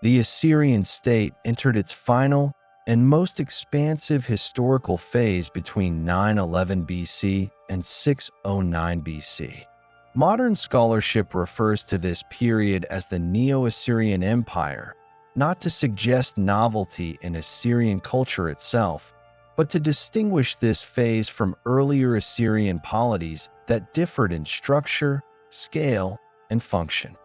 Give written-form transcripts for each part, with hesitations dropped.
The Assyrian state entered its final and most expansive historical phase between 911 BC and 609 BC. Modern scholarship refers to this period as the Neo-Assyrian Empire, not to suggest novelty in Assyrian culture itself, but to distinguish this phase from earlier Assyrian polities that differed in structure, scale, and function.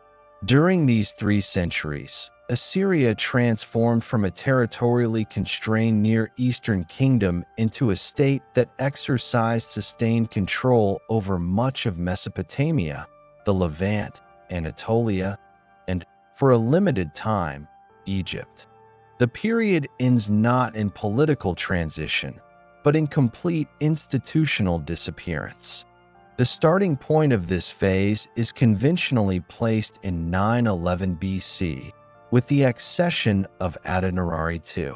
During these 3 centuries, Assyria transformed from a territorially constrained Near Eastern kingdom into a state that exercised sustained control over much of Mesopotamia, the Levant, Anatolia, and, for a limited time, Egypt. The period ends not in political transition, but in complete institutional disappearance. The starting point of this phase is conventionally placed in 911 BC, with the accession of Adad-nirari II.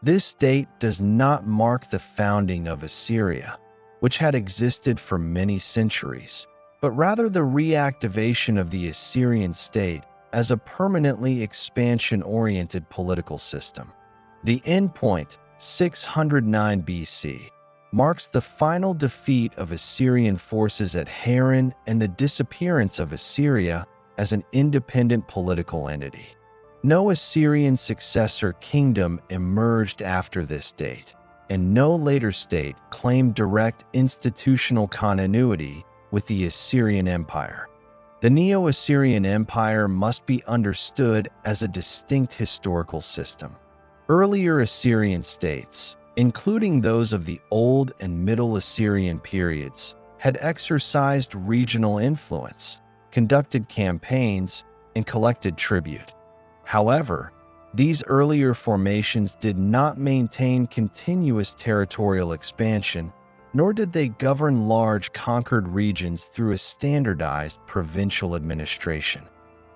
This date does not mark the founding of Assyria, which had existed for many centuries, but rather the reactivation of the Assyrian state as a permanently expansion-oriented political system. The endpoint, 609 BC, marks the final defeat of Assyrian forces at Haran and the disappearance of Assyria as an independent political entity. No Assyrian successor kingdom emerged after this date, and no later state claimed direct institutional continuity with the Assyrian Empire. The Neo-Assyrian Empire must be understood as a distinct historical system. Earlier Assyrian states, including those of the Old and Middle Assyrian periods, had exercised regional influence, conducted campaigns, and collected tribute. However, these earlier formations did not maintain continuous territorial expansion, nor did they govern large conquered regions through a standardized provincial administration.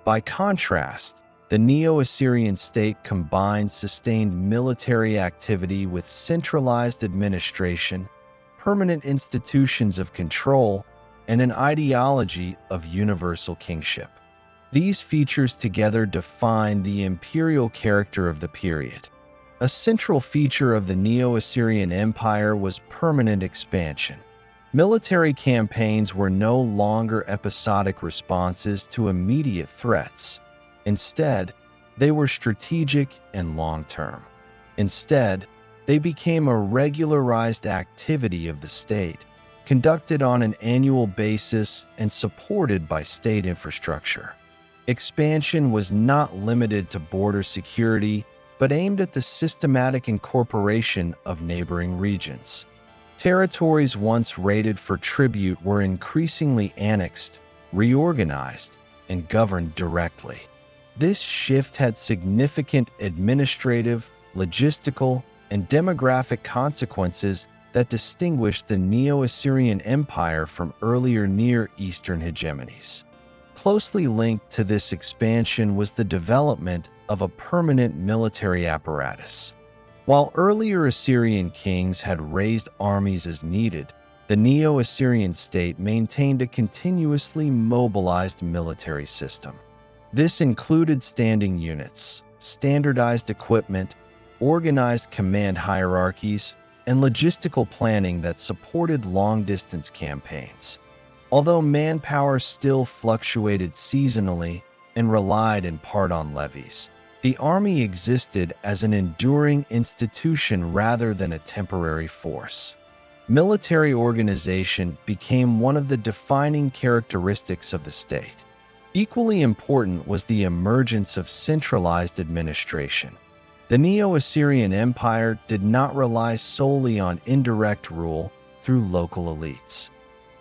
By contrast, the Neo-Assyrian state combined sustained military activity with centralized administration, permanent institutions of control, and an ideology of universal kingship. These features together define the imperial character of the period. A central feature of the Neo-Assyrian Empire was permanent expansion. Military campaigns were no longer episodic responses to immediate threats. Instead, they were strategic and long-term. Instead, they became a regularized activity of the state, conducted on an annual basis and supported by state infrastructure. Expansion was not limited to border security, but aimed at the systematic incorporation of neighboring regions. Territories once rated for tribute were increasingly annexed, reorganized, and governed directly. This shift had significant administrative, logistical, and demographic consequences that distinguished the Neo-Assyrian Empire from earlier Near Eastern hegemonies. Closely linked to this expansion was the development of a permanent military apparatus. While earlier Assyrian kings had raised armies as needed, the Neo-Assyrian state maintained a continuously mobilized military system. This included standing units, standardized equipment, organized command hierarchies, and logistical planning that supported long-distance campaigns. Although manpower still fluctuated seasonally and relied in part on levies, the army existed as an enduring institution rather than a temporary force. Military organization became one of the defining characteristics of the state. Equally important was the emergence of centralized administration. The Neo-Assyrian Empire did not rely solely on indirect rule through local elites.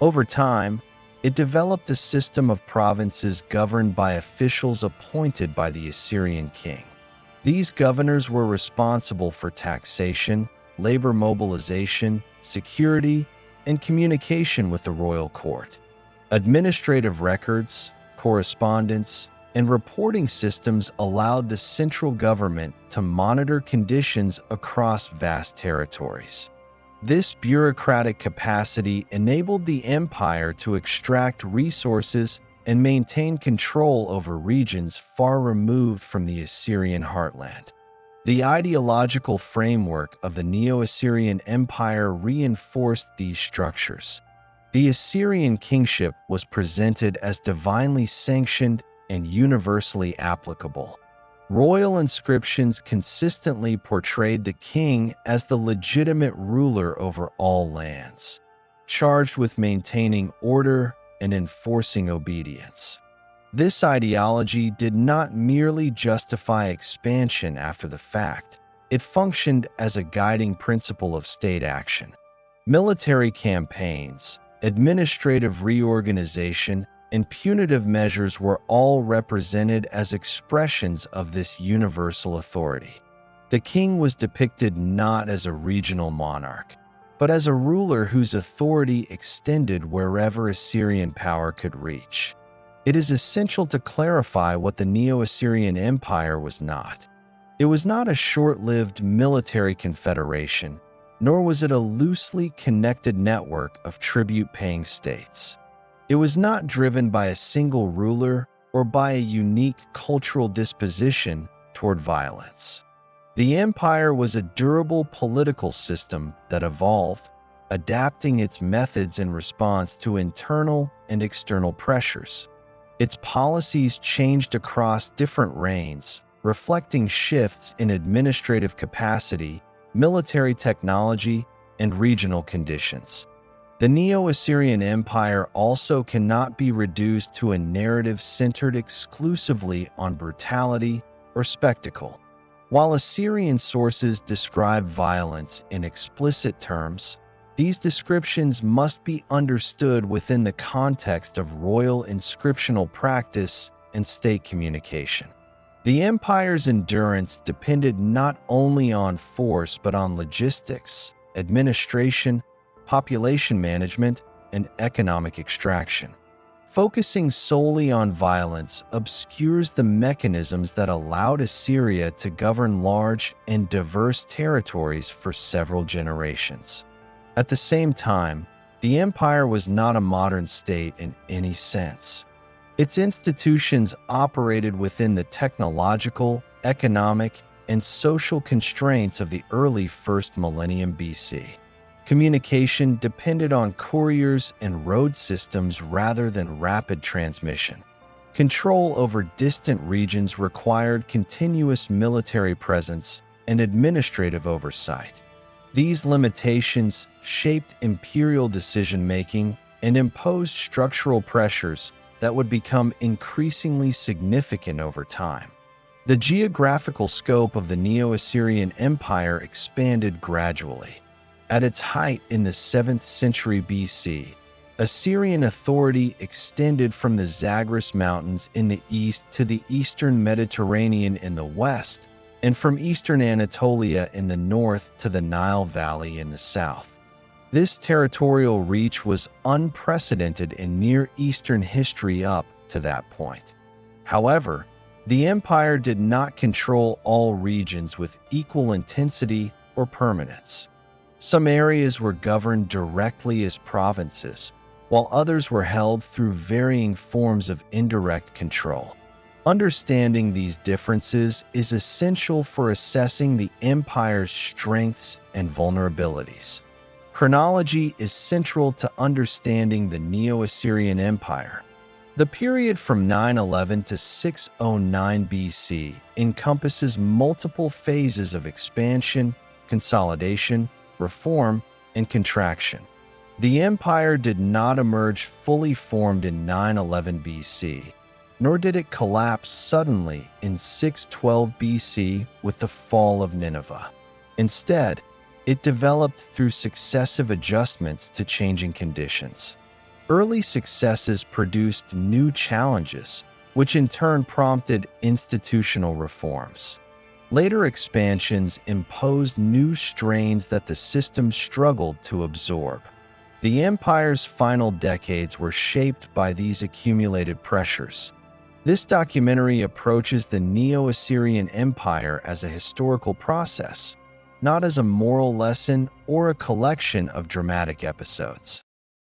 Over time, it developed a system of provinces governed by officials appointed by the Assyrian king. These governors were responsible for taxation, labor mobilization, security, and communication with the royal court. Administrative records, correspondence, and reporting systems allowed the central government to monitor conditions across vast territories. This bureaucratic capacity enabled the empire to extract resources and maintained control over regions far removed from the Assyrian heartland. The ideological framework of the Neo-Assyrian Empire reinforced these structures. The Assyrian kingship was presented as divinely sanctioned and universally applicable. Royal inscriptions consistently portrayed the king as the legitimate ruler over all lands, charged with maintaining order and enforcing obedience. This ideology did not merely justify expansion after the fact, it functioned as a guiding principle of state action. Military campaigns, administrative reorganization, and punitive measures were all represented as expressions of this universal authority. The king was depicted not as a regional monarch, but as a ruler whose authority extended wherever Assyrian power could reach. It is essential to clarify what the Neo-Assyrian Empire was not. It was not a short-lived military confederation, nor was it a loosely connected network of tribute-paying states. It was not driven by a single ruler or by a unique cultural disposition toward violence. The empire was a durable political system that evolved, adapting its methods in response to internal and external pressures. Its policies changed across different reigns, reflecting shifts in administrative capacity, military technology, and regional conditions. The Neo-Assyrian Empire also cannot be reduced to a narrative centered exclusively on brutality or spectacle. While Assyrian sources describe violence in explicit terms, these descriptions must be understood within the context of royal inscriptional practice and state communication. The empire's endurance depended not only on force but on logistics, administration, population management, and economic extraction. Focusing solely on violence obscures the mechanisms that allowed Assyria to govern large and diverse territories for several generations. At the same time, the empire was not a modern state in any sense. Its institutions operated within the technological, economic, and social constraints of the early first millennium BC. Communication depended on couriers and road systems rather than rapid transmission. Control over distant regions required continuous military presence and administrative oversight. These limitations shaped imperial decision-making and imposed structural pressures that would become increasingly significant over time. The geographical scope of the Neo-Assyrian Empire expanded gradually. At its height in the 7th century BC, Assyrian authority extended from the Zagros Mountains in the east to the eastern Mediterranean in the west, and from eastern Anatolia in the north to the Nile Valley in the south. This territorial reach was unprecedented in Near Eastern history up to that point. However, the empire did not control all regions with equal intensity or permanence. Some areas were governed directly as provinces, while others were held through varying forms of indirect control. Understanding these differences is essential for assessing the empire's strengths and vulnerabilities. Chronology is central to understanding the Neo-Assyrian Empire. The period from 911 to 609 BC encompasses multiple phases of expansion, consolidation, reform, and contraction. The empire did not emerge fully formed in 911 BC, nor did it collapse suddenly in 612 BC with the fall of Nineveh. Instead, it developed through successive adjustments to changing conditions. Early successes produced new challenges, which in turn prompted institutional reforms. Later expansions imposed new strains that the system struggled to absorb. The empire's final decades were shaped by these accumulated pressures. This documentary approaches the Neo-Assyrian Empire as a historical process, not as a moral lesson or a collection of dramatic episodes.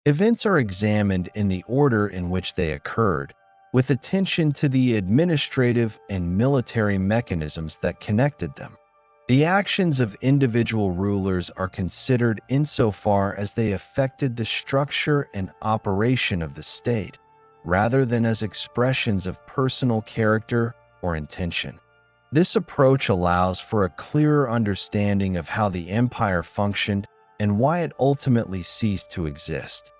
Events are examined in the order in which they occurred, with attention to the administrative and military mechanisms that connected them. The actions of individual rulers are considered insofar as they affected the structure and operation of the state, rather than as expressions of personal character or intention. This approach allows for a clearer understanding of how the empire functioned and why it ultimately ceased to exist.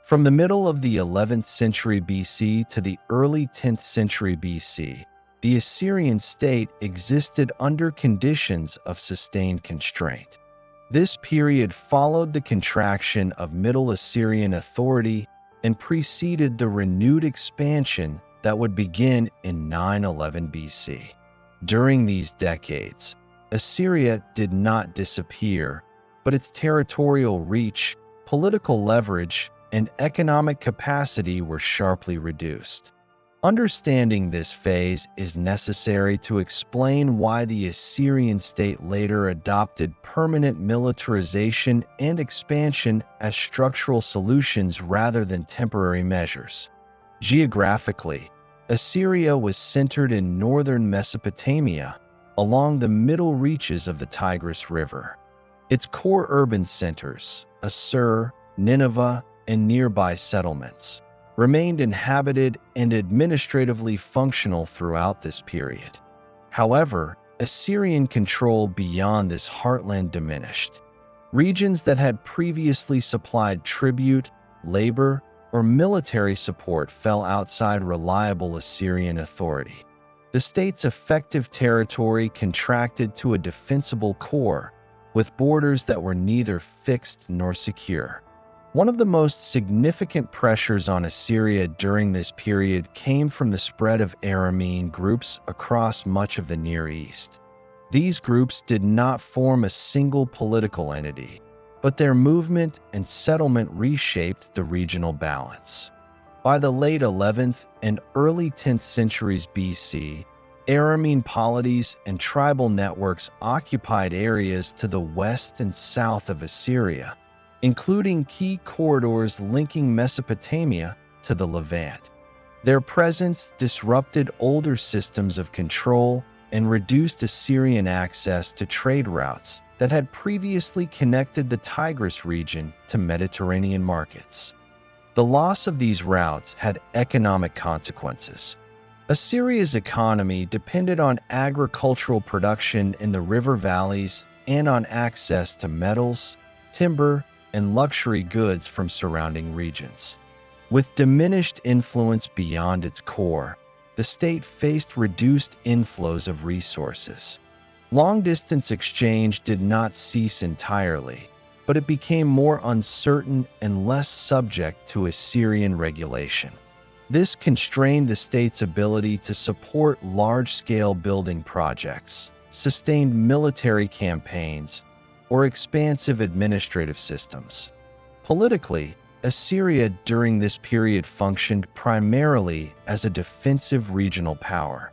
From the middle of the 11th century BC to the early 10th century BC, the Assyrian state existed under conditions of sustained constraint. This period followed the contraction of Middle Assyrian authority and preceded the renewed expansion that would begin in 911 BC. During these decades, Assyria did not disappear, but its territorial reach, political leverage, and economic capacity were sharply reduced. Understanding this phase is necessary to explain why the Assyrian state later adopted permanent militarization and expansion as structural solutions rather than temporary measures. Geographically, Assyria was centered in northern Mesopotamia, along the middle reaches of the Tigris River. Its core urban centers, Assur, Nineveh, and nearby settlements, remained inhabited and administratively functional throughout this period. However, Assyrian control beyond this heartland diminished. Regions that had previously supplied tribute, labor, or military support fell outside reliable Assyrian authority. The state's effective territory contracted to a defensible core, with borders that were neither fixed nor secure. One of the most significant pressures on Assyria during this period came from the spread of Aramean groups across much of the Near East. These groups did not form a single political entity, but their movement and settlement reshaped the regional balance. By the late 11th and early 10th centuries BC, Aramean polities and tribal networks occupied areas to the west and south of Assyria, including key corridors linking Mesopotamia to the Levant. Their presence disrupted older systems of control and reduced Assyrian access to trade routes that had previously connected the Tigris region to Mediterranean markets. The loss of these routes had economic consequences. Assyria's economy depended on agricultural production in the river valleys and on access to metals, timber, and luxury goods from surrounding regions. With diminished influence beyond its core, the state faced reduced inflows of resources. Long-distance exchange did not cease entirely, but it became more uncertain and less subject to Assyrian regulation. This constrained the state's ability to support large-scale building projects, sustain military campaigns, or expansive administrative systems. Politically, Assyria during this period functioned primarily as a defensive regional power.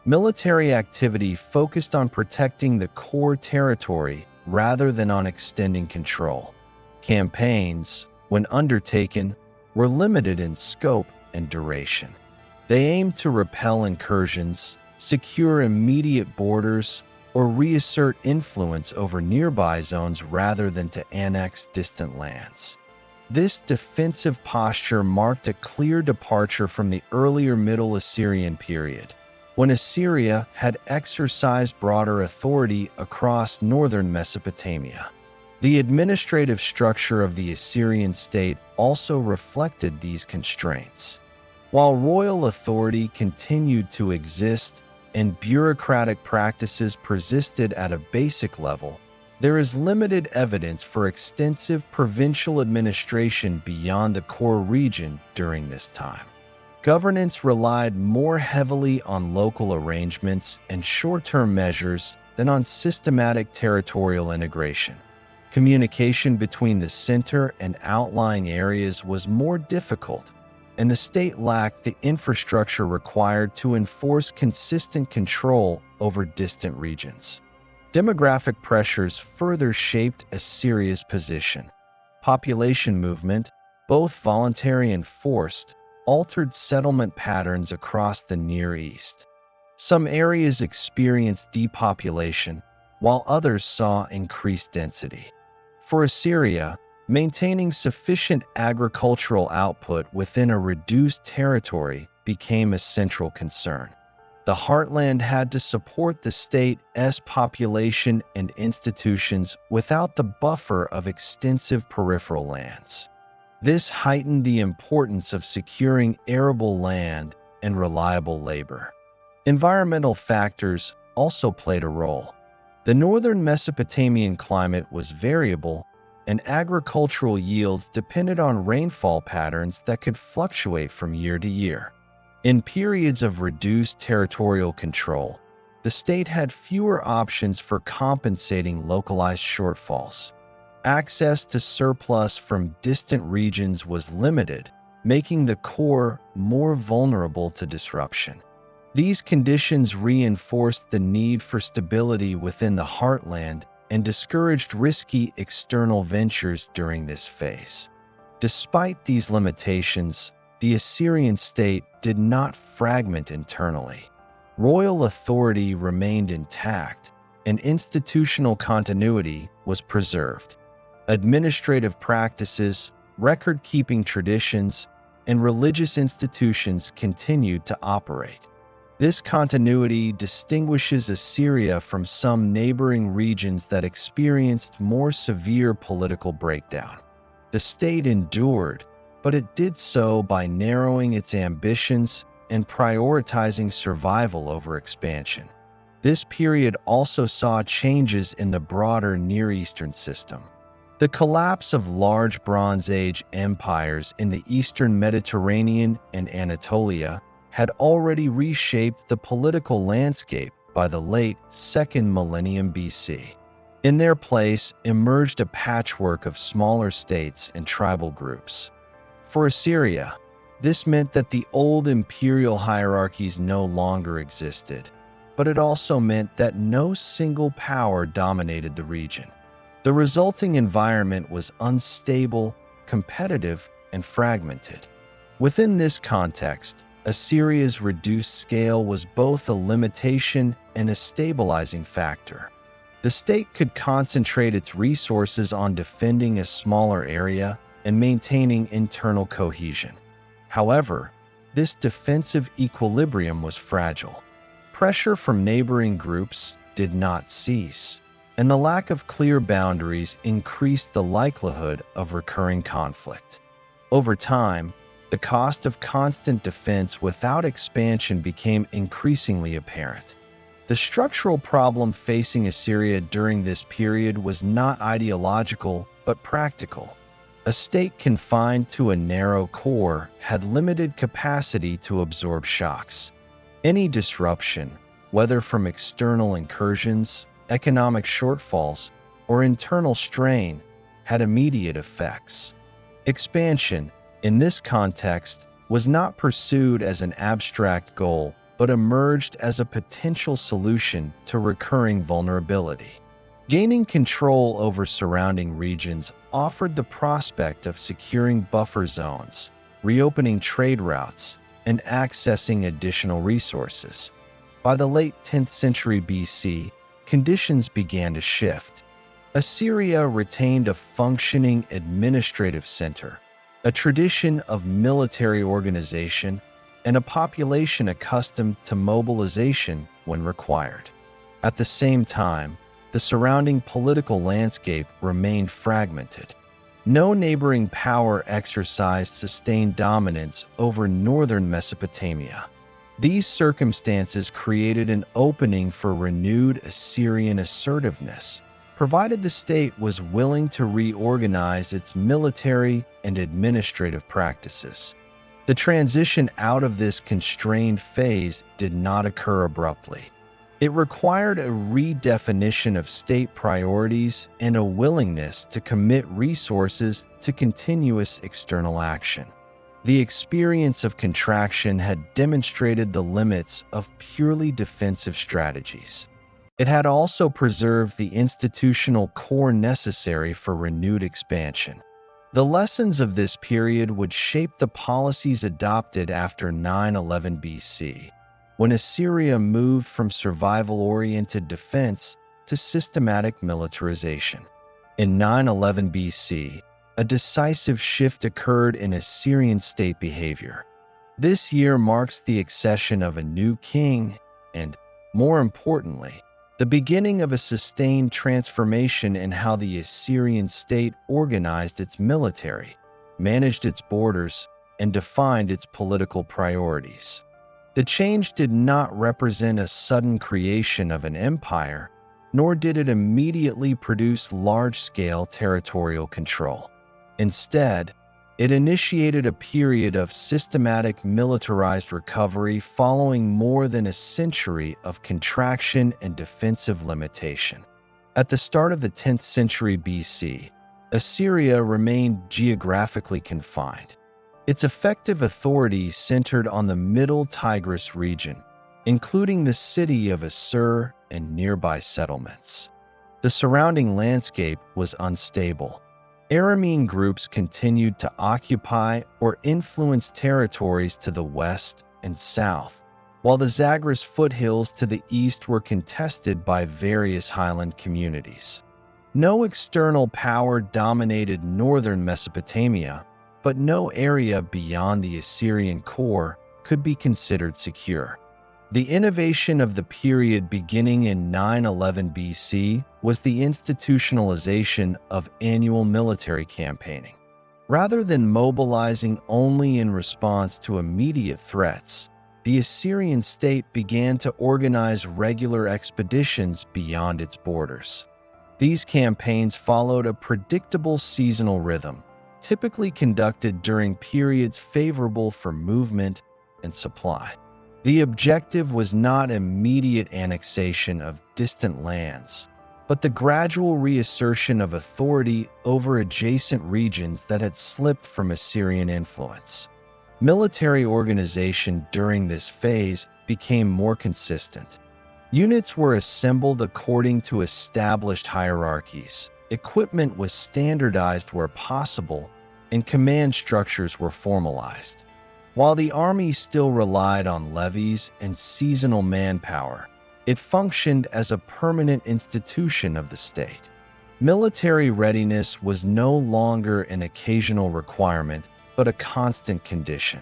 Military activity focused on protecting the core territory rather than on extending control. Campaigns, when undertaken, were limited in scope and duration. They aimed to repel incursions, secure immediate borders, or reassert influence over nearby zones rather than to annex distant lands. This defensive posture marked a clear departure from the earlier Middle Assyrian period, when Assyria had exercised broader authority across northern Mesopotamia. The administrative structure of the Assyrian state also reflected these constraints. While royal authority continued to exist and bureaucratic practices persisted at a basic level, there is limited evidence for extensive provincial administration beyond the core region during this time. Governance relied more heavily on local arrangements and short-term measures than on systematic territorial integration. Communication between the center and outlying areas was more difficult, and the state lacked the infrastructure required to enforce consistent control over distant regions. Demographic pressures further shaped Assyria's position. Population movement, both voluntary and forced, altered settlement patterns across the Near East. Some areas experienced depopulation, while others saw increased density. For Assyria, maintaining sufficient agricultural output within a reduced territory became a central concern. The heartland had to support the state's population and institutions without the buffer of extensive peripheral lands. This heightened the importance of securing arable land and reliable labor. Environmental factors also played a role. The northern Mesopotamian climate was variable, and agricultural yields depended on rainfall patterns that could fluctuate from year to year. In periods of reduced territorial control, the state had fewer options for compensating localized shortfalls. Access to surplus from distant regions was limited, making the core more vulnerable to disruption. These conditions reinforced the need for stability within the heartland and discouraged risky external ventures during this phase. Despite these limitations, the Assyrian state did not fragment internally. Royal authority remained intact, and institutional continuity was preserved. Administrative practices, record-keeping traditions, and religious institutions continued to operate. This continuity distinguishes Assyria from some neighboring regions that experienced more severe political breakdown. The state endured, but it did so by narrowing its ambitions and prioritizing survival over expansion. This period also saw changes in the broader Near Eastern system. The collapse of large Bronze Age empires in the Eastern Mediterranean and Anatolia had already reshaped the political landscape by the late 2nd millennium BC. In their place emerged a patchwork of smaller states and tribal groups. For Assyria, this meant that the old imperial hierarchies no longer existed, but it also meant that no single power dominated the region. The resulting environment was unstable, competitive, and fragmented. Within this context, Assyria's reduced scale was both a limitation and a stabilizing factor. The state could concentrate its resources on defending a smaller area and maintaining internal cohesion. However, this defensive equilibrium was fragile. Pressure from neighboring groups did not cease, and the lack of clear boundaries increased the likelihood of recurring conflict. Over time, the cost of constant defense without expansion became increasingly apparent. The structural problem facing Assyria during this period was not ideological but practical. A state confined to a narrow core had limited capacity to absorb shocks. Any disruption, whether from external incursions, economic shortfalls, or internal strain, had immediate effects. Expansion, in this context, was not pursued as an abstract goal, but emerged as a potential solution to recurring vulnerability. Gaining control over surrounding regions offered the prospect of securing buffer zones, reopening trade routes, and accessing additional resources. By the late 10th century BC, conditions began to shift. Assyria retained a functioning administrative center, a tradition of military organization, and a population accustomed to mobilization when required. At the same time, the surrounding political landscape remained fragmented. No neighboring power exercised sustained dominance over northern Mesopotamia. These circumstances created an opening for renewed Assyrian assertiveness, provided the state was willing to reorganize its military and administrative practices. The transition out of this constrained phase did not occur abruptly. It required a redefinition of state priorities and a willingness to commit resources to continuous external action. The experience of contraction had demonstrated the limits of purely defensive strategies. It had also preserved the institutional core necessary for renewed expansion. The lessons of this period would shape the policies adopted after 911 BC, when Assyria moved from survival-oriented defense to systematic militarization. In 911 BC, a decisive shift occurred in Assyrian state behavior. This year marks the accession of a new king and, more importantly, the beginning of a sustained transformation in how the Assyrian state organized its military, managed its borders, and defined its political priorities. The change did not represent a sudden creation of an empire, nor did it immediately produce large-scale territorial control. Instead, it initiated a period of systematic militarized recovery following more than a century of contraction and defensive limitation. At the start of the 10th century BC, Assyria remained geographically confined. Its effective authority centered on the Middle Tigris region, including the city of Assur and nearby settlements. The surrounding landscape was unstable. Aramean groups continued to occupy or influence territories to the west and south, while the Zagros foothills to the east were contested by various highland communities. No external power dominated northern Mesopotamia, but no area beyond the Assyrian core could be considered secure. The innovation of the period beginning in 911 BC was the institutionalization of annual military campaigning. Rather than mobilizing only in response to immediate threats, the Assyrian state began to organize regular expeditions beyond its borders. These campaigns followed a predictable seasonal rhythm, typically conducted during periods favorable for movement and supply. The objective was not immediate annexation of distant lands, but the gradual reassertion of authority over adjacent regions that had slipped from Assyrian influence. Military organization during this phase became more consistent. Units were assembled according to established hierarchies, equipment was standardized where possible, and command structures were formalized. While the army still relied on levies and seasonal manpower, it functioned as a permanent institution of the state. Military readiness was no longer an occasional requirement, but a constant condition.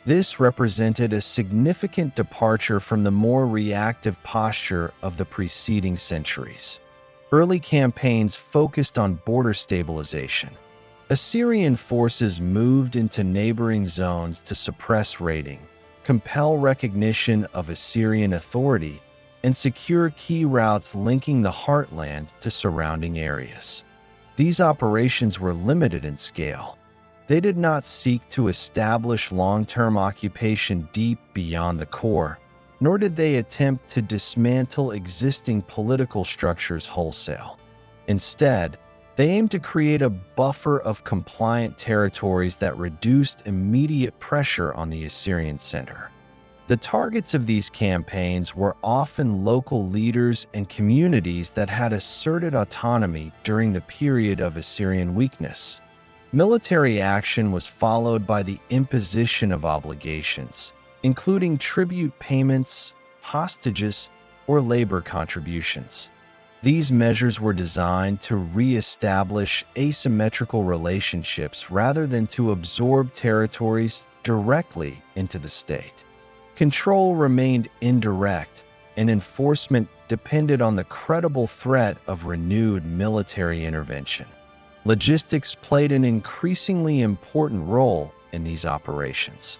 This represented a significant departure from the more reactive posture of the preceding centuries. Early campaigns focused on border stabilization. Assyrian forces moved into neighboring zones to suppress raiding, compel recognition of Assyrian authority, and secure key routes linking the heartland to surrounding areas. These operations were limited in scale. They did not seek to establish long-term occupation deep beyond the core, nor did they attempt to dismantle existing political structures wholesale. Instead, they aimed to create a buffer of compliant territories that reduced immediate pressure on the Assyrian center. The targets of these campaigns were often local leaders and communities that had asserted autonomy during the period of Assyrian weakness. Military action was followed by the imposition of obligations, including tribute payments, hostages, or labor contributions. These measures were designed to re-establish asymmetrical relationships rather than to absorb territories directly into the state. Control remained indirect, and enforcement depended on the credible threat of renewed military intervention. Logistics played an increasingly important role in these operations.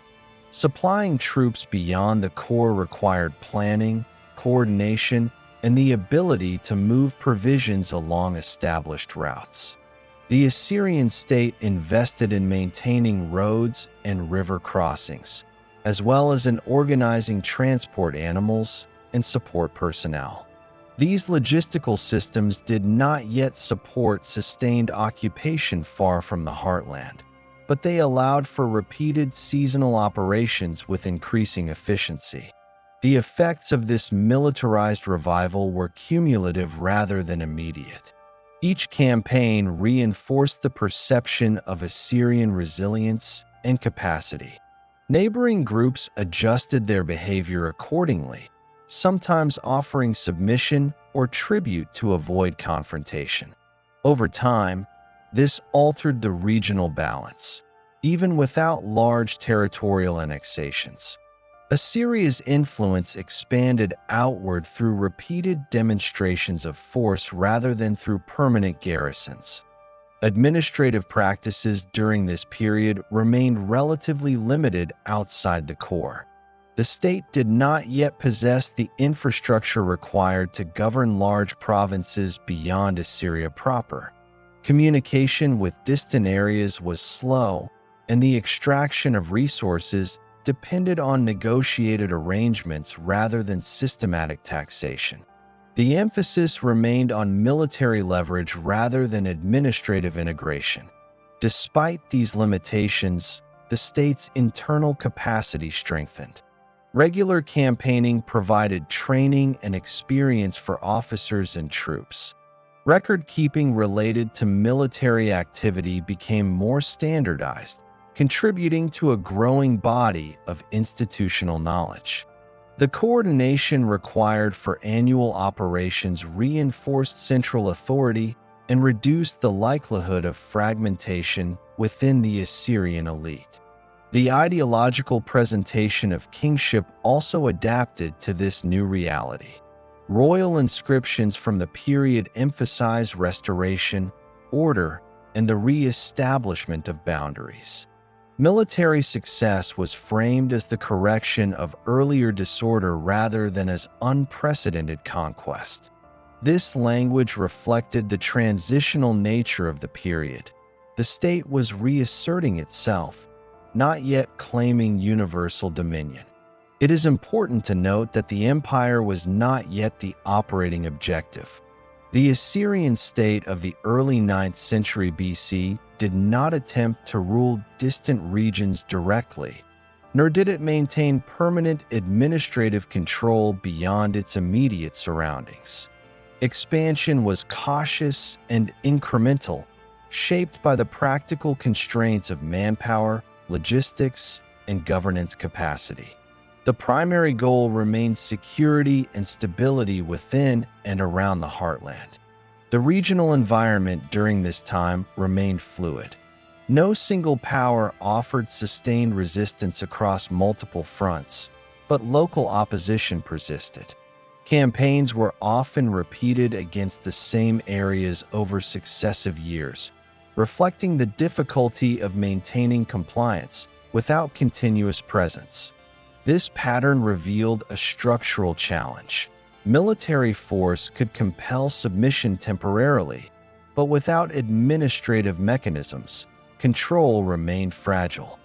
Supplying troops beyond the core required planning, coordination, and the ability to move provisions along established routes. The Assyrian state invested in maintaining roads and river crossings, as well as in organizing transport animals and support personnel. These logistical systems did not yet support sustained occupation far from the heartland, but they allowed for repeated seasonal operations with increasing efficiency. The effects of this militarized revival were cumulative rather than immediate. Each campaign reinforced the perception of Assyrian resilience and capacity. Neighboring groups adjusted their behavior accordingly, sometimes offering submission or tribute to avoid confrontation. Over time, this altered the regional balance, even without large territorial annexations. Assyria's influence expanded outward through repeated demonstrations of force rather than through permanent garrisons. Administrative practices during this period remained relatively limited outside the core. The state did not yet possess the infrastructure required to govern large provinces beyond Assyria proper. Communication with distant areas was slow, and the extraction of resources depended on negotiated arrangements rather than systematic taxation. The emphasis remained on military leverage rather than administrative integration. Despite these limitations, the state's internal capacity strengthened. Regular campaigning provided training and experience for officers and troops. Record-keeping related to military activity became more standardized, contributing to a growing body of institutional knowledge. The coordination required for annual operations reinforced central authority and reduced the likelihood of fragmentation within the Assyrian elite. The ideological presentation of kingship also adapted to this new reality. Royal inscriptions from the period emphasized restoration, order, and the re-establishment of boundaries. Military success was framed as the correction of earlier disorder rather than as unprecedented conquest. This language reflected the transitional nature of the period. The state was reasserting itself, not yet claiming universal dominion. It is important to note that the empire was not yet the operating objective. The Assyrian state of the early 9th century BC did not attempt to rule distant regions directly, nor did it maintain permanent administrative control beyond its immediate surroundings. Expansion was cautious and incremental, shaped by the practical constraints of manpower, logistics, and governance capacity. The primary goal remained security and stability within and around the heartland. The regional environment during this time remained fluid. No single power offered sustained resistance across multiple fronts, but local opposition persisted. Campaigns were often repeated against the same areas over successive years, reflecting the difficulty of maintaining compliance without continuous presence. This pattern revealed a structural challenge. Military force could compel submission temporarily, but without administrative mechanisms, control remained fragile.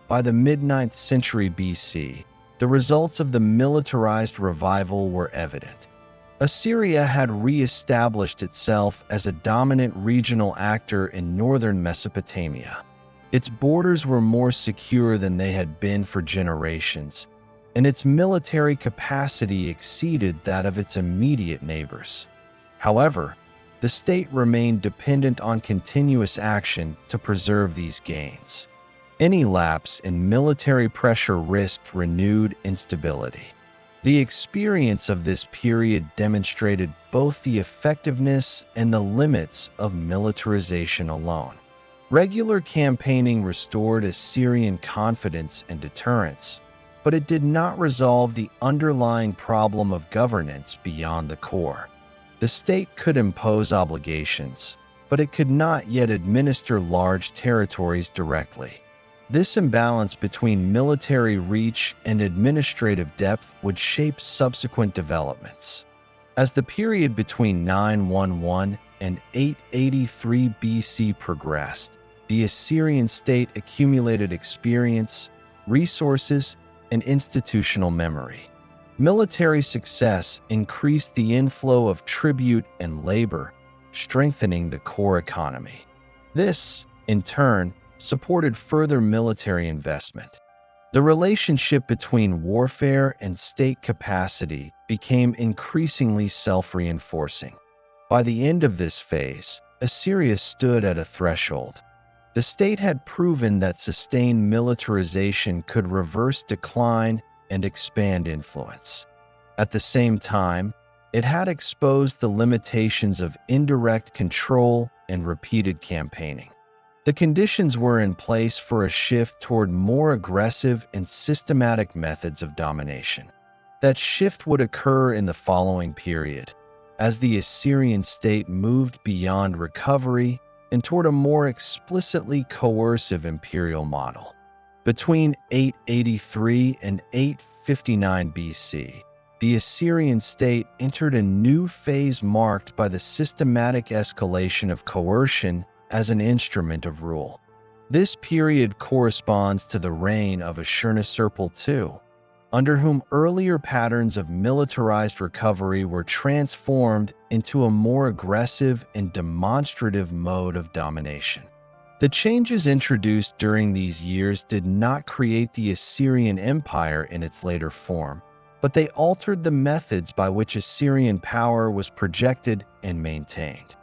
By the mid-9th century BC, the results of the militarized revival were evident. Assyria had re-established itself as a dominant regional actor in northern Mesopotamia. Its borders were more secure than they had been for generations, and its military capacity exceeded that of its immediate neighbors. However, the state remained dependent on continuous action to preserve these gains. Any lapse in military pressure risked renewed instability. The experience of this period demonstrated both the effectiveness and the limits of militarization alone. Regular campaigning restored Assyrian confidence and deterrence, but it did not resolve the underlying problem of governance beyond the core. The state could impose obligations, but it could not yet administer large territories directly. This imbalance between military reach and administrative depth would shape subsequent developments. As the period between 911 and 883 BC progressed, the Assyrian state accumulated experience, resources, and institutional memory. Military success increased the inflow of tribute and labor, strengthening the core economy. This, in turn, supported further military investment. The relationship between warfare and state capacity became increasingly self-reinforcing. By the end of this phase, Assyria stood at a threshold. The state had proven that sustained militarization could reverse decline and expand influence. At the same time, it had exposed the limitations of indirect control and repeated campaigning. The conditions were in place for a shift toward more aggressive and systematic methods of domination. That shift would occur in the following period, as the Assyrian state moved beyond recovery and toward a more explicitly coercive imperial model. Between 883 and 859 BC, the Assyrian state entered a new phase marked by the systematic escalation of coercion as an instrument of rule. This period corresponds to the reign of Ashurnasirpal II, under whom earlier patterns of militarized recovery were transformed into a more aggressive and demonstrative mode of domination. The changes introduced during these years did not create the Assyrian Empire in its later form, but they altered the methods by which Assyrian power was projected and maintained.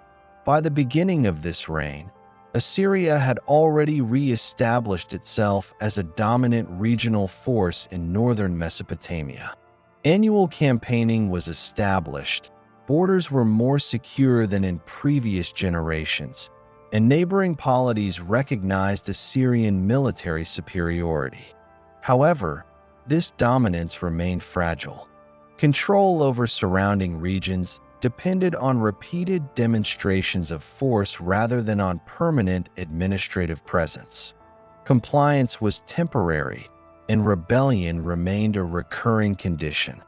By the beginning of this reign, Assyria had already re-established itself as a dominant regional force in northern Mesopotamia. Annual campaigning was established, borders were more secure than in previous generations, and neighboring polities recognized Assyrian military superiority. However, this dominance remained fragile. Control over surrounding regions depended on repeated demonstrations of force rather than on permanent administrative presence. Compliance was temporary, and rebellion remained a recurring condition.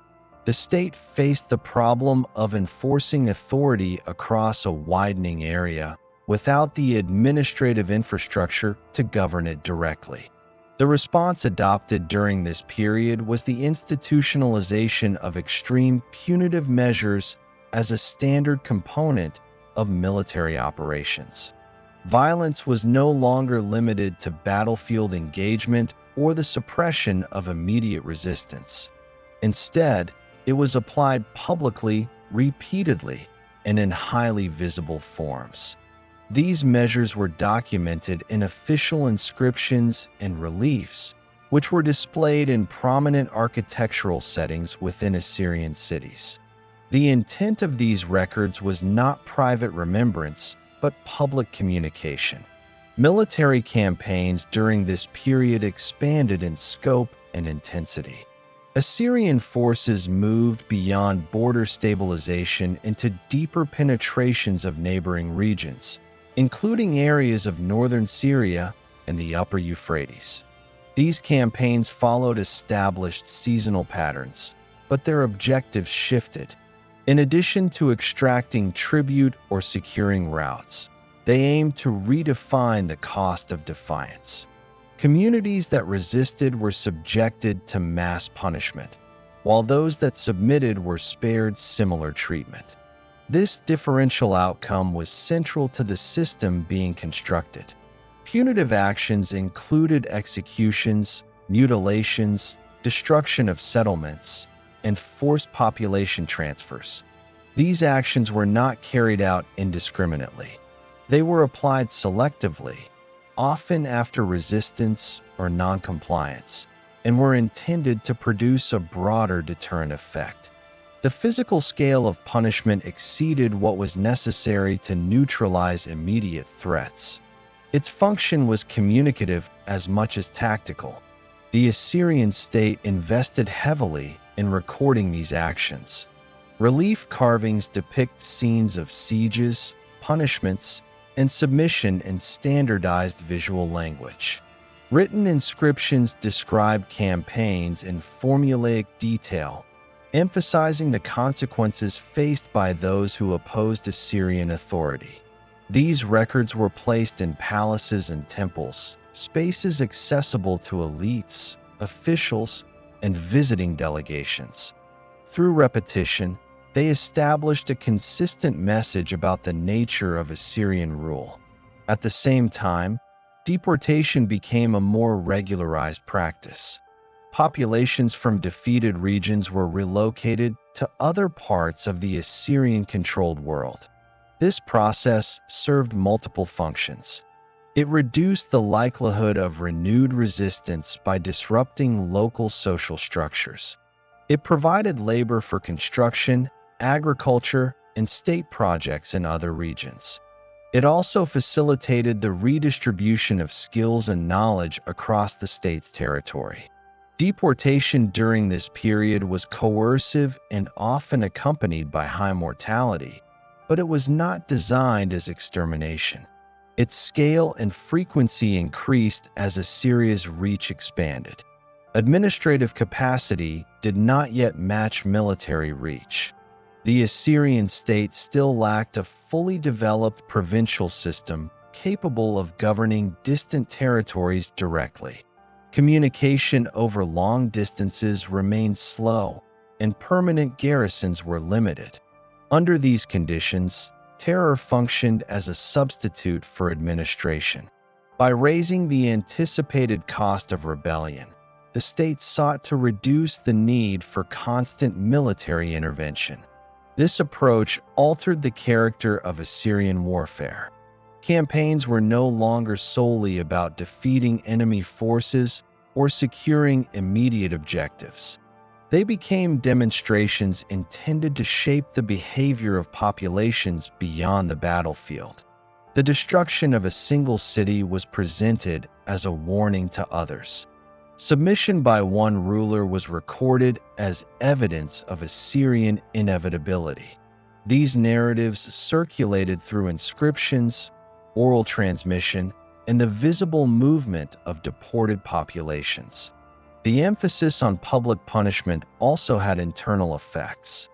The state faced the problem of enforcing authority across a widening area without the administrative infrastructure to govern it directly. The response adopted during this period was the institutionalization of extreme punitive measures as a standard component of military operations. Violence was no longer limited to battlefield engagement or the suppression of immediate resistance. Instead, it was applied publicly, repeatedly, and in highly visible forms. These measures were documented in official inscriptions and reliefs, which were displayed in prominent architectural settings within Assyrian cities. The intent of these records was not private remembrance, but public communication. Military campaigns during this period expanded in scope and intensity. Assyrian forces moved beyond border stabilization into deeper penetrations of neighboring regions, including areas of northern Syria and the upper Euphrates. These campaigns followed established seasonal patterns, but their objectives shifted. In addition to extracting tribute or securing routes, they aimed to redefine the cost of defiance. Communities that resisted were subjected to mass punishment, while those that submitted were spared similar treatment. This differential outcome was central to the system being constructed. Punitive actions included executions, mutilations, destruction of settlements, and forced population transfers. These actions were not carried out indiscriminately. They were applied selectively, often after resistance or noncompliance, and were intended to produce a broader deterrent effect. The physical scale of punishment exceeded what was necessary to neutralize immediate threats. Its function was communicative as much as tactical. The Assyrian state invested heavily in recording these actions. Relief carvings depict scenes of sieges, punishments, and submission in standardized visual language. Written inscriptions describe campaigns in formulaic detail, emphasizing the consequences faced by those who opposed Assyrian authority. These records were placed in palaces and temples, spaces accessible to elites, officials, and visiting delegations. Through repetition, they established a consistent message about the nature of Assyrian rule. At the same time, deportation became a more regularized practice. Populations from defeated regions were relocated to other parts of the Assyrian-controlled world. This process served multiple functions. It reduced the likelihood of renewed resistance by disrupting local social structures. It provided labor for construction, agriculture, and state projects in other regions. It also facilitated the redistribution of skills and knowledge across the state's territory. Deportation during this period was coercive and often accompanied by high mortality, but it was not designed as extermination. Its scale and frequency increased as Assyria's reach expanded. Administrative capacity did not yet match military reach. The Assyrian state still lacked a fully developed provincial system capable of governing distant territories directly. Communication over long distances remained slow, and permanent garrisons were limited. Under these conditions, terror functioned as a substitute for administration. By raising the anticipated cost of rebellion, the state sought to reduce the need for constant military intervention. This approach altered the character of Assyrian warfare. Campaigns were no longer solely about defeating enemy forces or securing immediate objectives. They became demonstrations intended to shape the behavior of populations beyond the battlefield. The destruction of a single city was presented as a warning to others. Submission by one ruler was recorded as evidence of Assyrian inevitability. These narratives circulated through inscriptions, oral transmission, and the visible movement of deported populations. The emphasis on public punishment also had internal effects.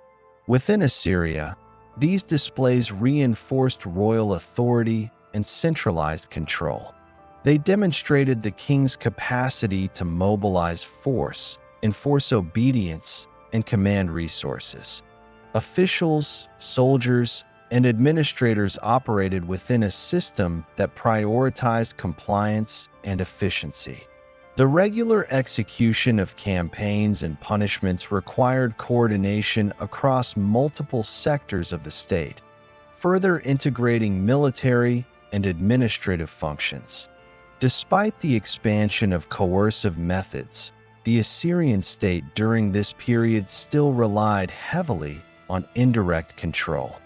Within Assyria, these displays reinforced royal authority and centralized control. They demonstrated the king's capacity to mobilize force, enforce obedience, and command resources. Officials, soldiers, and administrators operated within a system that prioritized compliance and efficiency. The regular execution of campaigns and punishments required coordination across multiple sectors of the state, further integrating military and administrative functions. Despite the expansion of coercive methods, the Assyrian state during this period still relied heavily on indirect control.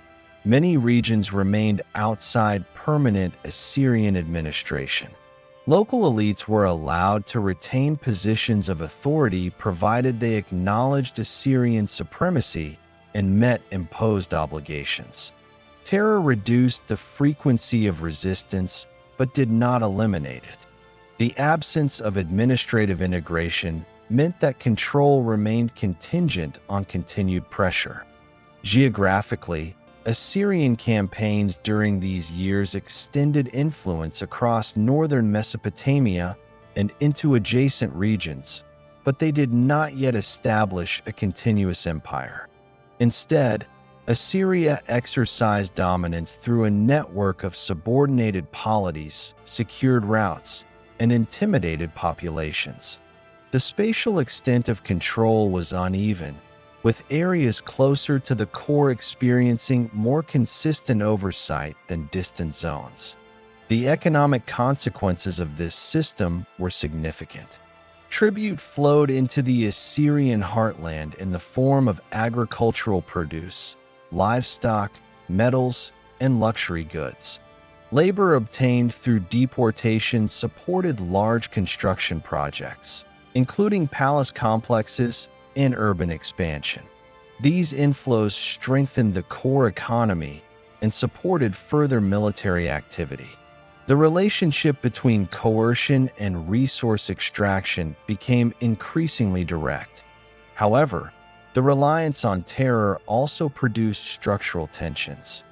Many regions remained outside permanent Assyrian administration. Local elites were allowed to retain positions of authority provided they acknowledged Assyrian supremacy and met imposed obligations. Terror reduced the frequency of resistance but did not eliminate it. The absence of administrative integration meant that control remained contingent on continued pressure. Geographically, Assyrian campaigns during these years extended influence across northern Mesopotamia and into adjacent regions, but they did not yet establish a continuous empire. Instead, Assyria exercised dominance through a network of subordinated polities, secured routes, and intimidated populations. The spatial extent of control was uneven, with areas closer to the core experiencing more consistent oversight than distant zones. The economic consequences of this system were significant. Tribute flowed into the Assyrian heartland in the form of agricultural produce, livestock, metals, and luxury goods. Labor obtained through deportation supported large construction projects, including palace complexes and urban expansion. These inflows strengthened the core economy and supported further military activity. The relationship between coercion and resource extraction became increasingly direct. However, the reliance on terror also produced structural tensions.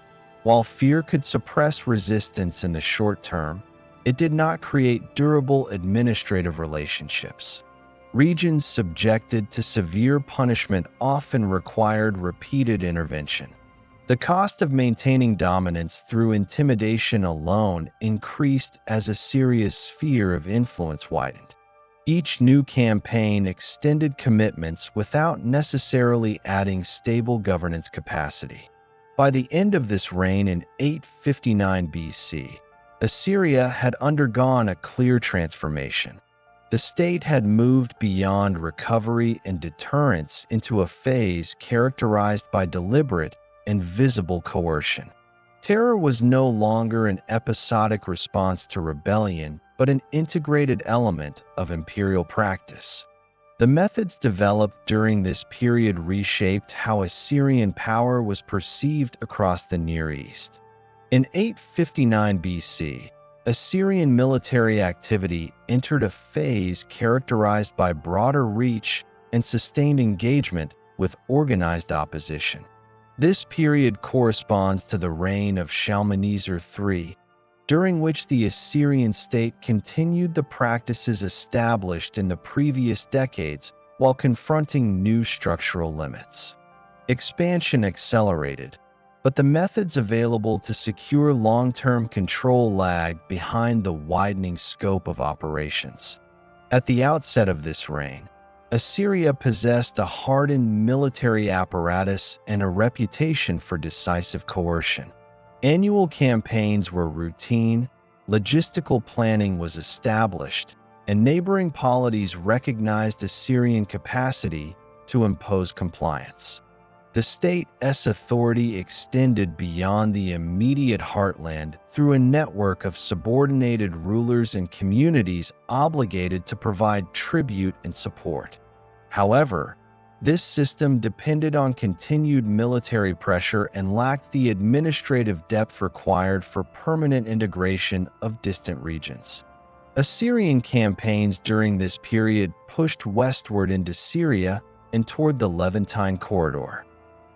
While fear could suppress resistance in the short term, it did not create durable administrative relationships. Regions subjected to severe punishment often required repeated intervention. The cost of maintaining dominance through intimidation alone increased as Assyria's sphere of influence widened. Each new campaign extended commitments without necessarily adding stable governance capacity. By the end of this reign in 859 BC, Assyria had undergone a clear transformation. The state had moved beyond recovery and deterrence into a phase characterized by deliberate and visible coercion. Terror was no longer an episodic response to rebellion, but an integrated element of imperial practice. The methods developed during this period reshaped how Assyrian power was perceived across the Near East. In 859 BC, Assyrian military activity entered a phase characterized by broader reach and sustained engagement with organized opposition. This period corresponds to the reign of Shalmaneser III, during which the Assyrian state continued the practices established in the previous decades while confronting new structural limits. Expansion accelerated, but the methods available to secure long-term control lagged behind the widening scope of operations. At the outset of this reign, Assyria possessed a hardened military apparatus and a reputation for decisive coercion. Annual campaigns were routine, logistical planning was established, and neighboring polities recognized Assyrian capacity to impose compliance. The state's authority extended beyond the immediate heartland through a network of subordinated rulers and communities obligated to provide tribute and support. However, this system depended on continued military pressure and lacked the administrative depth required for permanent integration of distant regions. Assyrian campaigns during this period pushed westward into Syria and toward the Levantine corridor.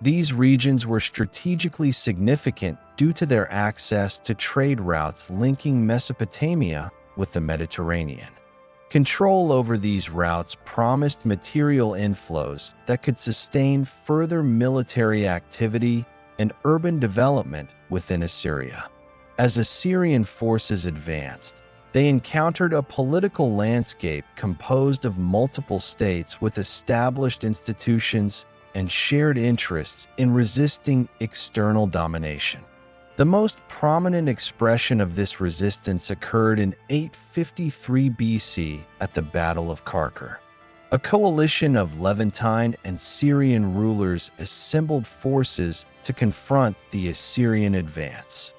These regions were strategically significant due to their access to trade routes linking Mesopotamia with the Mediterranean. Control over these routes promised material inflows that could sustain further military activity and urban development within Assyria. As Assyrian forces advanced, they encountered a political landscape composed of multiple states with established institutions and shared interests in resisting external domination. The most prominent expression of this resistance occurred in 853 BC at the Battle of Karkar. A coalition of Levantine and Syrian rulers assembled forces to confront the Assyrian advance.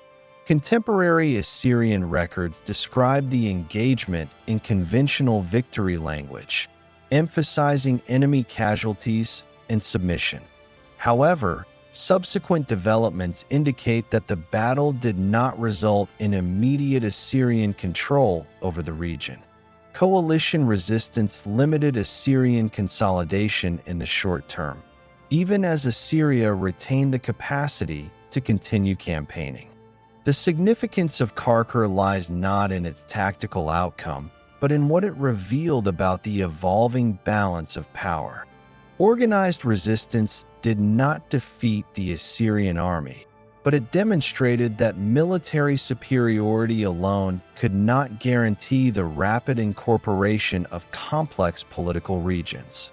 Contemporary Assyrian records describe the engagement in conventional victory language, emphasizing enemy casualties and submission. However, subsequent developments indicate that the battle did not result in immediate Assyrian control over the region. Coalition resistance limited Assyrian consolidation in the short term, even as Assyria retained the capacity to continue campaigning. The significance of Karkar lies not in its tactical outcome, but in what it revealed about the evolving balance of power. Organized resistance did not defeat the Assyrian army, but it demonstrated that military superiority alone could not guarantee the rapid incorporation of complex political regions.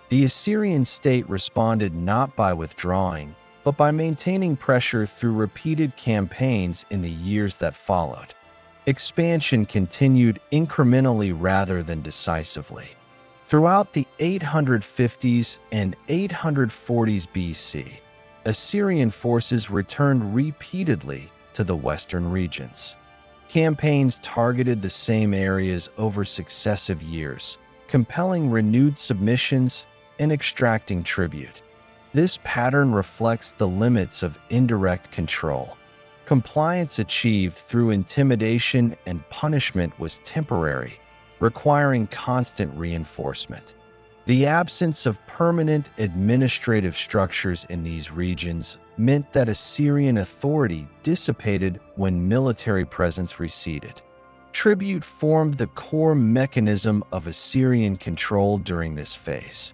The Assyrian state responded not by withdrawing, but by maintaining pressure through repeated campaigns in the years that followed. Expansion continued incrementally rather than decisively. Throughout the 850s and 840s BC, Assyrian forces returned repeatedly to the western regions. Campaigns targeted the same areas over successive years, compelling renewed submissions and extracting tribute. This pattern reflects the limits of indirect control. Compliance achieved through intimidation and punishment was temporary, requiring constant reinforcement. The absence of permanent administrative structures in these regions meant that Assyrian authority dissipated when military presence receded. Tribute formed the core mechanism of Assyrian control during this phase.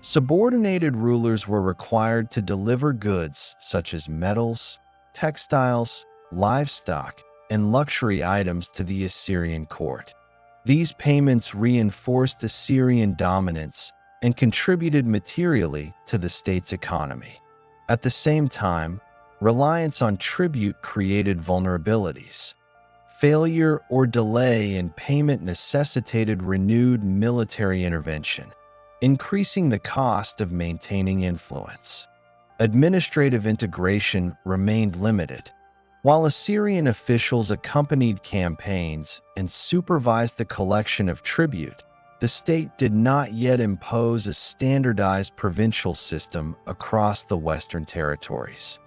Subordinated rulers were required to deliver goods such as metals, textiles, livestock, and luxury items to the Assyrian court. These payments reinforced Assyrian dominance and contributed materially to the state's economy. At the same time, reliance on tribute created vulnerabilities. Failure or delay in payment necessitated renewed military intervention, increasing the cost of maintaining influence. Administrative integration remained limited. While Assyrian officials accompanied campaigns and supervised the collection of tribute, the state did not yet impose a standardized provincial system across the Western territories.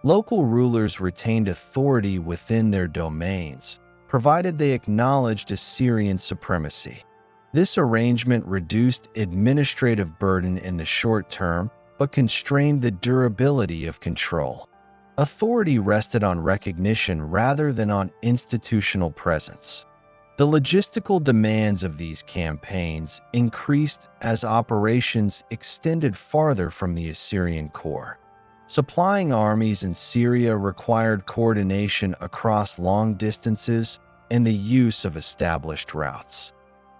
Local rulers retained authority within their domains, provided they acknowledged Assyrian supremacy. This arrangement reduced administrative burden in the short term, but constrained the durability of control. Authority rested on recognition rather than on institutional presence. The logistical demands of these campaigns increased as operations extended farther from the Assyrian core. Supplying armies in Syria required coordination across long distances and the use of established routes.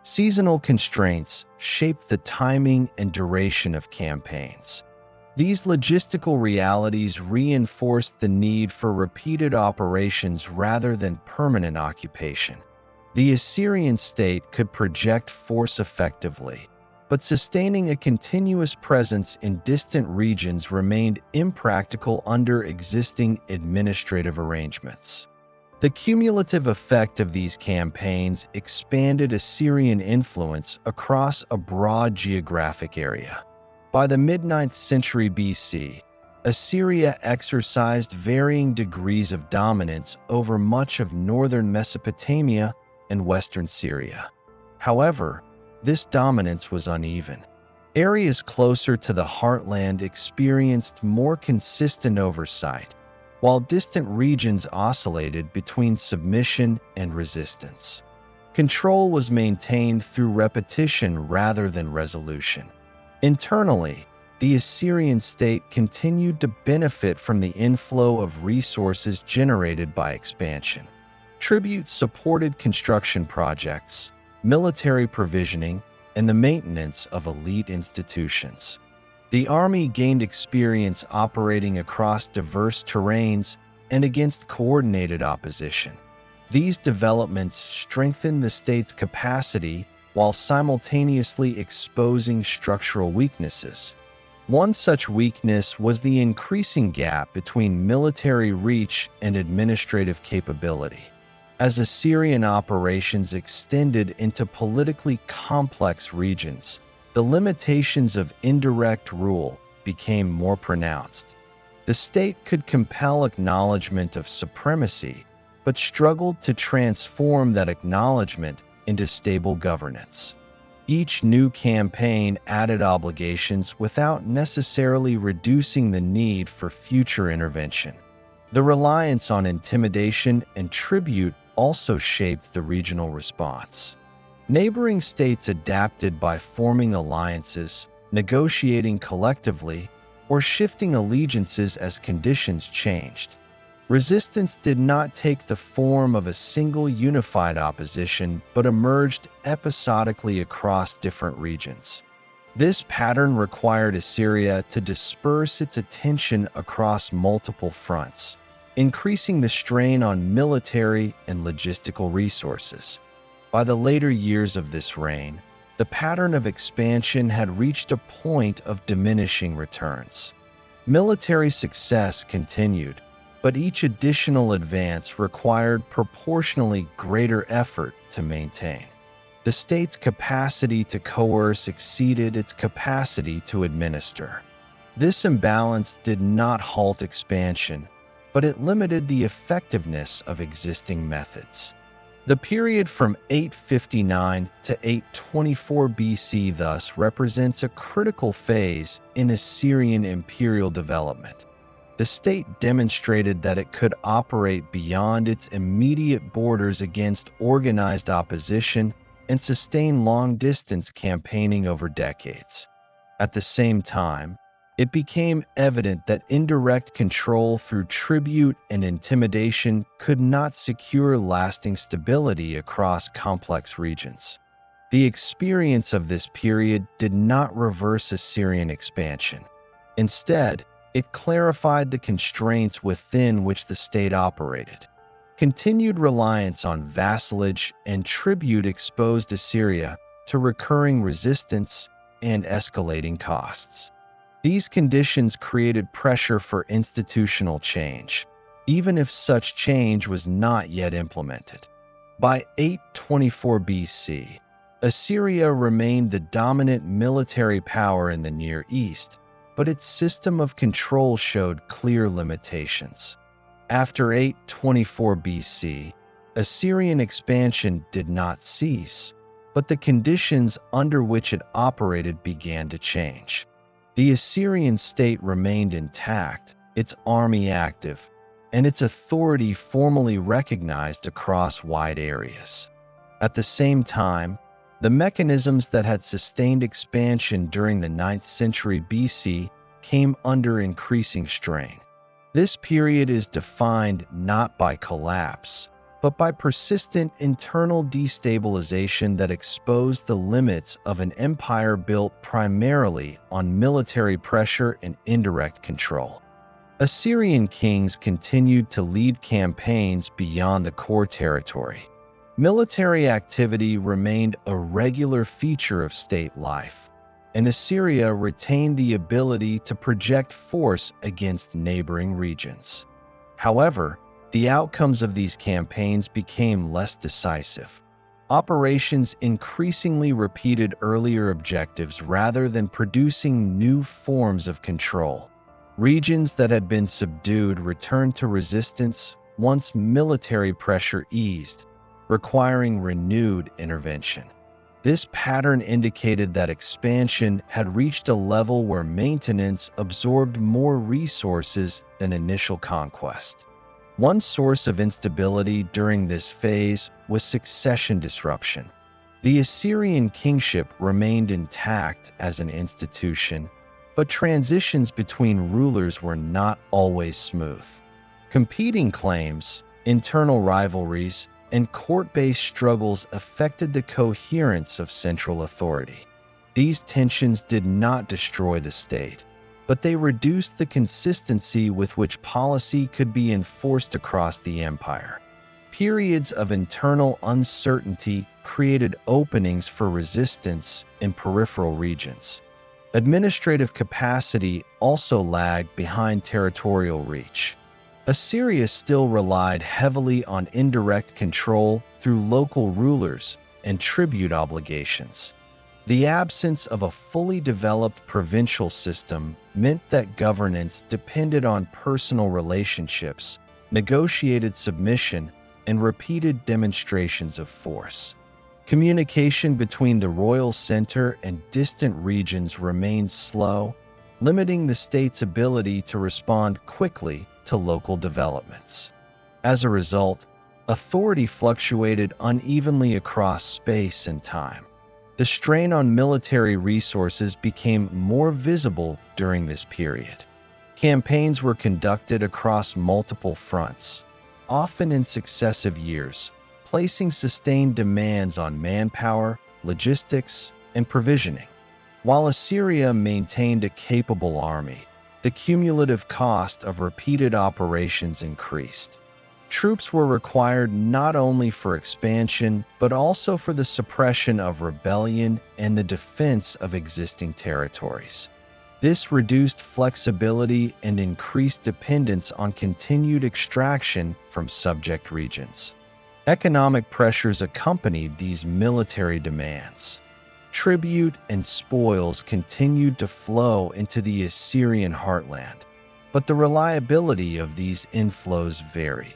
Seasonal constraints shaped the timing and duration of campaigns. These logistical realities reinforced the need for repeated operations rather than permanent occupation. The Assyrian state could project force effectively, but sustaining a continuous presence in distant regions remained impractical under existing administrative arrangements. The cumulative effect of these campaigns expanded Assyrian influence across a broad geographic area. By the mid-9th century BC, Assyria exercised varying degrees of dominance over much of northern Mesopotamia and western Syria. However, this dominance was uneven. Areas closer to the heartland experienced more consistent oversight, while distant regions oscillated between submission and resistance. Control was maintained through repetition rather than resolution. Internally, the Assyrian state continued to benefit from the inflow of resources generated by expansion. Tribute supported construction projects, military provisioning, and the maintenance of elite institutions. The army gained experience operating across diverse terrains and against coordinated opposition. These developments strengthened the state's capacity while simultaneously exposing structural weaknesses. One such weakness was the increasing gap between military reach and administrative capability. As Assyrian operations extended into politically complex regions, the limitations of indirect rule became more pronounced. The state could compel acknowledgement of supremacy, but struggled to transform that acknowledgement into stable governance. Each new campaign added obligations without necessarily reducing the need for future intervention. The reliance on intimidation and tribute also shaped the regional response. Neighboring states adapted by forming alliances, negotiating collectively, or shifting allegiances as conditions changed. Resistance did not take the form of a single unified opposition, but emerged episodically across different regions. This pattern required Assyria to disperse its attention across multiple fronts, increasing the strain on military and logistical resources. By the later years of this reign, the pattern of expansion had reached a point of diminishing returns. Military success continued, but each additional advance required proportionally greater effort to maintain. The state's capacity to coerce exceeded its capacity to administer. This imbalance did not halt expansion, but it limited the effectiveness of existing methods. The period from 859 to 824 BC thus represents a critical phase in Assyrian imperial development. The state demonstrated that it could operate beyond its immediate borders against organized opposition and sustain long-distance campaigning over decades. At the same time, it became evident that indirect control through tribute and intimidation could not secure lasting stability across complex regions. The experience of this period did not reverse Assyrian expansion. Instead, It clarified the constraints within which the state operated. Continued reliance on vassalage and tribute exposed Assyria to recurring resistance and escalating costs. These conditions created pressure for institutional change, even if such change was not yet implemented. By 824 BC, Assyria remained the dominant military power in the Near East, but its system of control showed clear limitations. After 824 BC, Assyrian expansion did not cease, but the conditions under which it operated began to change. The Assyrian state remained intact, its army active, and its authority formally recognized across wide areas. At the same time, the mechanisms that had sustained expansion during the 9th century BC came under increasing strain. This period is defined not by collapse, but by persistent internal destabilization that exposed the limits of an empire built primarily on military pressure and indirect control. Assyrian kings continued to lead campaigns beyond the core territory. Military activity remained a regular feature of state life, and Assyria retained the ability to project force against neighboring regions. However, the outcomes of these campaigns became less decisive. Operations increasingly repeated earlier objectives rather than producing new forms of control. Regions that had been subdued returned to resistance once military pressure eased, requiring renewed intervention. This pattern indicated that expansion had reached a level where maintenance absorbed more resources than initial conquest. One source of instability during this phase was succession disruption. The Assyrian kingship remained intact as an institution, but transitions between rulers were not always smooth. Competing claims, internal rivalries, and court-based struggles affected the coherence of central authority. These tensions did not destroy the state, but they reduced the consistency with which policy could be enforced across the empire. Periods of internal uncertainty created openings for resistance in peripheral regions. Administrative capacity also lagged behind territorial reach. Assyria still relied heavily on indirect control through local rulers and tribute obligations. The absence of a fully developed provincial system meant that governance depended on personal relationships, negotiated submission, and repeated demonstrations of force. Communication between the royal center and distant regions remained slow, limiting the state's ability to respond quickly to local developments. As a result, authority fluctuated unevenly across space and time. The strain on military resources became more visible during this period. Campaigns were conducted across multiple fronts, often in successive years, placing sustained demands on manpower, logistics, and provisioning. While Assyria maintained a capable army, the cumulative cost of repeated operations increased. Troops were required not only for expansion, but also for the suppression of rebellion and the defense of existing territories. This reduced flexibility and increased dependence on continued extraction from subject regions. Economic pressures accompanied these military demands. Tribute and spoils continued to flow into the Assyrian heartland, but the reliability of these inflows varied.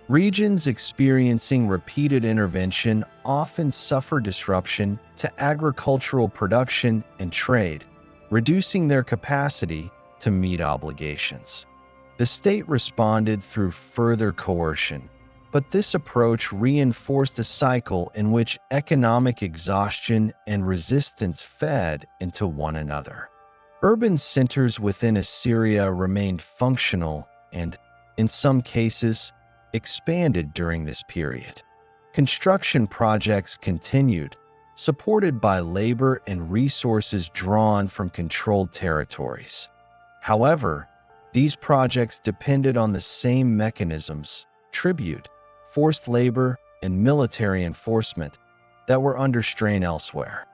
Regions experiencing repeated intervention often suffer disruption to agricultural production and trade, reducing their capacity to meet obligations. The state responded through further coercion, but this approach reinforced a cycle in which economic exhaustion and resistance fed into one another. Urban centers within Assyria remained functional and, in some cases, expanded during this period. Construction projects continued, supported by labor and resources drawn from controlled territories. However, These projects depended on the same mechanisms: tribute, forced labor, and military enforcement that were under strain elsewhere.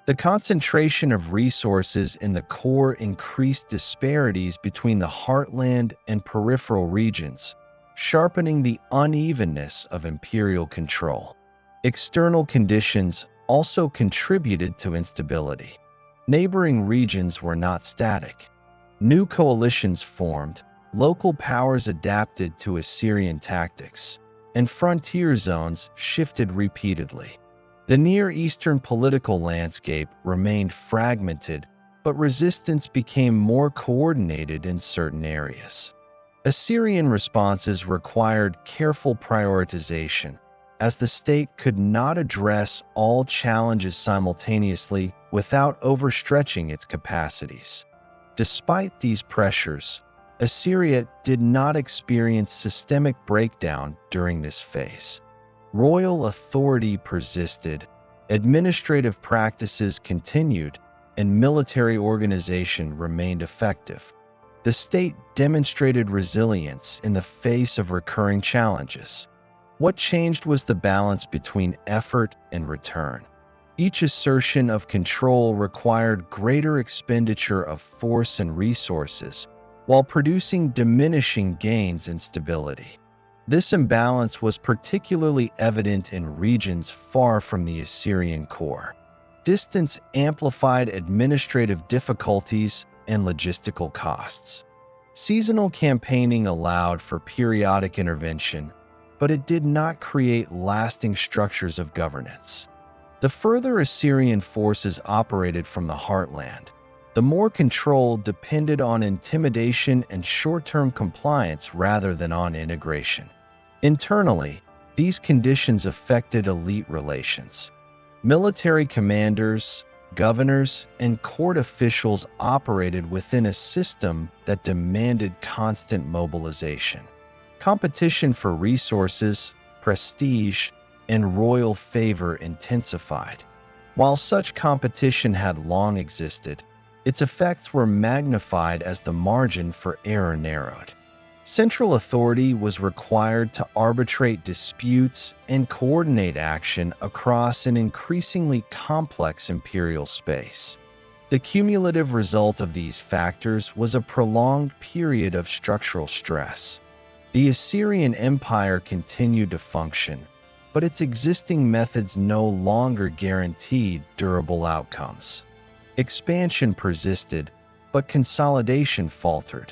The concentration of resources in the core increased disparities between the heartland and peripheral regions, sharpening the unevenness of imperial control. External conditions also contributed to instability. Neighboring regions were not static. New coalitions formed, local powers adapted to Assyrian tactics, and frontier zones shifted repeatedly. The Near Eastern political landscape remained fragmented, but resistance became more coordinated in certain areas. Assyrian responses required careful prioritization, as the state could not address all challenges simultaneously without overstretching its capacities. Despite these pressures, Assyria did not experience systemic breakdown during this phase. Royal authority persisted, administrative practices continued, and military organization remained effective. The state demonstrated resilience in the face of recurring challenges. What changed was the balance between effort and return. Each assertion of control required greater expenditure of force and resources, while producing diminishing gains in stability. This imbalance was particularly evident in regions far from the Assyrian core. Distance amplified administrative difficulties and logistical costs. Seasonal campaigning allowed for periodic intervention, but it did not create lasting structures of governance. The further Assyrian forces operated from the heartland, the more control depended on intimidation and short-term compliance rather than on integration. Internally, these conditions affected elite relations. Military commanders, governors, and court officials operated within a system that demanded constant mobilization. Competition for resources, prestige, and royal favor intensified. While such competition had long existed, its effects were magnified as the margin for error narrowed. Central authority was required to arbitrate disputes and coordinate action across an increasingly complex imperial space. The cumulative result of these factors was a prolonged period of structural stress. The Assyrian Empire continued to function, but its existing methods no longer guaranteed durable outcomes. Expansion persisted, but consolidation faltered.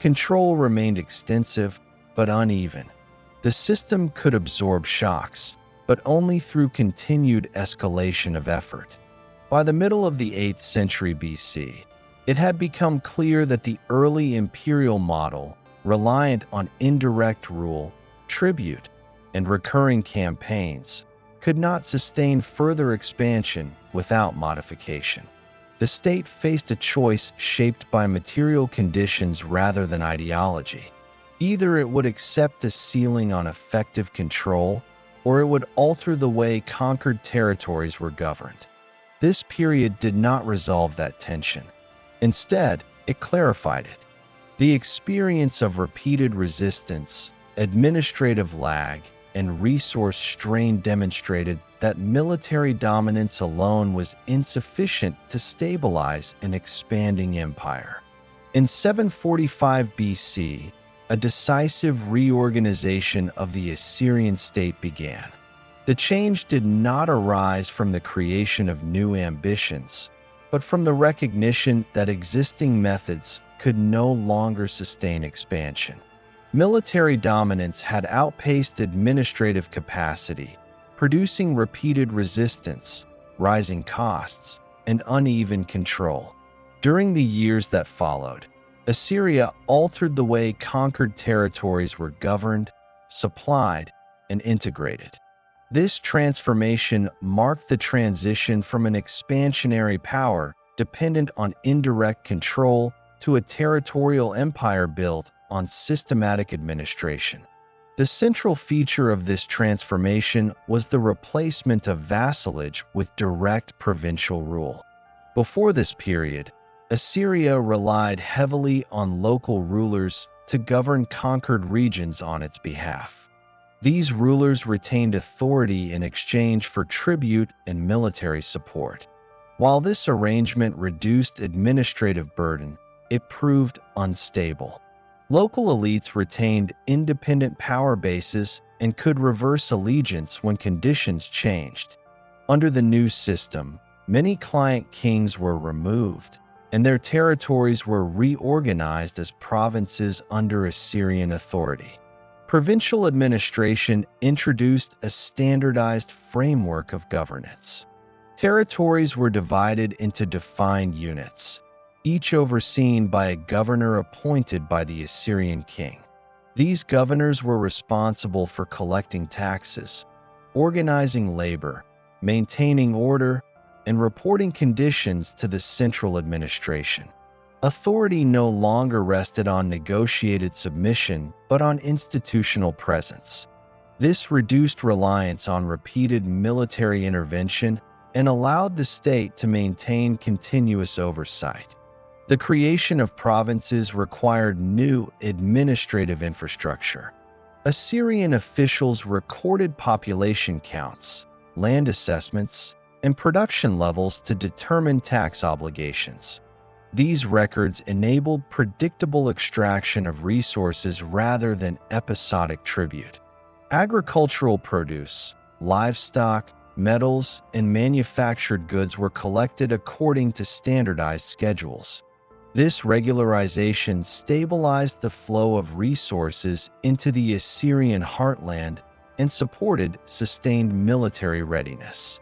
Control remained extensive, but uneven. The system could absorb shocks, but only through continued escalation of effort. By the middle of the 8th century BC, it had become clear that the early imperial model, reliant on indirect rule, tribute, and recurring campaigns, could not sustain further expansion without modification. The state faced a choice shaped by material conditions rather than ideology. Either it would accept a ceiling on effective control, or it would alter the way conquered territories were governed. This period did not resolve that tension. Instead, it clarified it. The experience of repeated resistance, administrative lag, and resource strain demonstrated that military dominance alone was insufficient to stabilize an expanding empire. In 745 BC, a decisive reorganization of the Assyrian state began. The change did not arise from the creation of new ambitions, but from the recognition that existing methods could no longer sustain expansion. Military dominance had outpaced administrative capacity, producing repeated resistance, rising costs, and uneven control. During the years that followed, Assyria altered the way conquered territories were governed, supplied, and integrated. This transformation marked the transition from an expansionary power dependent on indirect control to a territorial empire built on systematic administration. The central feature of this transformation was the replacement of vassalage with direct provincial rule. Before this period, Assyria relied heavily on local rulers to govern conquered regions on its behalf. These rulers retained authority in exchange for tribute and military support. While this arrangement reduced administrative burden, it proved unstable. Local elites retained independent power bases and could reverse allegiance when conditions changed. Under the new system, many client kings were removed, and their territories were reorganized as provinces under Assyrian authority. Provincial administration introduced a standardized framework of governance. Territories were divided into defined units, each overseen by a governor appointed by the Assyrian king. These governors were responsible for collecting taxes, organizing labor, maintaining order, and reporting conditions to the central administration. Authority no longer rested on negotiated submission, but on institutional presence. This reduced reliance on repeated military intervention and allowed the state to maintain continuous oversight. The creation of provinces required new administrative infrastructure. Assyrian officials recorded population counts, land assessments, and production levels to determine tax obligations. These records enabled predictable extraction of resources rather than episodic tribute. Agricultural produce, livestock, metals, and manufactured goods were collected according to standardized schedules. This regularization stabilized the flow of resources into the Assyrian heartland and supported sustained military readiness.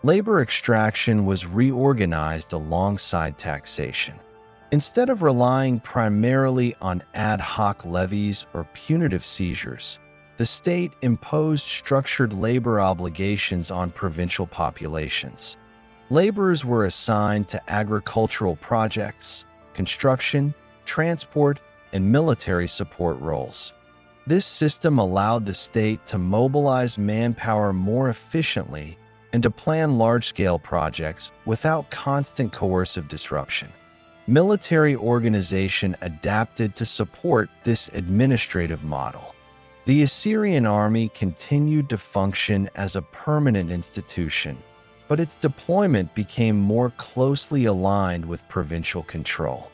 Labor extraction was reorganized alongside taxation. Instead of relying primarily on ad hoc levies or punitive seizures, the state imposed structured labor obligations on provincial populations. Laborers were assigned to agricultural projects, construction, transport, and military support roles. This system allowed the state to mobilize manpower more efficiently and to plan large-scale projects without constant coercive disruption. Military organization adapted to support this administrative model. The Assyrian army continued to function as a permanent institution, but its deployment became more closely aligned with provincial control.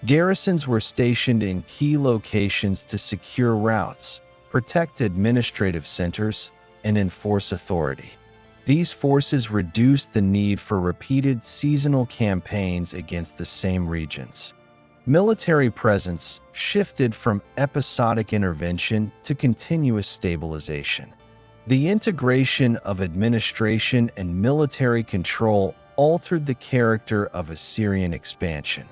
Garrisons were stationed in key locations to secure routes, protect administrative centers, and enforce authority. These forces reduced the need for repeated seasonal campaigns against the same regions. Military presence shifted from episodic intervention to continuous stabilization. The integration of administration and military control altered the character of Assyrian expansion.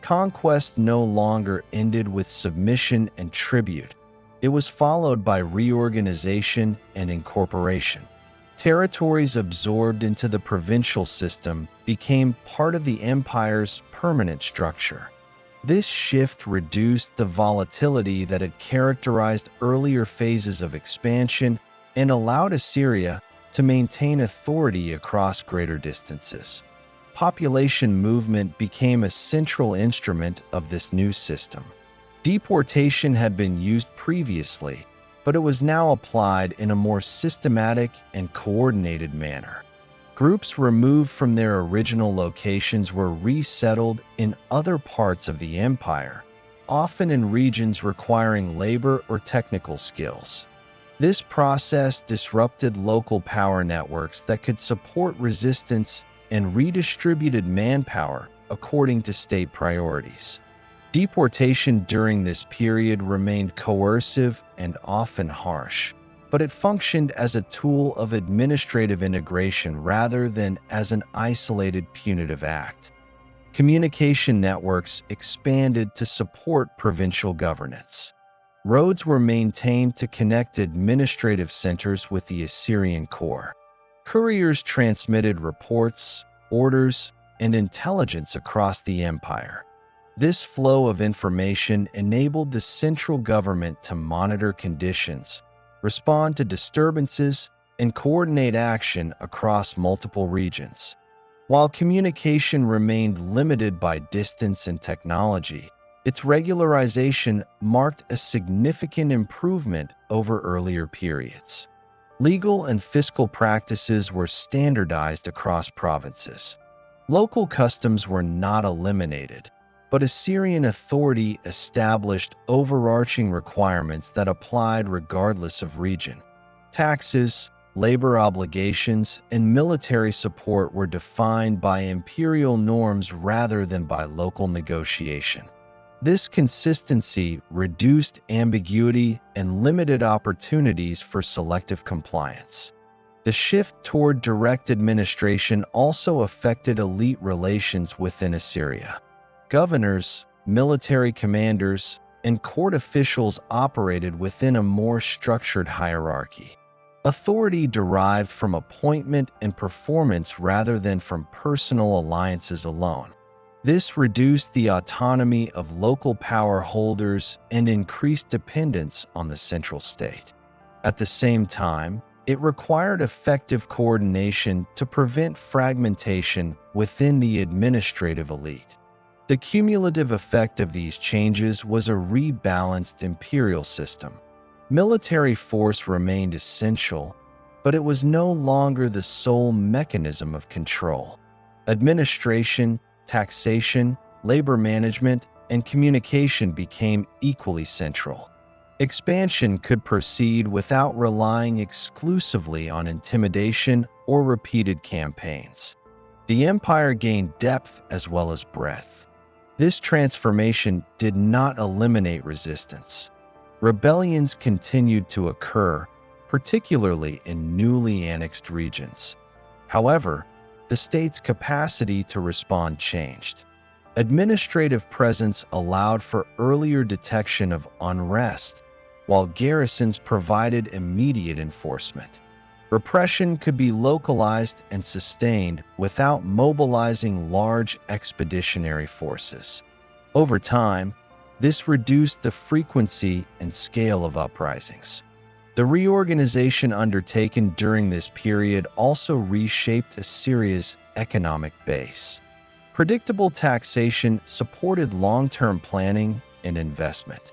Conquest no longer ended with submission and tribute. It was followed by reorganization and incorporation. Territories absorbed into the provincial system became part of the empire's permanent structure. This shift reduced the volatility that had characterized earlier phases of expansion and allowed Assyria to maintain authority across greater distances. Population movement became a central instrument of this new system. Deportation had been used previously, but it was now applied in a more systematic and coordinated manner. Groups removed from their original locations were resettled in other parts of the empire, often in regions requiring labor or technical skills. This process disrupted local power networks that could support resistance and redistributed manpower according to state priorities. Deportation during this period remained coercive and often harsh, but it functioned as a tool of administrative integration rather than as an isolated punitive act. Communication networks expanded to support provincial governance. Roads were maintained to connect administrative centers with the Assyrian core. Couriers transmitted reports, orders, and intelligence across the empire. This flow of information enabled the central government to monitor conditions, respond to disturbances, and coordinate action across multiple regions. While communication remained limited by distance and technology, its regularization marked a significant improvement over earlier periods. Legal and fiscal practices were standardized across provinces. Local customs were not eliminated, but Assyrian authority established overarching requirements that applied regardless of region. Taxes, labor obligations, and military support were defined by imperial norms rather than by local negotiation. This consistency reduced ambiguity and limited opportunities for selective compliance. The shift toward direct administration also affected elite relations within Assyria. Governors, military commanders, and court officials operated within a more structured hierarchy. Authority derived from appointment and performance rather than from personal alliances alone. This reduced the autonomy of local power holders and increased dependence on the central state. At the same time, it required effective coordination to prevent fragmentation within the administrative elite. The cumulative effect of these changes was a rebalanced imperial system. Military force remained essential, but it was no longer the sole mechanism of control. Administration, taxation, labor management, and communication became equally central. Expansion could proceed without relying exclusively on intimidation or repeated campaigns. The empire gained depth as well as breadth. This transformation did not eliminate resistance. Rebellions continued to occur, particularly in newly annexed regions. However, the state's capacity to respond changed. Administrative presence allowed for earlier detection of unrest, while garrisons provided immediate enforcement. Repression could be localized and sustained without mobilizing large expeditionary forces. Over time, this reduced the frequency and scale of uprisings. The reorganization undertaken during this period also reshaped Assyria's economic base. Predictable taxation supported long-term planning and investment.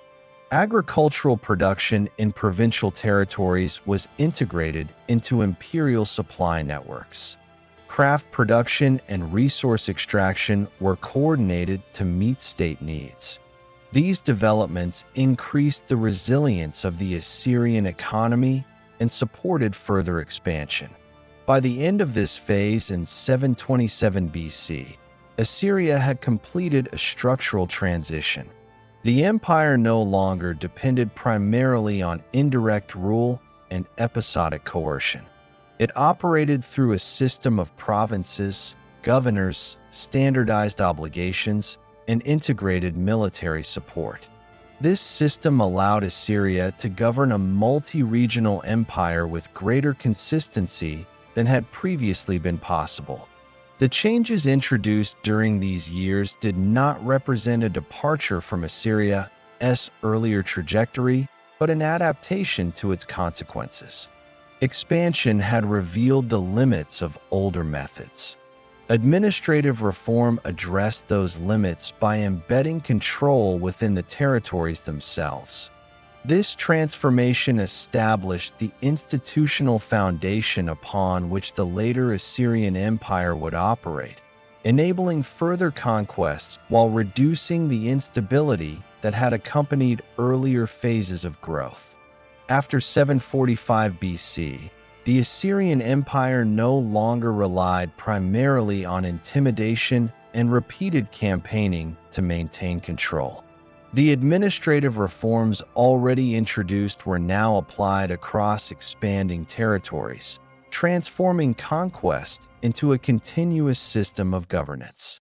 Agricultural production in provincial territories was integrated into imperial supply networks. Craft production and resource extraction were coordinated to meet state needs. These developments increased the resilience of the Assyrian economy and supported further expansion. By the end of this phase in 727 BC, Assyria had completed a structural transition. The empire no longer depended primarily on indirect rule and episodic coercion. It operated through a system of provinces, governors, standardized obligations, and integrated military support. This system allowed Assyria to govern a multi-regional empire with greater consistency than had previously been possible. The changes introduced during these years did not represent a departure from Assyria's earlier trajectory, but an adaptation to its consequences. Expansion had revealed the limits of older methods. Administrative reform addressed those limits by embedding control within the territories themselves. This transformation established the institutional foundation upon which the later Assyrian Empire would operate, enabling further conquests while reducing the instability that had accompanied earlier phases of growth. After 745 BC, the Assyrian Empire no longer relied primarily on intimidation and repeated campaigning to maintain control. The administrative reforms already introduced were now applied across expanding territories, transforming conquest into a continuous system of governance.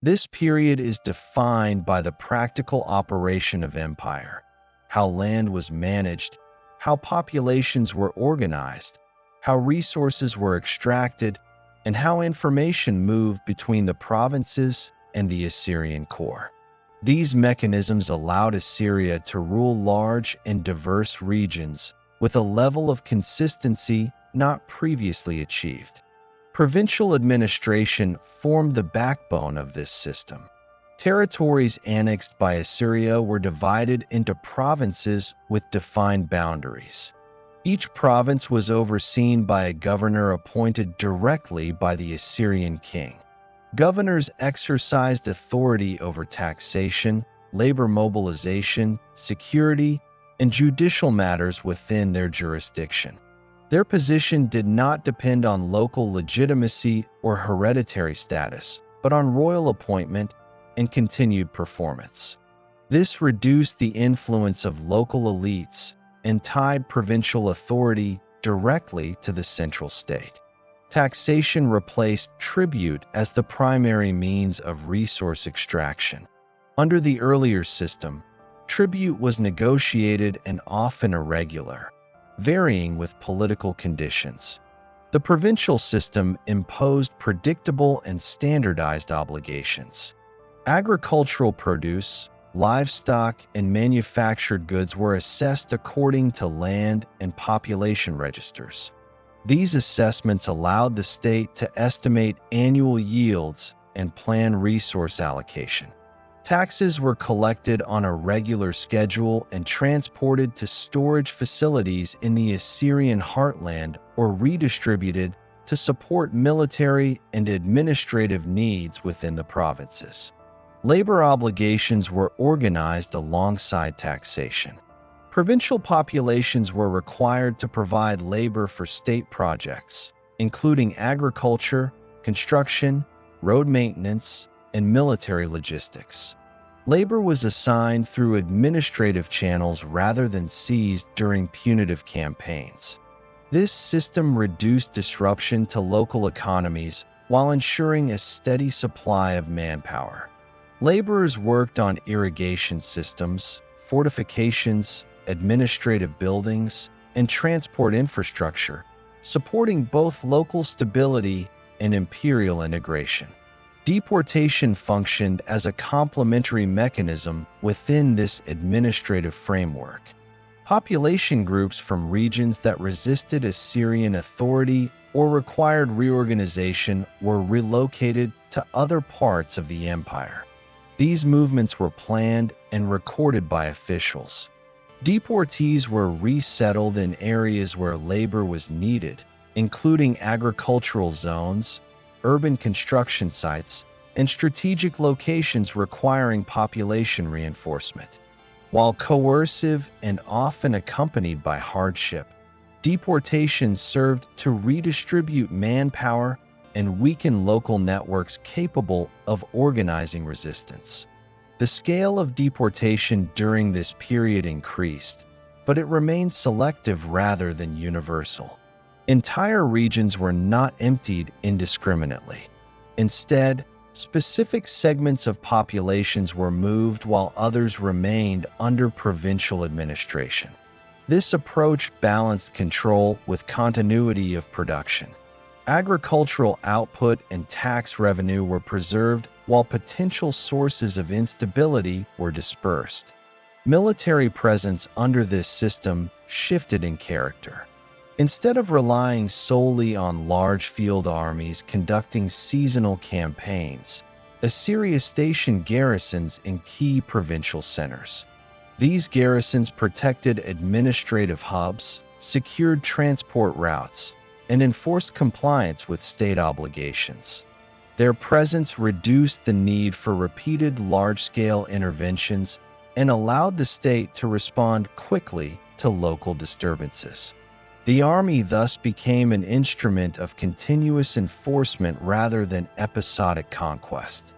This period is defined by the practical operation of empire, how land was managed, how populations were organized, how resources were extracted, and how information moved between the provinces and the Assyrian core. These mechanisms allowed Assyria to rule large and diverse regions with a level of consistency not previously achieved. Provincial administration formed the backbone of this system. Territories annexed by Assyria were divided into provinces with defined boundaries. Each province was overseen by a governor appointed directly by the Assyrian king. Governors exercised authority over taxation, labor mobilization, security, and judicial matters within their jurisdiction. Their position did not depend on local legitimacy or hereditary status, but on royal appointment and continued performance. This reduced the influence of local elites and tied provincial authority directly to the central state. Taxation replaced tribute as the primary means of resource extraction. Under the earlier system, tribute was negotiated and often irregular, varying with political conditions. The provincial system imposed predictable and standardized obligations. Agricultural produce, livestock, and manufactured goods were assessed according to land and population registers. These assessments allowed the state to estimate annual yields and plan resource allocation. Taxes were collected on a regular schedule and transported to storage facilities in the Assyrian heartland or redistributed to support military and administrative needs within the provinces. Labor obligations were organized alongside taxation. Provincial populations were required to provide labor for state projects, including agriculture, construction, road maintenance, and military logistics. Labor was assigned through administrative channels rather than seized during punitive campaigns. This system reduced disruption to local economies while ensuring a steady supply of manpower. Laborers worked on irrigation systems, fortifications, administrative buildings, and transport infrastructure, supporting both local stability and imperial integration. Deportation functioned as a complementary mechanism within this administrative framework. Population groups from regions that resisted Assyrian authority or required reorganization were relocated to other parts of the empire. These movements were planned and recorded by officials. Deportees were resettled in areas where labor was needed, including agricultural zones, urban construction sites, and strategic locations requiring population reinforcement. While coercive and often accompanied by hardship, deportation served to redistribute manpower and weaken local networks capable of organizing resistance. The scale of deportation during this period increased, but it remained selective rather than universal. Entire regions were not emptied indiscriminately. Instead, specific segments of populations were moved while others remained under provincial administration. This approach balanced control with continuity of production. Agricultural output and tax revenue were preserved while potential sources of instability were dispersed. Military presence under this system shifted in character. Instead of relying solely on large field armies conducting seasonal campaigns, Assyria stationed garrisons in key provincial centers. These garrisons protected administrative hubs, secured transport routes, and enforced compliance with state obligations. Their presence reduced the need for repeated large-scale interventions and allowed the state to respond quickly to local disturbances. The army thus became an instrument of continuous enforcement rather than episodic conquest.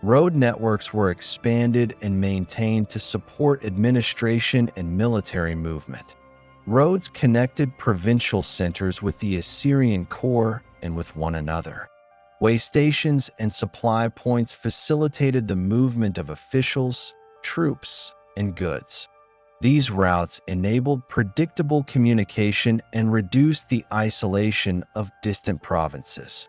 Road networks were expanded and maintained to support administration and military movement. Roads connected provincial centers with the Assyrian core and with one another. Way stations and supply points facilitated the movement of officials, troops, and goods. These routes enabled predictable communication and reduced the isolation of distant provinces.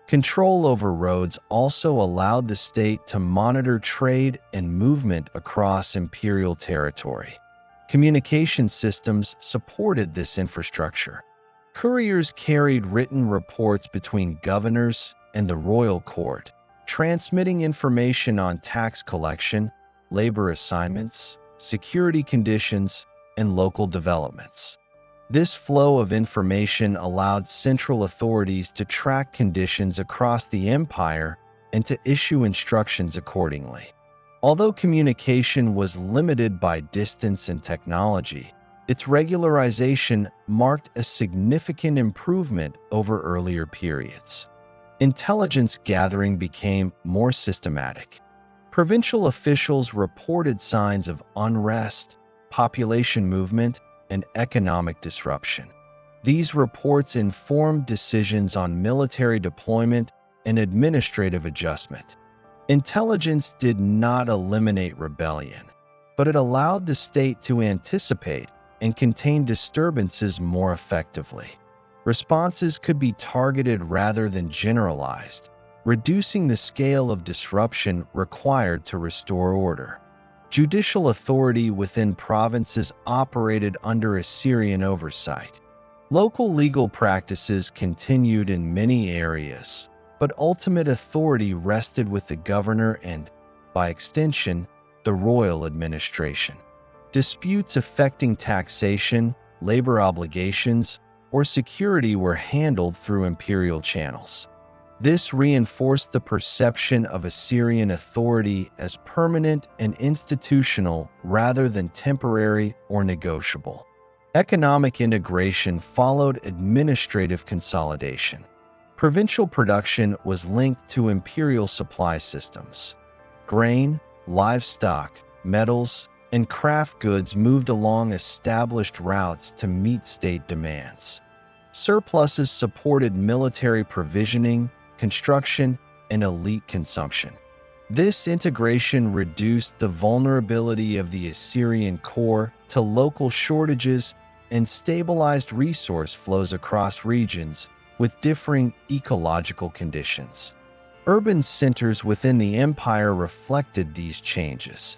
Control over roads also allowed the state to monitor trade and movement across imperial territory. Communication systems supported this infrastructure. Couriers carried written reports between governors and the royal court, transmitting information on tax collection, labor assignments, security conditions, and local developments. This flow of information allowed central authorities to track conditions across the empire and to issue instructions accordingly. Although communication was limited by distance and technology, its regularization marked a significant improvement over earlier periods. Intelligence gathering became more systematic. Provincial officials reported signs of unrest, population movement, and economic disruption. These reports informed decisions on military deployment and administrative adjustment. Intelligence did not eliminate rebellion, but it allowed the state to anticipate and contain disturbances more effectively. Responses could be targeted rather than generalized, reducing the scale of disruption required to restore order. Judicial authority within provinces operated under Assyrian oversight. Local legal practices continued in many areas, but ultimate authority rested with the governor and, by extension, the royal administration. Disputes affecting taxation, labor obligations, or security were handled through imperial channels. This reinforced the perception of Assyrian authority as permanent and institutional rather than temporary or negotiable. Economic integration followed administrative consolidation. Provincial production was linked to imperial supply systems. Grain, livestock, metals, and craft goods moved along established routes to meet state demands. Surpluses supported military provisioning, construction, and elite consumption. This integration reduced the vulnerability of the Assyrian core to local shortages and stabilized resource flows across regions with differing ecological conditions. Urban centers within the empire reflected these changes.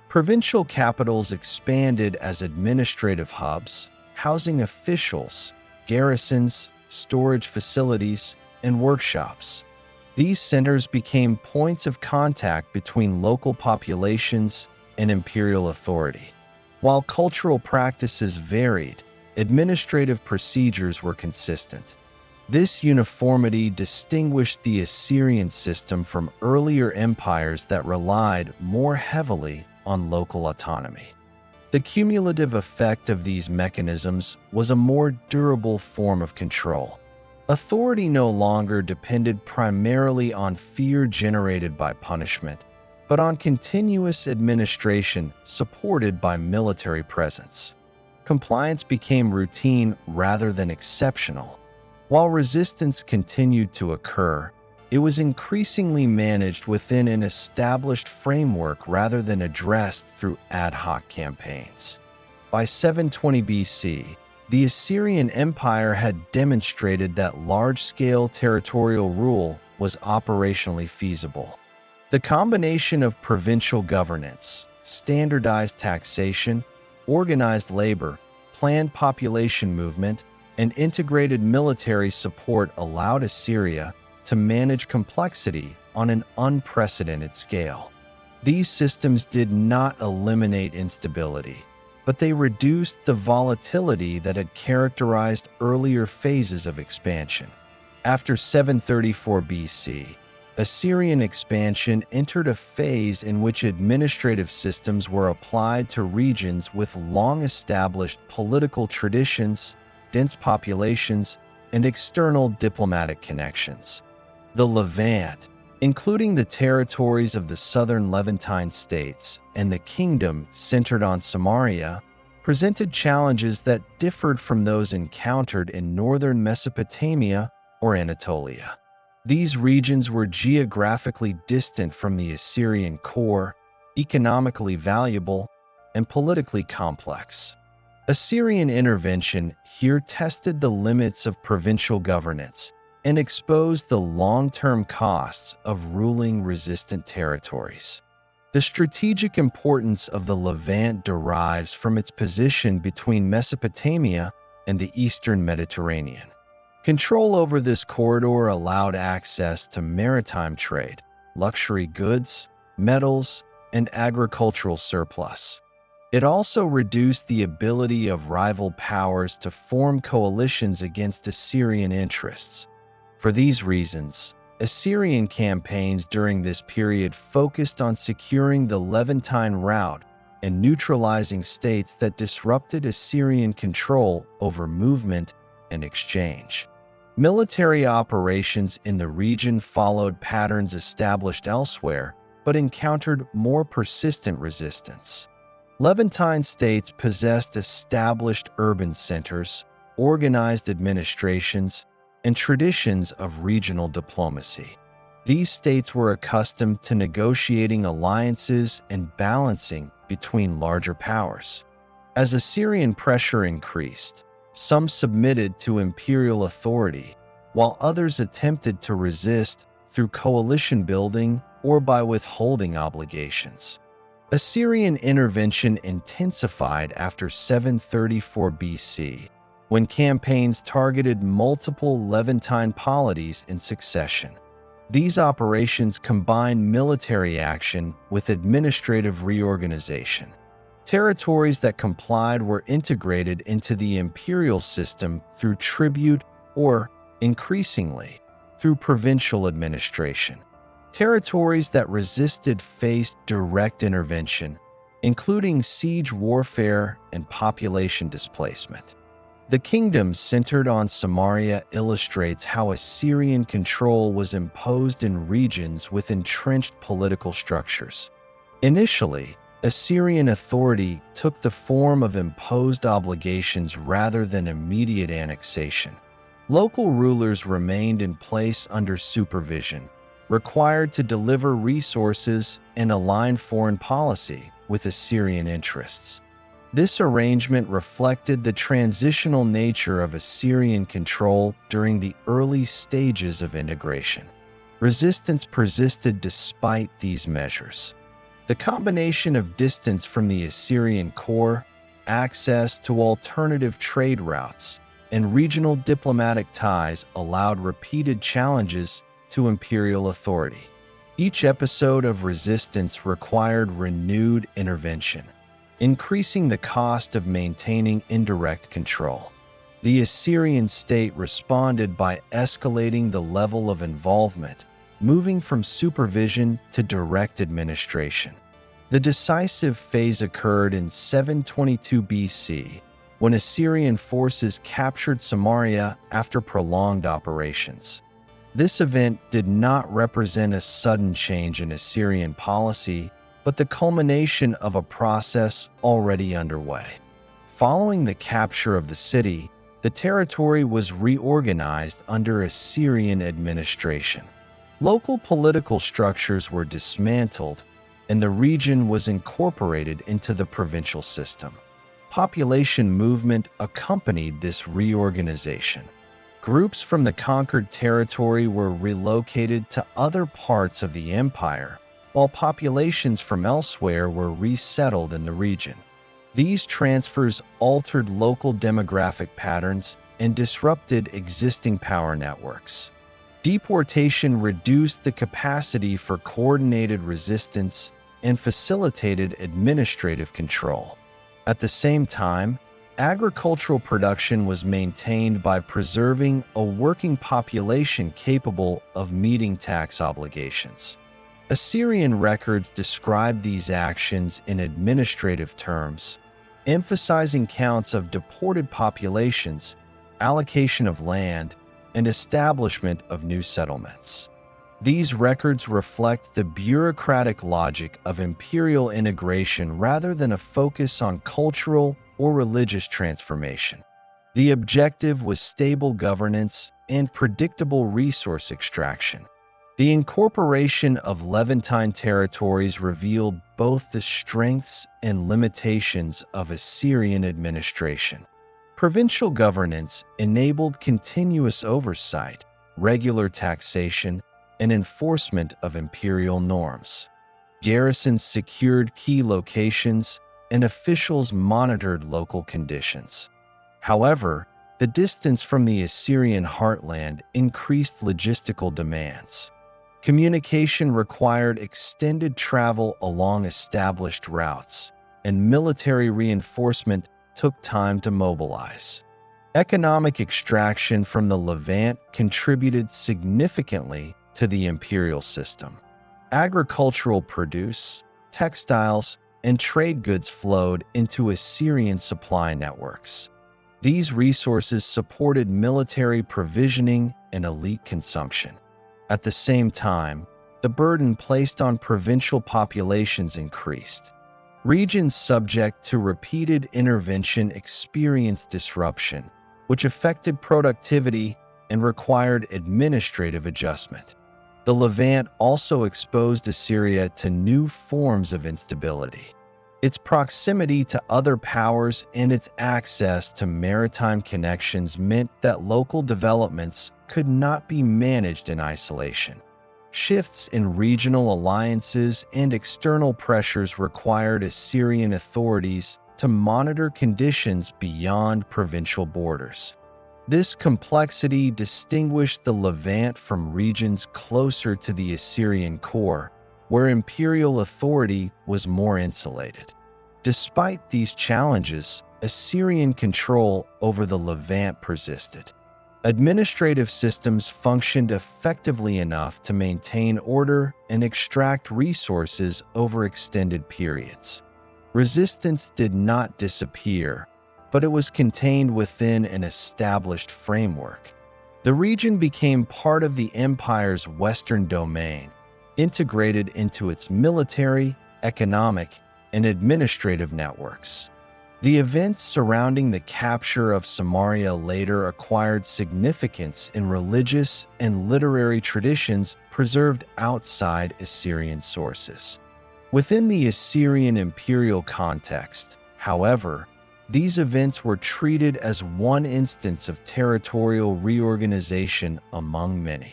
Provincial capitals expanded as administrative hubs, housing officials, garrisons, storage facilities, and workshops. These centers became points of contact between local populations and imperial authority. While cultural practices varied, administrative procedures were consistent. This uniformity distinguished the Assyrian system from earlier empires that relied more heavily on local autonomy. The cumulative effect of these mechanisms was a more durable form of control. Authority no longer depended primarily on fear generated by punishment, but on continuous administration supported by military presence. Compliance became routine rather than exceptional. While resistance continued to occur, it was increasingly managed within an established framework rather than addressed through ad hoc campaigns. By 720 BC, the Assyrian Empire had demonstrated that large-scale territorial rule was operationally feasible. The combination of provincial governance, standardized taxation, organized labor, planned population movement, and integrated military support allowed Assyria to manage complexity on an unprecedented scale. These systems did not eliminate instability, but they reduced the volatility that had characterized earlier phases of expansion. After 734 BC, Assyrian expansion entered a phase in which administrative systems were applied to regions with long-established political traditions, dense populations, and external diplomatic connections. The Levant, including the territories of the southern Levantine states and the kingdom centered on Samaria, presented challenges that differed from those encountered in northern Mesopotamia or Anatolia. These regions were geographically distant from the Assyrian core, economically valuable, and politically complex. Assyrian intervention here tested the limits of provincial governance and exposed the long-term costs of ruling resistant territories. The strategic importance of the Levant derives from its position between Mesopotamia and the eastern Mediterranean. Control over this corridor allowed access to maritime trade, luxury goods, metals, and agricultural surplus. It also reduced the ability of rival powers to form coalitions against Assyrian interests. For these reasons, Assyrian campaigns during this period focused on securing the Levantine route and neutralizing states that disrupted Assyrian control over movement and exchange. Military operations in the region followed patterns established elsewhere, but encountered more persistent resistance. Levantine states possessed established urban centers, organized administrations, and traditions of regional diplomacy. These states were accustomed to negotiating alliances and balancing between larger powers. As Assyrian pressure increased, some submitted to imperial authority, while others attempted to resist through coalition building or by withholding obligations. Assyrian intervention intensified after 734 BC, when campaigns targeted multiple Levantine polities in succession. These operations combined military action with administrative reorganization. Territories that complied were integrated into the imperial system through tribute or, increasingly, through provincial administration. Territories that resisted faced direct intervention, including siege warfare and population displacement. The kingdom centered on Samaria illustrates how Assyrian control was imposed in regions with entrenched political structures. Initially, Assyrian authority took the form of imposed obligations rather than immediate annexation. Local rulers remained in place under supervision, required to deliver resources and align foreign policy with Assyrian interests. This arrangement reflected the transitional nature of Assyrian control during the early stages of integration. Resistance persisted despite these measures. The combination of distance from the Assyrian core, access to alternative trade routes, and regional diplomatic ties allowed repeated challenges to imperial authority. Each episode of resistance required renewed intervention, increasing the cost of maintaining indirect control. The Assyrian state responded by escalating the level of involvement, moving from supervision to direct administration. The decisive phase occurred in 722 BC, when Assyrian forces captured Samaria after prolonged operations. This event did not represent a sudden change in Assyrian policy, but the culmination of a process already underway. Following the capture of the city, the territory was reorganized under Assyrian administration. Local political structures were dismantled, and the region was incorporated into the provincial system. Population movement accompanied this reorganization. Groups from the conquered territory were relocated to other parts of the empire, while populations from elsewhere were resettled in the region. These transfers altered local demographic patterns and disrupted existing power networks. Deportation reduced the capacity for coordinated resistance and facilitated administrative control. At the same time, agricultural production was maintained by preserving a working population capable of meeting tax obligations. Assyrian records describe these actions in administrative terms, emphasizing counts of deported populations, allocation of land, and establishment of new settlements. These records reflect the bureaucratic logic of imperial integration rather than a focus on cultural or religious transformation. The objective was stable governance and predictable resource extraction. The incorporation of Levantine territories revealed both the strengths and limitations of Assyrian administration. Provincial governance enabled continuous oversight, regular taxation, and enforcement of imperial norms. Garrisons secured key locations, and officials monitored local conditions. However, The distance from the Assyrian heartland increased logistical demands. Communication required extended travel along established routes, and military reinforcement took time to mobilize. Economic extraction from the Levant contributed significantly to the imperial system. Agricultural produce, textiles, and trade goods flowed into Assyrian supply networks. These resources supported military provisioning and elite consumption. At the same time, the burden placed on provincial populations increased. Regions subject to repeated intervention experienced disruption, which affected productivity and required administrative adjustment. The Levant also exposed Assyria to new forms of instability. Its proximity to other powers and its access to maritime connections meant that local developments could not be managed in isolation. Shifts in regional alliances and external pressures required Assyrian authorities to monitor conditions beyond provincial borders. This complexity distinguished the Levant from regions closer to the Assyrian core, where imperial authority was more insulated. Despite these challenges, Assyrian control over the Levant persisted. Administrative systems functioned effectively enough to maintain order and extract resources over extended periods. Resistance did not disappear, but it was contained within an established framework. The region became part of the empire's western domain, integrated into its military, economic, and administrative networks. The events surrounding the capture of Samaria later acquired significance in religious and literary traditions preserved outside Assyrian sources. Within the Assyrian imperial context, however, these events were treated as one instance of territorial reorganization among many.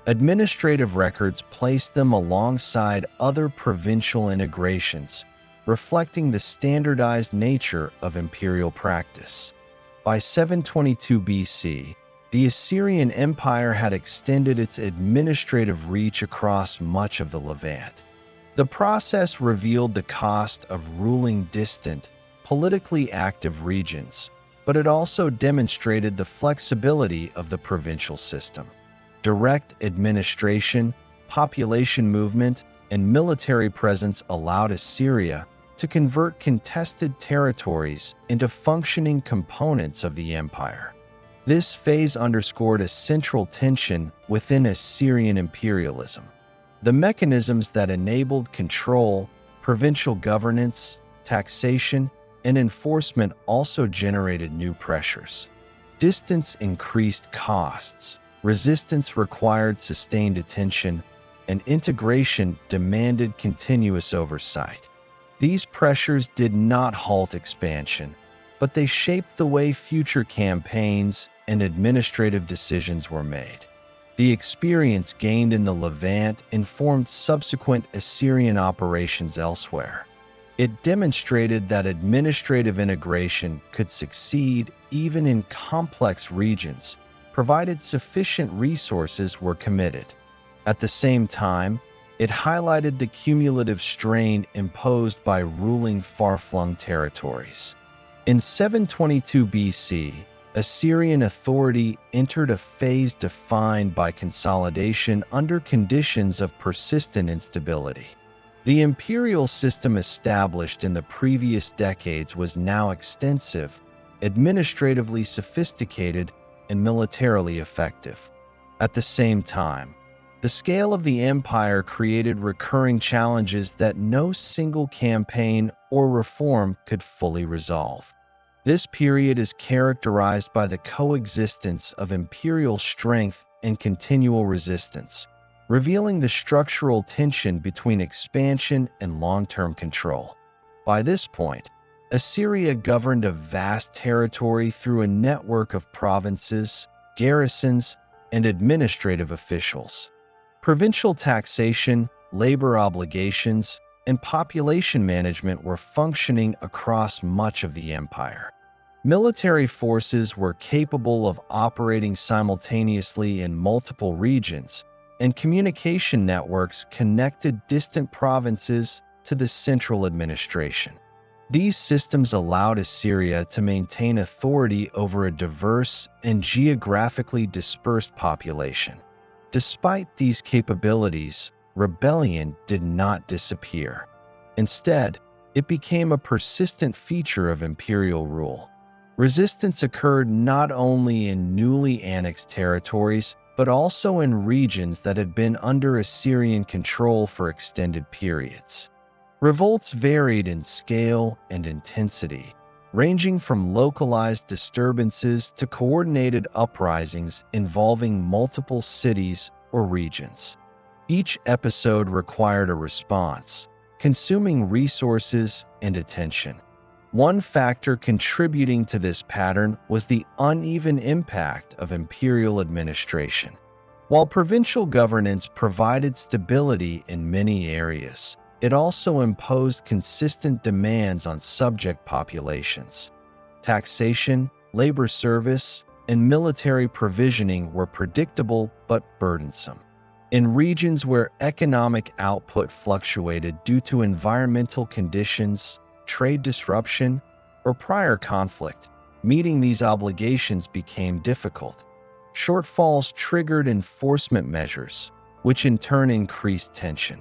Administrative records placed them alongside other provincial integrations, reflecting the standardized nature of imperial practice. By 722 BC, the Assyrian Empire had extended its administrative reach across much of the Levant. The process revealed the cost of ruling distant, politically active regions, but it also demonstrated the flexibility of the provincial system. Direct administration, population movement, and military presence allowed Assyria to convert contested territories into functioning components of the empire. This phase underscored a central tension within Assyrian imperialism. The mechanisms that enabled control, provincial governance, taxation, and enforcement also generated new pressures. Distance increased costs, resistance required sustained attention, and integration demanded continuous oversight. These pressures did not halt expansion, but they shaped the way future campaigns and administrative decisions were made. The experience gained in the Levant informed subsequent Assyrian operations elsewhere. It demonstrated that administrative integration could succeed even in complex regions, provided sufficient resources were committed. At the same time, it highlighted the cumulative strain imposed by ruling far-flung territories. In 722 BC, Assyrian authority entered a phase defined by consolidation under conditions of persistent instability. The imperial system established in the previous decades was now extensive, administratively sophisticated, and militarily effective. At the same time, the scale of the empire created recurring challenges that no single campaign or reform could fully resolve. This period is characterized by the coexistence of imperial strength and continual resistance, revealing the structural tension between expansion and long-term control. By this point, Assyria governed a vast territory through a network of provinces, garrisons, and administrative officials. Provincial taxation, labor obligations, and population management were functioning across much of the empire. Military forces were capable of operating simultaneously in multiple regions, and communication networks connected distant provinces to the central administration. These systems allowed Assyria to maintain authority over a diverse and geographically dispersed population. Despite these capabilities, rebellion did not disappear. Instead, it became a persistent feature of imperial rule. Resistance occurred not only in newly annexed territories, but also in regions that had been under Assyrian control for extended periods. Revolts varied in scale and intensity, ranging from localized disturbances to coordinated uprisings involving multiple cities or regions. Each episode required a response, consuming resources and attention. One factor contributing to this pattern was the uneven impact of imperial administration. While provincial governance provided stability in many areas, it also imposed consistent demands on subject populations. Taxation, labor service, and military provisioning were predictable but burdensome. In regions where economic output fluctuated due to environmental conditions, trade disruption, or prior conflict, meeting these obligations became difficult. Shortfalls triggered enforcement measures, which in turn increased tension.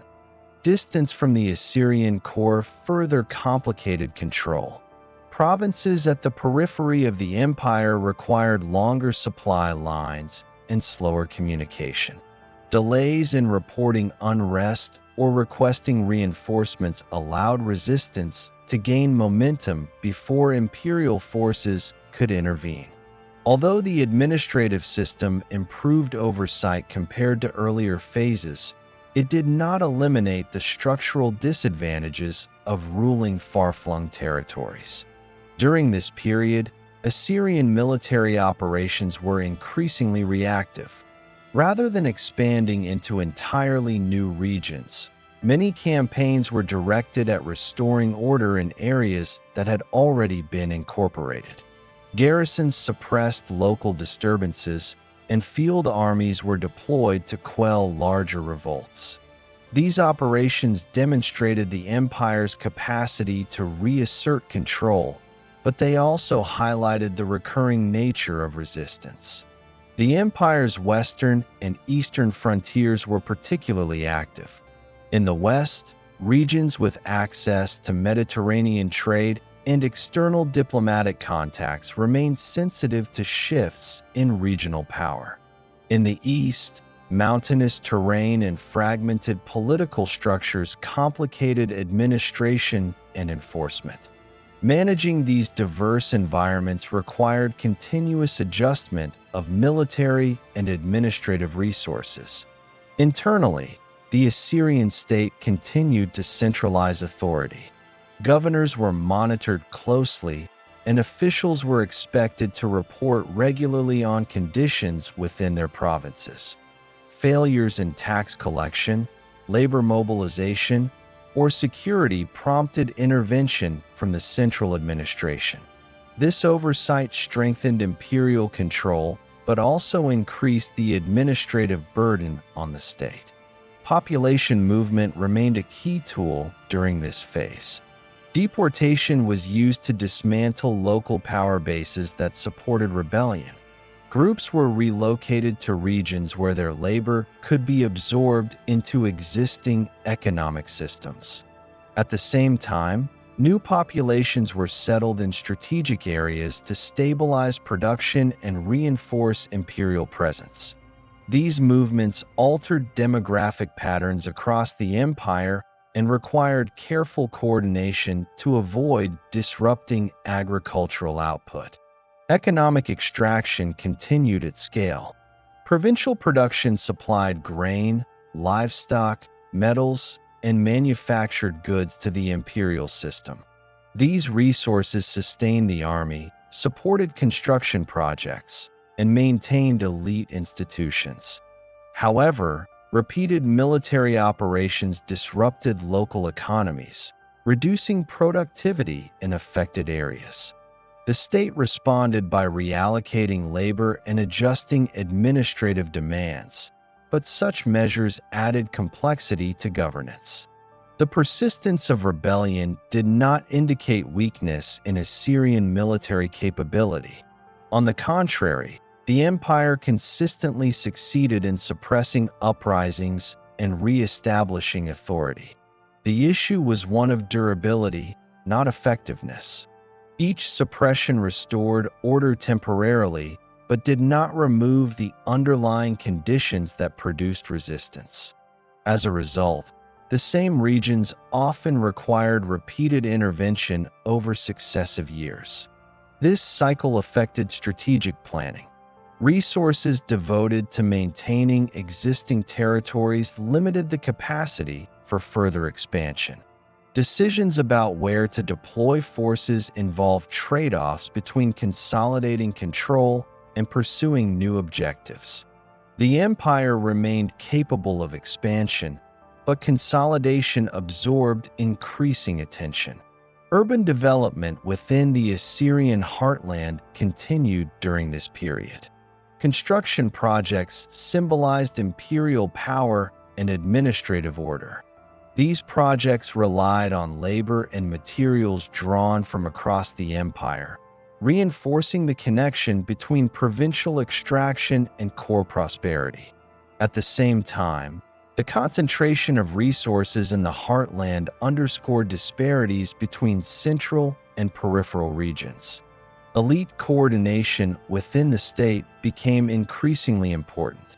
Distance from the Assyrian core further complicated control. Provinces at the periphery of the empire required longer supply lines and slower communication. Delays in reporting unrest or requesting reinforcements allowed resistance to gain momentum before imperial forces could intervene. Although the administrative system improved oversight compared to earlier phases, it did not eliminate the structural disadvantages of ruling far-flung territories. During this period, Assyrian military operations were increasingly reactive. Rather than expanding into entirely new regions, many campaigns were directed at restoring order in areas that had already been incorporated. Garrisons suppressed local disturbances, and field armies were deployed to quell larger revolts. These operations demonstrated the empire's capacity to reassert control, but they also highlighted the recurring nature of resistance. The empire's western and eastern frontiers were particularly active. In the west, regions with access to Mediterranean trade and external diplomatic contacts remained sensitive to shifts in regional power. In the east, mountainous terrain and fragmented political structures complicated administration and enforcement. Managing these diverse environments required continuous adjustment of military and administrative resources. Internally, the Assyrian state continued to centralize authority. Governors were monitored closely, and officials were expected to report regularly on conditions within their provinces. Failures in tax collection, labor mobilization, or security prompted intervention from the central administration. This oversight strengthened imperial control, but also increased the administrative burden on the state. Population movement remained a key tool during this phase. Deportation was used to dismantle local power bases that supported rebellion. Groups were relocated to regions where their labor could be absorbed into existing economic systems. At the same time, new populations were settled in strategic areas to stabilize production and reinforce imperial presence. These movements altered demographic patterns across the empire and required careful coordination to avoid disrupting agricultural output. Economic extraction continued at scale. Provincial production supplied grain, livestock, metals, and manufactured goods to the imperial system. These resources sustained the army, supported construction projects, and maintained elite institutions. However, repeated military operations disrupted local economies, reducing productivity in affected areas. The state responded by reallocating labor and adjusting administrative demands, but such measures added complexity to governance. The persistence of rebellion did not indicate weakness in Assyrian military capability. On the contrary, the empire consistently succeeded in suppressing uprisings and re-establishing authority. The issue was one of durability, not effectiveness. Each suppression restored order temporarily, but did not remove the underlying conditions that produced resistance. As a result, the same regions often required repeated intervention over successive years. This cycle affected strategic planning. Resources devoted to maintaining existing territories limited the capacity for further expansion. Decisions about where to deploy forces involved trade-offs between consolidating control and pursuing new objectives. The empire remained capable of expansion, but consolidation absorbed increasing attention. Urban development within the Assyrian heartland continued during this period. Construction projects symbolized imperial power and administrative order. These projects relied on labor and materials drawn from across the empire, reinforcing the connection between provincial extraction and core prosperity. At the same time, the concentration of resources in the heartland underscored disparities between central and peripheral regions. Elite coordination within the state became increasingly important.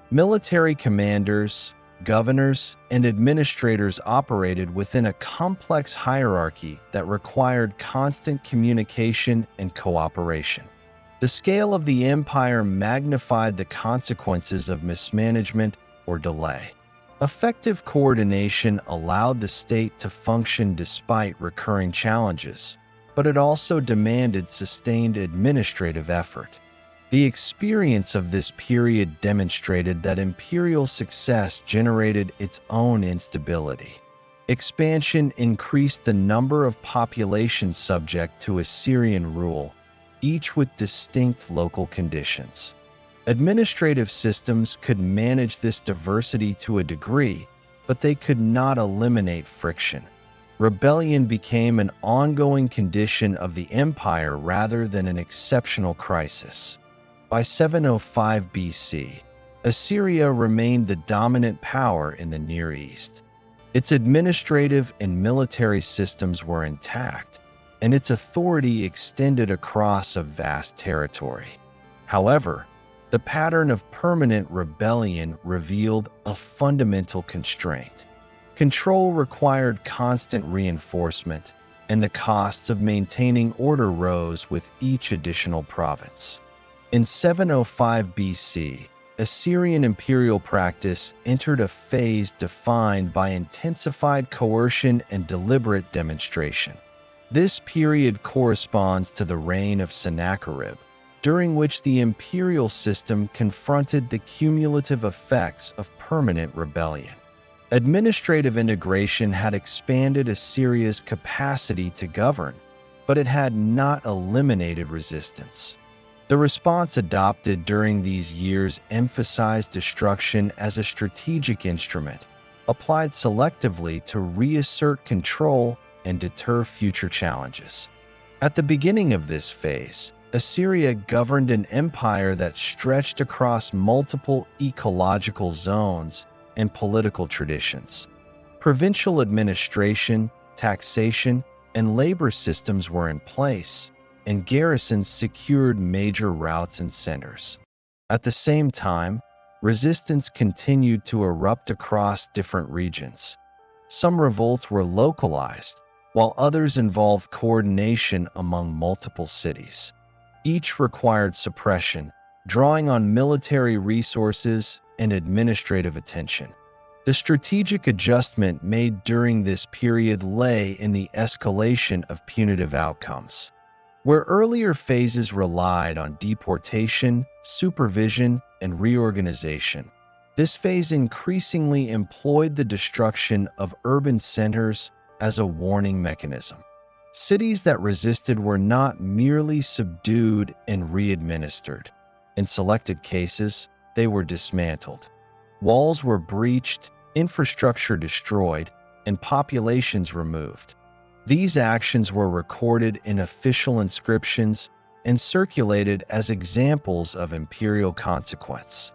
Military commanders, governors, and administrators operated within a complex hierarchy that required constant communication and cooperation. The scale of the empire magnified the consequences of mismanagement or delay. Effective coordination allowed the state to function despite recurring challenges, but it also demanded sustained administrative effort. The experience of this period demonstrated that imperial success generated its own instability. Expansion increased the number of populations subject to Assyrian rule, each with distinct local conditions. Administrative systems could manage this diversity to a degree, but they could not eliminate friction. Rebellion became an ongoing condition of the empire rather than an exceptional crisis. By 705 BC, Assyria remained the dominant power in the Near East. Its administrative and military systems were intact, and its authority extended across a vast territory. However, the pattern of permanent rebellion revealed a fundamental constraint. Control required constant reinforcement, and the costs of maintaining order rose with each additional province. In 705 BC, Assyrian imperial practice entered a phase defined by intensified coercion and deliberate demonstration. This period corresponds to the reign of Sennacherib, during which the imperial system confronted the cumulative effects of permanent rebellion. Administrative integration had expanded Assyria's capacity to govern, but it had not eliminated resistance. The response adopted during these years emphasized destruction as a strategic instrument, applied selectively to reassert control and deter future challenges. At the beginning of this phase, Assyria governed an empire that stretched across multiple ecological zones and political traditions. Provincial administration, taxation, and labor systems were in place, and garrisons secured major routes and centers. At the same time, resistance continued to erupt across different regions. Some revolts were localized, while others involved coordination among multiple cities. Each required suppression, drawing on military resources and administrative attention. The strategic adjustment made during this period lay in the escalation of punitive outcomes. Where earlier phases relied on deportation, supervision, and reorganization, this phase increasingly employed the destruction of urban centers as a warning mechanism. Cities that resisted were not merely subdued and re-administered. In selected cases, they were dismantled. Walls were breached, infrastructure destroyed, and populations removed. These actions were recorded in official inscriptions and circulated as examples of imperial consequence.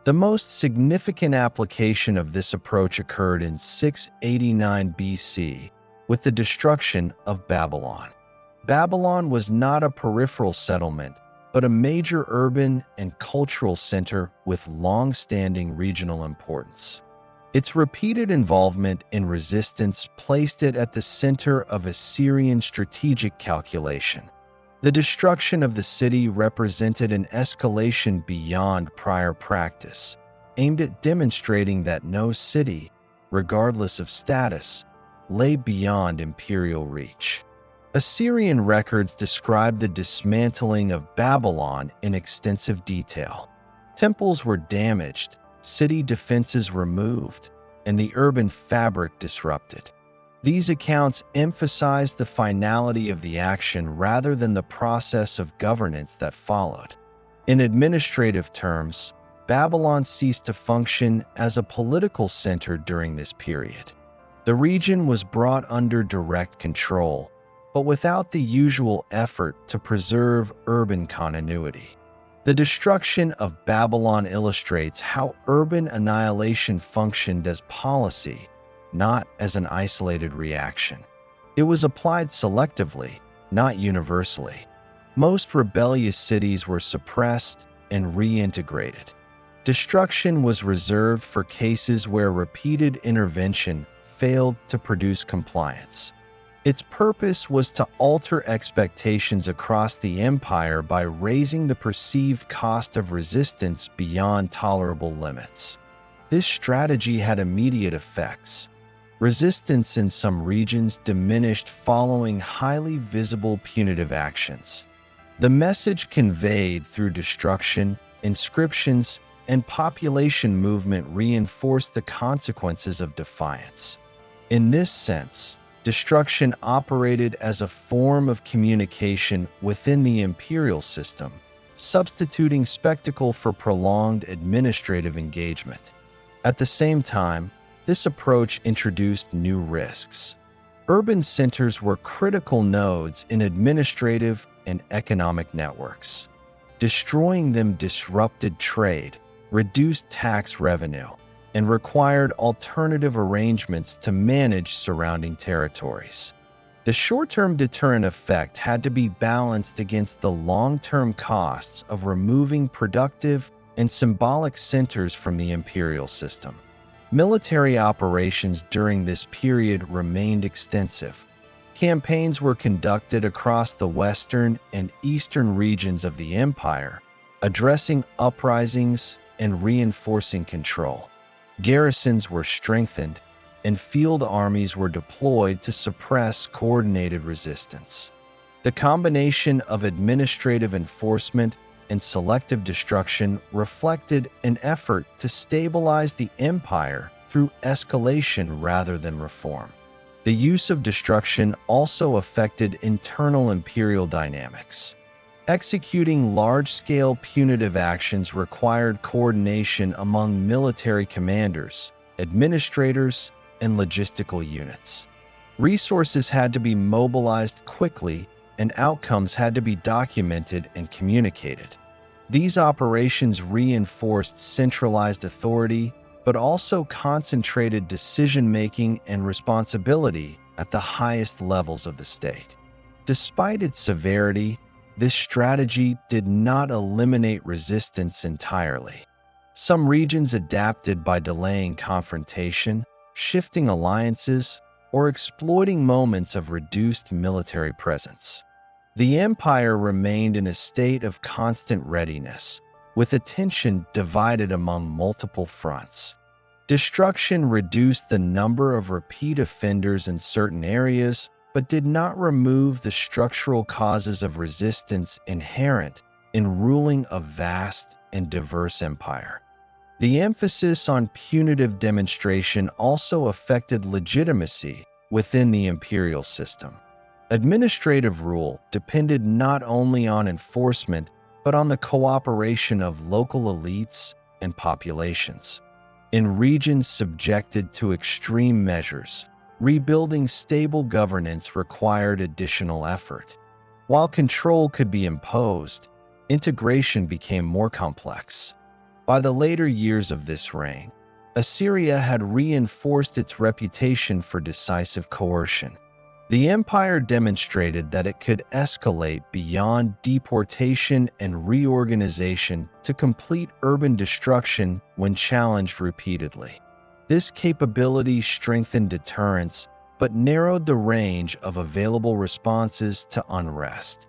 The most significant application of this approach occurred in 689 BC with the destruction of Babylon. Babylon was not a peripheral settlement, but a major urban and cultural center with long-standing regional importance. Its repeated involvement in resistance placed it at the center of Assyrian strategic calculation. The destruction of the city represented an escalation beyond prior practice, aimed at demonstrating that no city, regardless of status, lay beyond imperial reach. Assyrian records describe the dismantling of Babylon in extensive detail. Temples were damaged, city defenses removed, and the urban fabric disrupted. These accounts emphasize the finality of the action rather than the process of governance that followed. In administrative terms, Babylon ceased to function as a political center during this period. The region was brought under direct control, but without the usual effort to preserve urban continuity. The destruction of Babylon illustrates how urban annihilation functioned as policy, not as an isolated reaction. It was applied selectively, not universally. Most rebellious cities were suppressed and reintegrated. Destruction was reserved for cases where repeated intervention failed to produce compliance. Its purpose was to alter expectations across the empire by raising the perceived cost of resistance beyond tolerable limits. This strategy had immediate effects. Resistance in some regions diminished following highly visible punitive actions. The message conveyed through destruction, inscriptions, and population movement reinforced the consequences of defiance. In this sense, destruction operated as a form of communication within the imperial system, substituting spectacle for prolonged administrative engagement. At the same time, this approach introduced new risks. Urban centers were critical nodes in administrative and economic networks. Destroying them disrupted trade, reduced tax revenue, and required alternative arrangements to manage surrounding territories. The short-term deterrent effect had to be balanced against the long-term costs of removing productive and symbolic centers from the imperial system. Military operations during this period remained extensive. Campaigns were conducted across the western and eastern regions of the empire, addressing uprisings and reinforcing control. Garrisons were strengthened, and field armies were deployed to suppress coordinated resistance. The combination of administrative enforcement and selective destruction reflected an effort to stabilize the empire through escalation rather than reform. The use of destruction also affected internal imperial dynamics. Executing large-scale punitive actions required coordination among military commanders, administrators, and logistical units. Resources had to be mobilized quickly, and outcomes had to be documented and communicated. These operations reinforced centralized authority, but also concentrated decision-making and responsibility at the highest levels of the state. Despite its severity, this strategy did not eliminate resistance entirely. Some regions adapted by delaying confrontation, shifting alliances, or exploiting moments of reduced military presence. The empire remained in a state of constant readiness, with attention divided among multiple fronts. Destruction reduced the number of repeat offenders in certain areas, but did not remove the structural causes of resistance inherent in ruling a vast and diverse empire. The emphasis on punitive demonstration also affected legitimacy within the imperial system. Administrative rule depended not only on enforcement, but on the cooperation of local elites and populations. In regions subjected to extreme measures, rebuilding stable governance required additional effort. While control could be imposed, integration became more complex. By the later years of this reign, Assyria had reinforced its reputation for decisive coercion. The empire demonstrated that it could escalate beyond deportation and reorganization to complete urban destruction when challenged repeatedly. This capability strengthened deterrence but narrowed the range of available responses to unrest.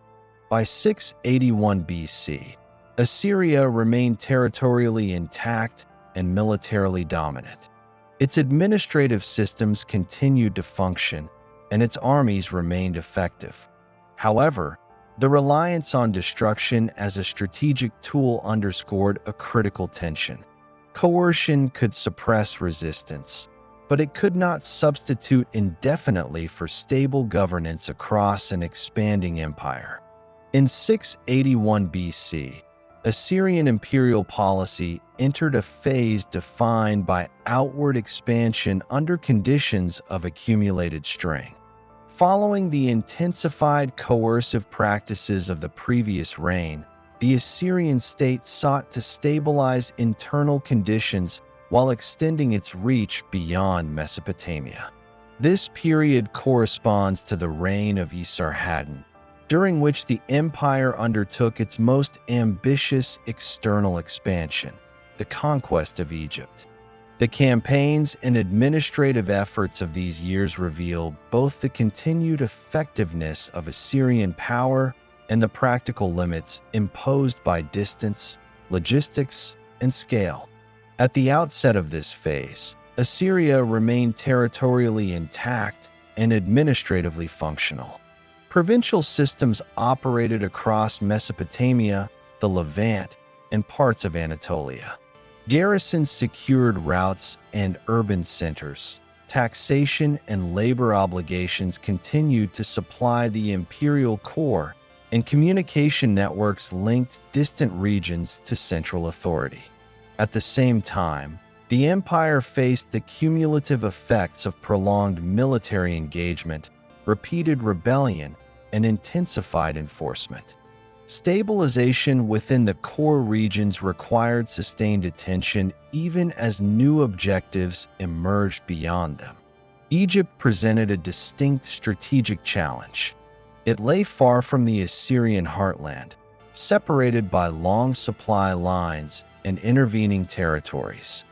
By 681 BC, Assyria remained territorially intact and militarily dominant. Its administrative systems continued to function, and its armies remained effective. However, the reliance on destruction as a strategic tool underscored a critical tension. Coercion could suppress resistance, but it could not substitute indefinitely for stable governance across an expanding empire. In 681 BC, Assyrian imperial policy entered a phase defined by outward expansion under conditions of accumulated strain. Following the intensified coercive practices of the previous reign, the Assyrian state sought to stabilize internal conditions while extending its reach beyond Mesopotamia. This period corresponds to the reign of Esarhaddon, during which the empire undertook its most ambitious external expansion, the conquest of Egypt. The campaigns and administrative efforts of these years reveal both the continued effectiveness of Assyrian power and the practical limits imposed by distance, logistics, and scale. At the outset of this phase, Assyria remained territorially intact and administratively functional. Provincial systems operated across Mesopotamia, the Levant, and parts of Anatolia. Garrisons secured routes and urban centers. Taxation and labor obligations continued to supply the imperial core, and communication networks linked distant regions to central authority. At the same time, the empire faced the cumulative effects of prolonged military engagement, repeated rebellion, and intensified enforcement. Stabilization within the core regions required sustained attention even as new objectives emerged beyond them. Egypt presented a distinct strategic challenge. It lay far from the Assyrian heartland, separated by long supply lines and intervening territories.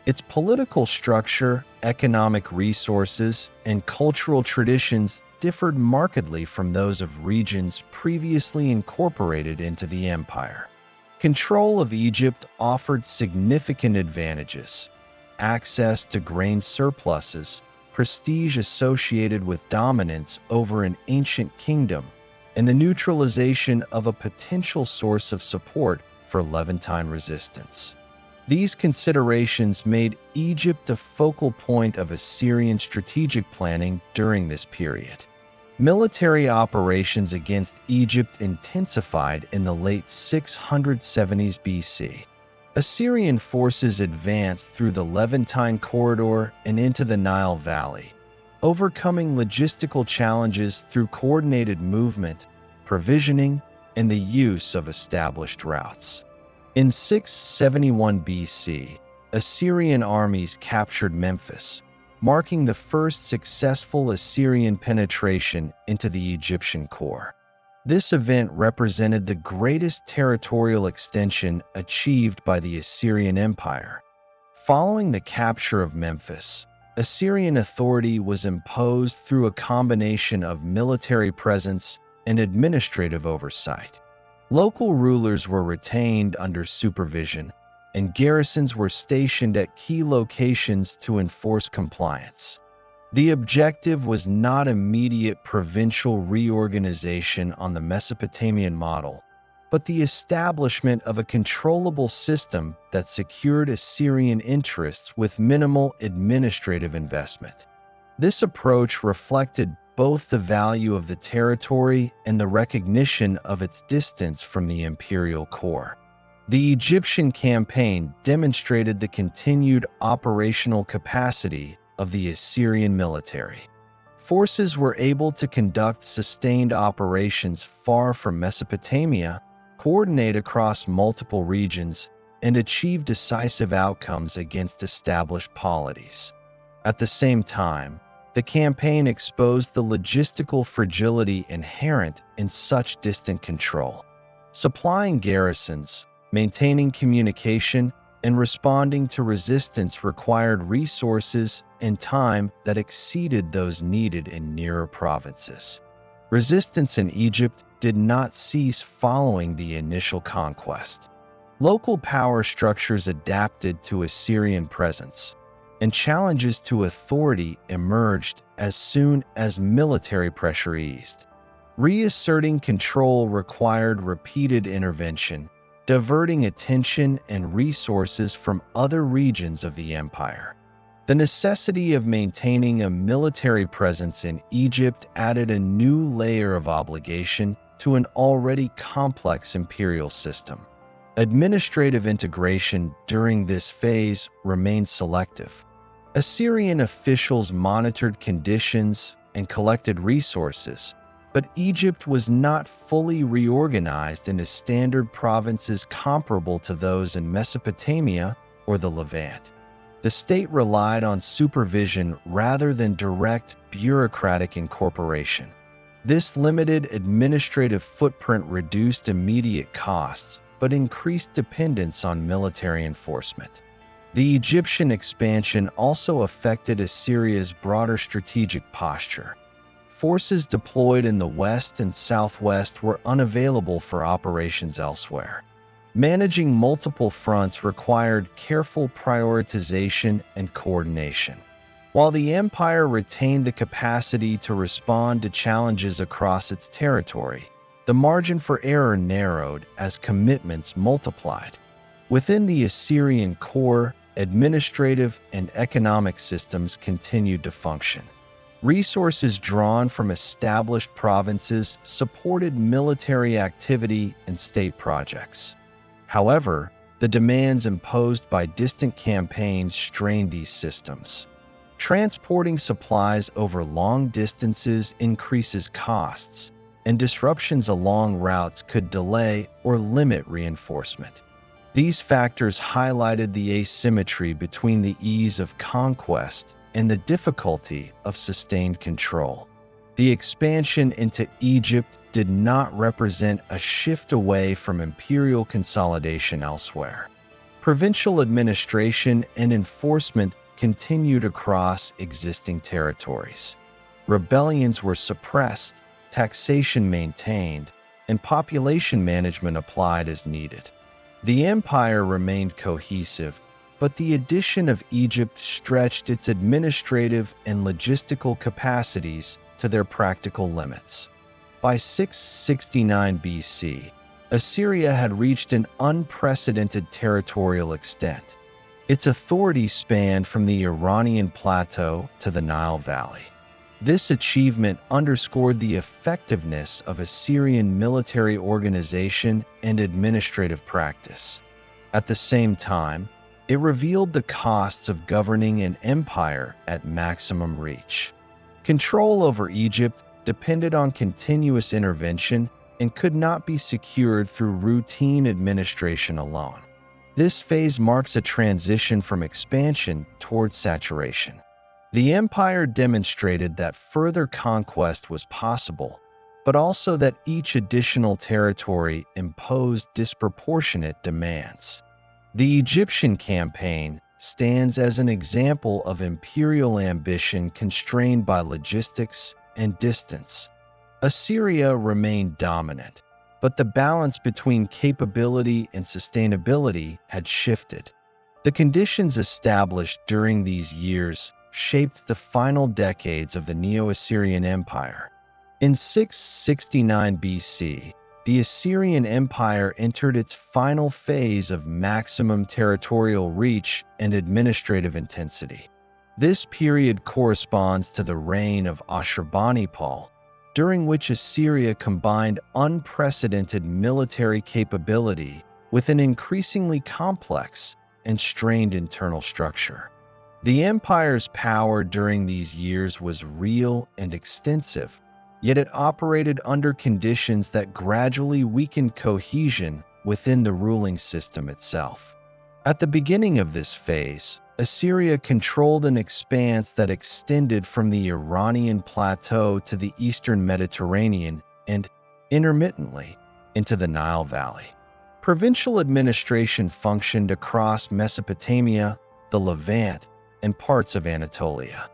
Its political structure, economic resources, and cultural traditions differed markedly from those of regions previously incorporated into the empire. Control of Egypt offered significant advantages: access to grain surpluses, prestige associated with dominance over an ancient kingdom, and the neutralization of a potential source of support for Levantine resistance. These considerations made Egypt a focal point of Assyrian strategic planning during this period. Military operations against Egypt intensified in the late 670s BC. Assyrian forces advanced through the Levantine corridor and into the Nile Valley, overcoming logistical challenges through coordinated movement, provisioning, and the use of established routes. In 671 BC, Assyrian armies captured Memphis, marking the first successful Assyrian penetration into the Egyptian core. This event represented the greatest territorial extension achieved by the Assyrian Empire. Following the capture of Memphis, Assyrian authority was imposed through a combination of military presence and administrative oversight. Local rulers were retained under supervision, and garrisons were stationed at key locations to enforce compliance. The objective was not immediate provincial reorganization on the Mesopotamian model, but the establishment of a controllable system that secured Assyrian interests with minimal administrative investment. This approach reflected both the value of the territory and the recognition of its distance from the imperial core. The Egyptian campaign demonstrated the continued operational capacity of the Assyrian military. Forces were able to conduct sustained operations far from Mesopotamia, coordinate across multiple regions, and achieve decisive outcomes against established polities. At the same time, the campaign exposed the logistical fragility inherent in such distant control. Supplying garrisons, maintaining communication, and responding to resistance required resources and time that exceeded those needed in nearer provinces. Resistance in Egypt did not cease following the initial conquest. Local power structures adapted to Assyrian presence, and challenges to authority emerged as soon as military pressure eased. Reasserting control required repeated intervention, diverting attention and resources from other regions of the empire. The necessity of maintaining a military presence in Egypt added a new layer of obligation to an already complex imperial system. Administrative integration during this phase remained selective. Assyrian officials monitored conditions and collected resources, but Egypt was not fully reorganized into standard provinces comparable to those in Mesopotamia or the Levant. The state relied on supervision rather than direct bureaucratic incorporation. This limited administrative footprint reduced immediate costs, but increased dependence on military enforcement. The Egyptian expansion also affected Assyria's broader strategic posture. Forces deployed in the west and southwest were unavailable for operations elsewhere. Managing multiple fronts required careful prioritization and coordination. While the empire retained the capacity to respond to challenges across its territory, the margin for error narrowed as commitments multiplied. Within the Assyrian core, administrative and economic systems continued to function. Resources drawn from established provinces supported military activity and state projects. However, the demands imposed by distant campaigns strained these systems. Transporting supplies over long distances increases costs, and disruptions along routes could delay or limit reinforcement. These factors highlighted the asymmetry between the ease of conquest and the difficulty of sustained control. The expansion into Egypt did not represent a shift away from imperial consolidation elsewhere. Provincial administration and enforcement continued across existing territories. Rebellions were suppressed, taxation maintained, and population management applied as needed. The empire remained cohesive, but the addition of Egypt stretched its administrative and logistical capacities to their practical limits. By 669 BC, Assyria had reached an unprecedented territorial extent. Its authority spanned from the Iranian plateau to the Nile Valley. This achievement underscored the effectiveness of Assyrian military organization and administrative practice. At the same time, it revealed the costs of governing an empire at maximum reach. Control over Egypt depended on continuous intervention and could not be secured through routine administration alone. This phase marks a transition from expansion towards saturation. The empire demonstrated that further conquest was possible, but also that each additional territory imposed disproportionate demands. The Egyptian campaign stands as an example of imperial ambition constrained by logistics and distance. Assyria remained dominant, but the balance between capability and sustainability had shifted. The conditions established during these years shaped the final decades of the Neo-Assyrian Empire. In 669 BC, the Assyrian Empire entered its final phase of maximum territorial reach and administrative intensity. This period corresponds to the reign of Ashurbanipal, during which Assyria combined unprecedented military capability with an increasingly complex and strained internal structure. The empire's power during these years was real and extensive, yet it operated under conditions that gradually weakened cohesion within the ruling system itself. At the beginning of this phase, Assyria controlled an expanse that extended from the Iranian plateau to the eastern Mediterranean and, intermittently, into the Nile Valley. Provincial administration functioned across Mesopotamia, the Levant, and parts of Anatolia.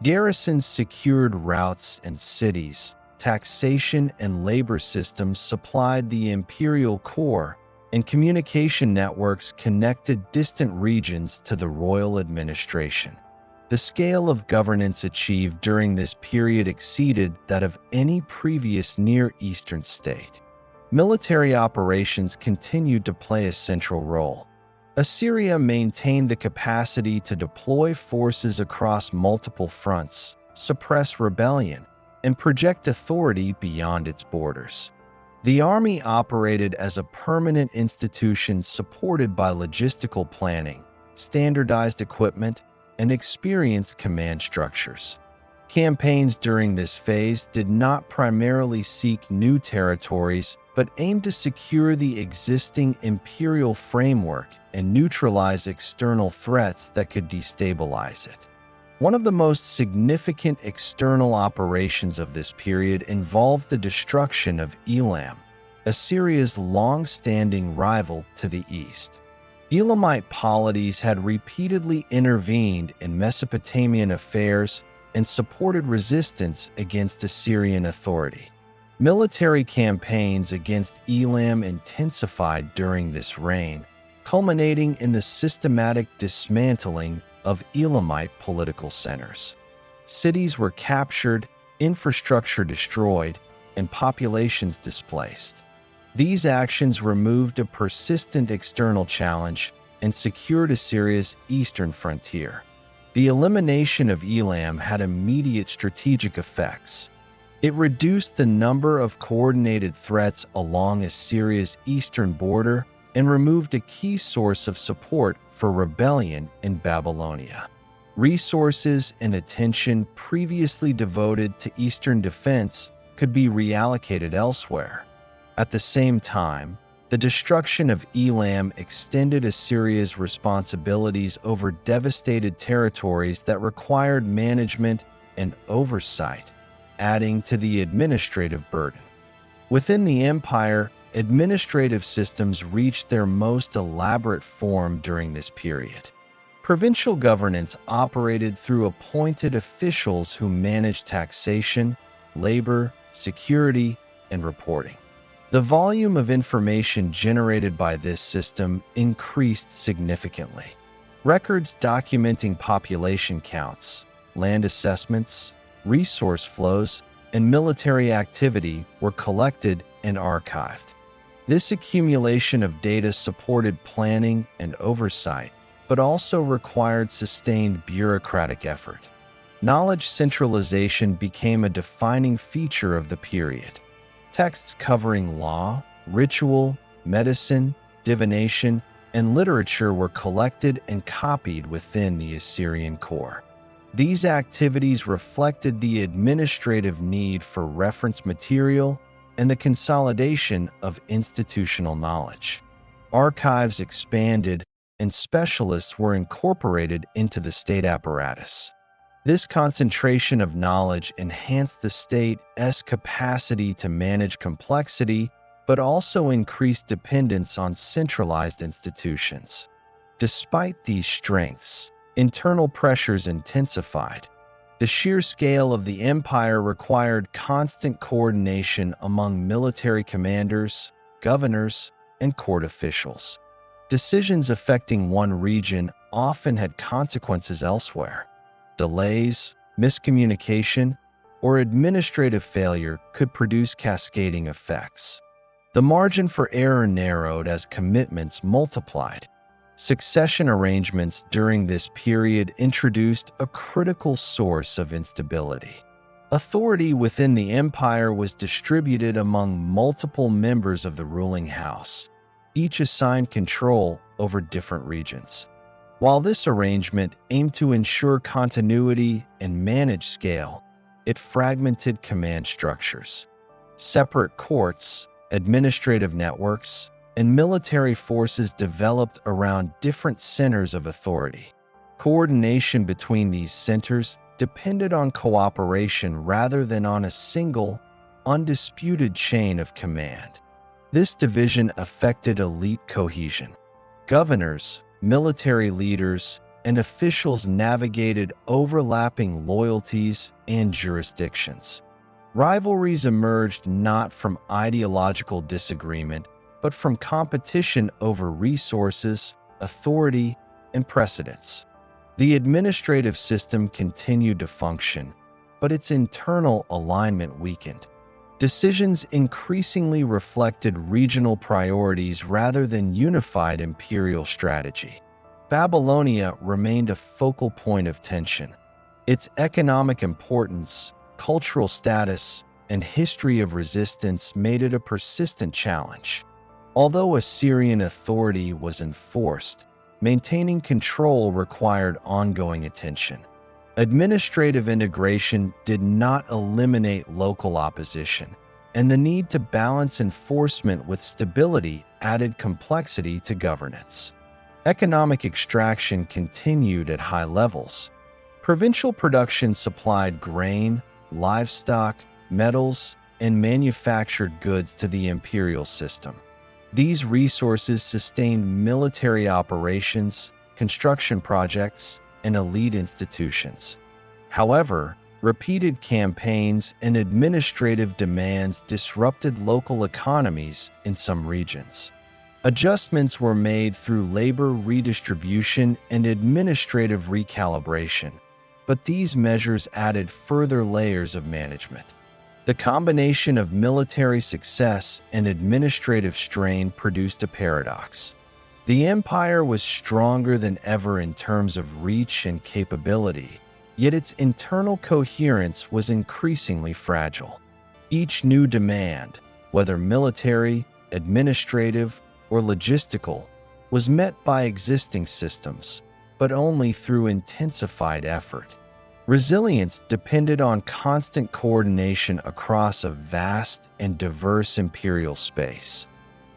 Garrisons secured routes and cities, taxation and labor systems supplied the imperial core, and communication networks connected distant regions to the royal administration. The scale of governance achieved during this period exceeded that of any previous Near Eastern state. Military operations continued to play a central role. Assyria maintained the capacity to deploy forces across multiple fronts, suppress rebellion, and project authority beyond its borders. The army operated as a permanent institution supported by logistical planning, standardized equipment, and experienced command structures. Campaigns during this phase did not primarily seek new territories, but aimed to secure the existing imperial framework and neutralize external threats that could destabilize it. One of the most significant external operations of this period involved the destruction of Elam, Assyria's long-standing rival to the east. Elamite polities had repeatedly intervened in Mesopotamian affairs and supported resistance against Assyrian authority. Military campaigns against Elam intensified during this reign, culminating in the systematic dismantling of Elamite political centers. Cities were captured, infrastructure destroyed, and populations displaced. These actions removed a persistent external challenge and secured Assyria's eastern frontier. The elimination of Elam had immediate strategic effects. It reduced the number of coordinated threats along Assyria's eastern border and removed a key source of support for rebellion in Babylonia. Resources and attention previously devoted to eastern defense could be reallocated elsewhere. At the same time, the destruction of Elam extended Assyria's responsibilities over devastated territories that required management and oversight, adding to the administrative burden. Within the empire, administrative systems reached their most elaborate form during this period. Provincial governance operated through appointed officials who managed taxation, labor, security, and reporting. The volume of information generated by this system increased significantly. Records documenting population counts, land assessments, resource flows, and military activity were collected and archived. This accumulation of data supported planning and oversight, but also required sustained bureaucratic effort. Knowledge centralization became a defining feature of the period. Texts covering law, ritual, medicine, divination, and literature were collected and copied within the Assyrian core. These activities reflected the administrative need for reference material and the consolidation of institutional knowledge. Archives expanded, and specialists were incorporated into the state apparatus. This concentration of knowledge enhanced the state's capacity to manage complexity, but also increased dependence on centralized institutions. Despite these strengths, internal pressures intensified. The sheer scale of the empire required constant coordination among military commanders, governors, and court officials. Decisions affecting one region often had consequences elsewhere. Delays, miscommunication, or administrative failure could produce cascading effects. The margin for error narrowed as commitments multiplied. Succession arrangements during this period introduced a critical source of instability. Authority within the empire was distributed among multiple members of the ruling house, each assigned control over different regions. While this arrangement aimed to ensure continuity and manage scale, it fragmented command structures. Separate courts, administrative networks, and military forces developed around different centers of authority. Coordination between these centers depended on cooperation rather than on a single, undisputed chain of command. This division affected elite cohesion. Governors, military leaders, and officials navigated overlapping loyalties and jurisdictions. Rivalries emerged not from ideological disagreement, but from competition over resources, authority, and precedence. The administrative system continued to function, but its internal alignment weakened. Decisions increasingly reflected regional priorities rather than unified imperial strategy. Babylonia remained a focal point of tension. Its economic importance, cultural status, and history of resistance made it a persistent challenge. Although Assyrian authority was enforced, maintaining control required ongoing attention. Administrative integration did not eliminate local opposition, and the need to balance enforcement with stability added complexity to governance. Economic extraction continued at high levels. Provincial production supplied grain, livestock, metals, and manufactured goods to the imperial system. These resources sustained military operations, construction projects, and elite institutions. However, repeated campaigns and administrative demands disrupted local economies in some regions. Adjustments were made through labor redistribution and administrative recalibration, but these measures added further layers of management. The combination of military success and administrative strain produced a paradox. The empire was stronger than ever in terms of reach and capability, yet its internal coherence was increasingly fragile. Each new demand, whether military, administrative, or logistical, was met by existing systems, but only through intensified effort. Resilience depended on constant coordination across a vast and diverse imperial space.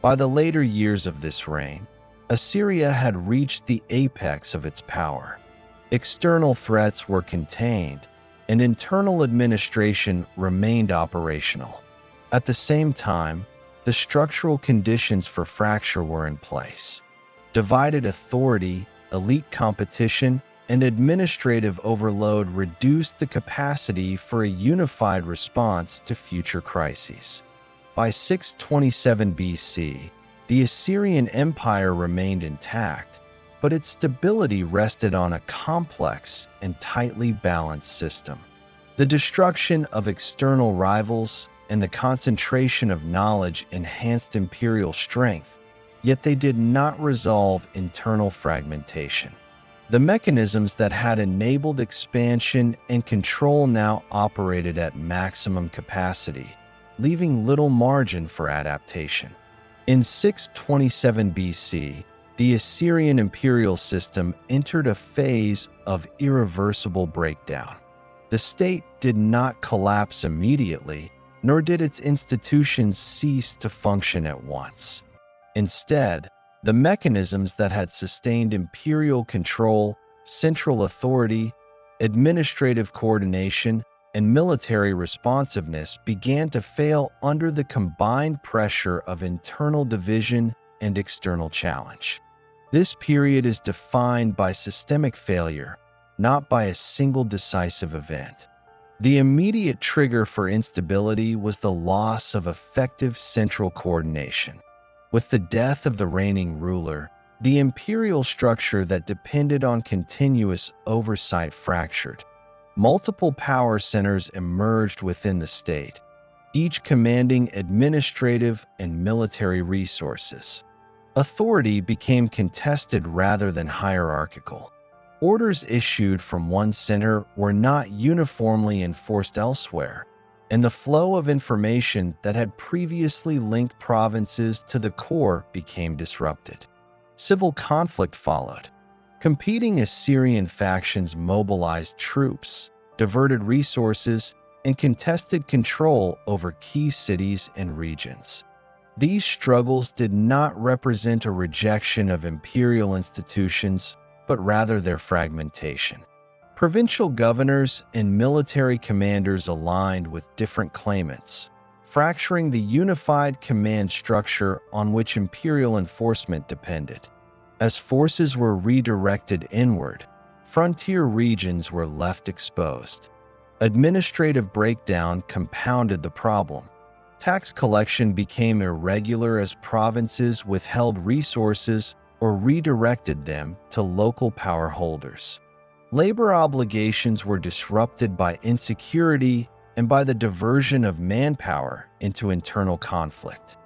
By the later years of this reign, Assyria had reached the apex of its power. External threats were contained, and internal administration remained operational. At the same time, the structural conditions for fracture were in place. Divided authority, elite competition, and administrative overload reduced the capacity for a unified response to future crises. By 627 BC, the Assyrian Empire remained intact, but its stability rested on a complex and tightly balanced system. The destruction of external rivals and the concentration of knowledge enhanced imperial strength, yet they did not resolve internal fragmentation. The mechanisms that had enabled expansion and control now operated at maximum capacity, leaving little margin for adaptation. In 627 BC, the Assyrian imperial system entered a phase of irreversible breakdown. The state did not collapse immediately, nor did its institutions cease to function at once. Instead, the mechanisms that had sustained imperial control, central authority, administrative coordination, and military responsiveness began to fail under the combined pressure of internal division and external challenge. This period is defined by systemic failure, not by a single decisive event. The immediate trigger for instability was the loss of effective central coordination. With the death of the reigning ruler, the imperial structure that depended on continuous oversight fractured. Multiple power centers emerged within the state, each commanding administrative and military resources. Authority became contested rather than hierarchical. Orders issued from one center were not uniformly enforced elsewhere, and the flow of information that had previously linked provinces to the core became disrupted. Civil conflict followed. Competing Assyrian factions mobilized troops, diverted resources, and contested control over key cities and regions. These struggles did not represent a rejection of imperial institutions, but rather their fragmentation. Provincial governors and military commanders aligned with different claimants, fracturing the unified command structure on which imperial enforcement depended. As forces were redirected inward, frontier regions were left exposed. Administrative breakdown compounded the problem. Tax collection became irregular as provinces withheld resources or redirected them to local power holders. Labor obligations were disrupted by insecurity and by the diversion of manpower into internal conflict.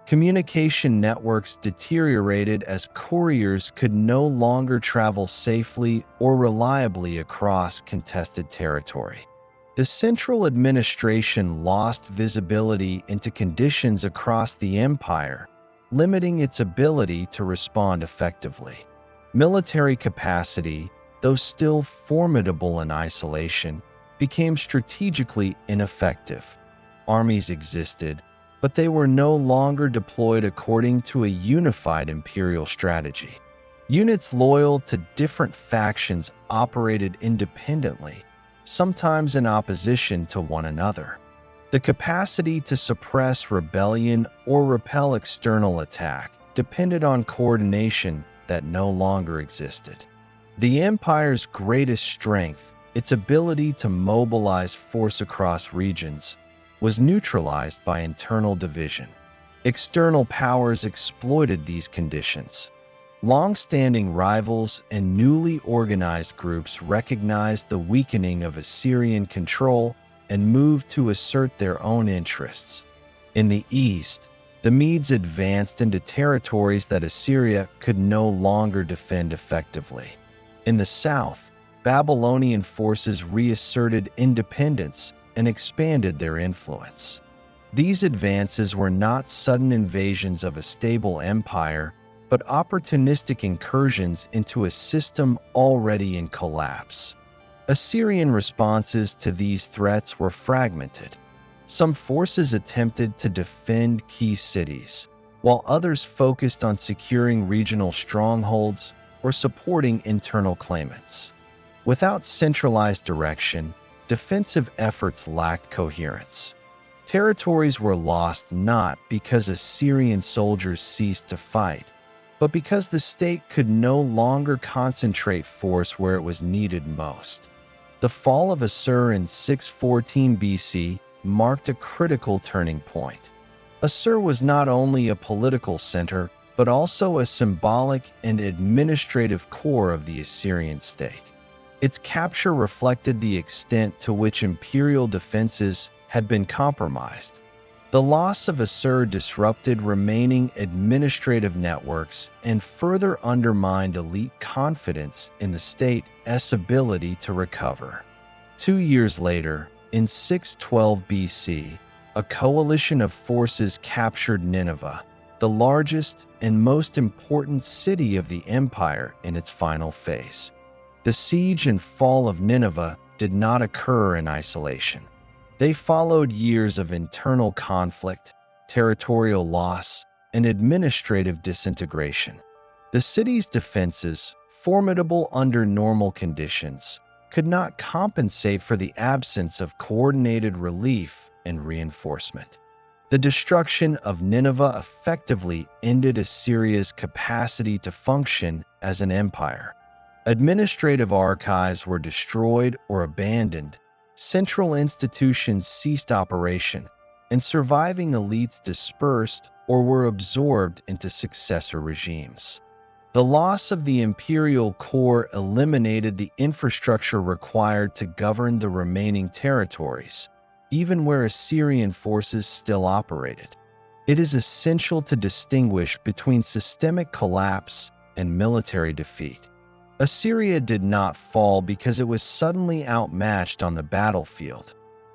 Communication networks deteriorated as couriers could no longer travel safely or reliably across contested territory. The central administration lost visibility into conditions across the empire, limiting its ability to respond effectively. Military capacity, though still formidable in isolation, became strategically ineffective. Armies existed, but they were no longer deployed according to a unified imperial strategy. Units loyal to different factions operated independently, sometimes in opposition to one another. The capacity to suppress rebellion or repel external attack depended on coordination that no longer existed. The empire's greatest strength, its ability to mobilize force across regions, was neutralized by internal division. External powers exploited these conditions. Long-standing rivals and newly organized groups recognized the weakening of Assyrian control and moved to assert their own interests. In the east, the Medes advanced into territories that Assyria could no longer defend effectively. In the south, Babylonian forces reasserted independence and expanded their influence. These advances were not sudden invasions of a stable empire, but opportunistic incursions into a system already in collapse. Assyrian responses to these threats were fragmented. Some forces attempted to defend key cities, while others focused on securing regional strongholds or supporting internal claimants. Without centralized direction, defensive efforts lacked coherence. Territories were lost not because Assyrian soldiers ceased to fight, but because the state could no longer concentrate force where it was needed most. The fall of Assur in 614 BC marked a critical turning point. Assur was not only a political center, but also a symbolic and administrative core of the Assyrian state. Its capture reflected the extent to which imperial defenses had been compromised. The loss of Assur disrupted remaining administrative networks and further undermined elite confidence in the state's ability to recover. 2 years later, in 612 BC, a coalition of forces captured Nineveh, the largest and most important city of the empire in its final phase. The siege and fall of Nineveh did not occur in isolation. They followed years of internal conflict, territorial loss, and administrative disintegration. The city's defenses, formidable under normal conditions, could not compensate for the absence of coordinated relief and reinforcement. The destruction of Nineveh effectively ended Assyria's capacity to function as an empire. Administrative archives were destroyed or abandoned, central institutions ceased operation, and surviving elites dispersed or were absorbed into successor regimes. The loss of the imperial core eliminated the infrastructure required to govern the remaining territories, even where Assyrian forces still operated. It is essential to distinguish between systemic collapse and military defeat. Assyria did not fall because it was suddenly outmatched on the battlefield.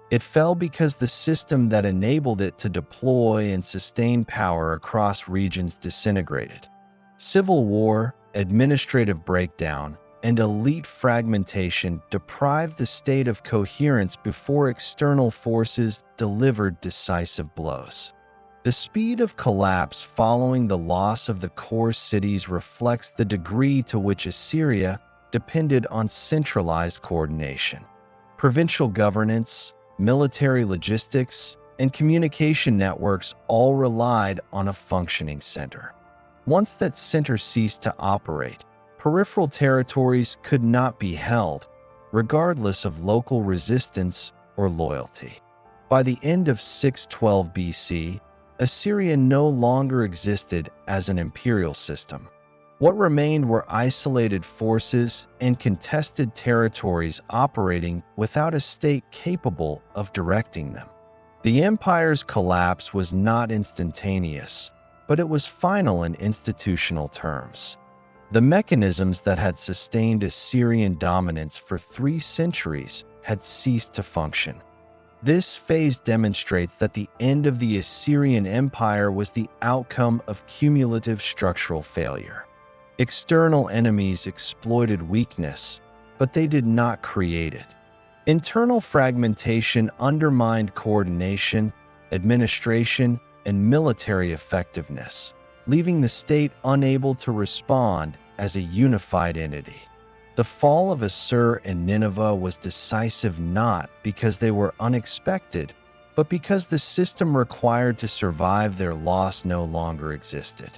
It fell because the system that enabled it to deploy and sustain power across regions disintegrated. Civil war, administrative breakdown, and elite fragmentation deprived the state of coherence before external forces delivered decisive blows. The speed of collapse following the loss of the core cities reflects the degree to which Assyria depended on centralized coordination. Provincial governance, military logistics, and communication networks all relied on a functioning center. Once that center ceased to operate, peripheral territories could not be held, regardless of local resistance or loyalty. By the end of 612 BC, Assyria no longer existed as an imperial system. What remained were isolated forces and contested territories operating without a state capable of directing them. The empire's collapse was not instantaneous, but it was final in institutional terms. The mechanisms that had sustained Assyrian dominance for 3 centuries had ceased to function. This phase demonstrates that the end of the Assyrian Empire was the outcome of cumulative structural failure. External enemies exploited weakness, but they did not create it. Internal fragmentation undermined coordination, administration, and military effectiveness, leaving the state unable to respond as a unified entity. The fall of Assur and Nineveh was decisive not because they were unexpected, but because the system required to survive their loss no longer existed.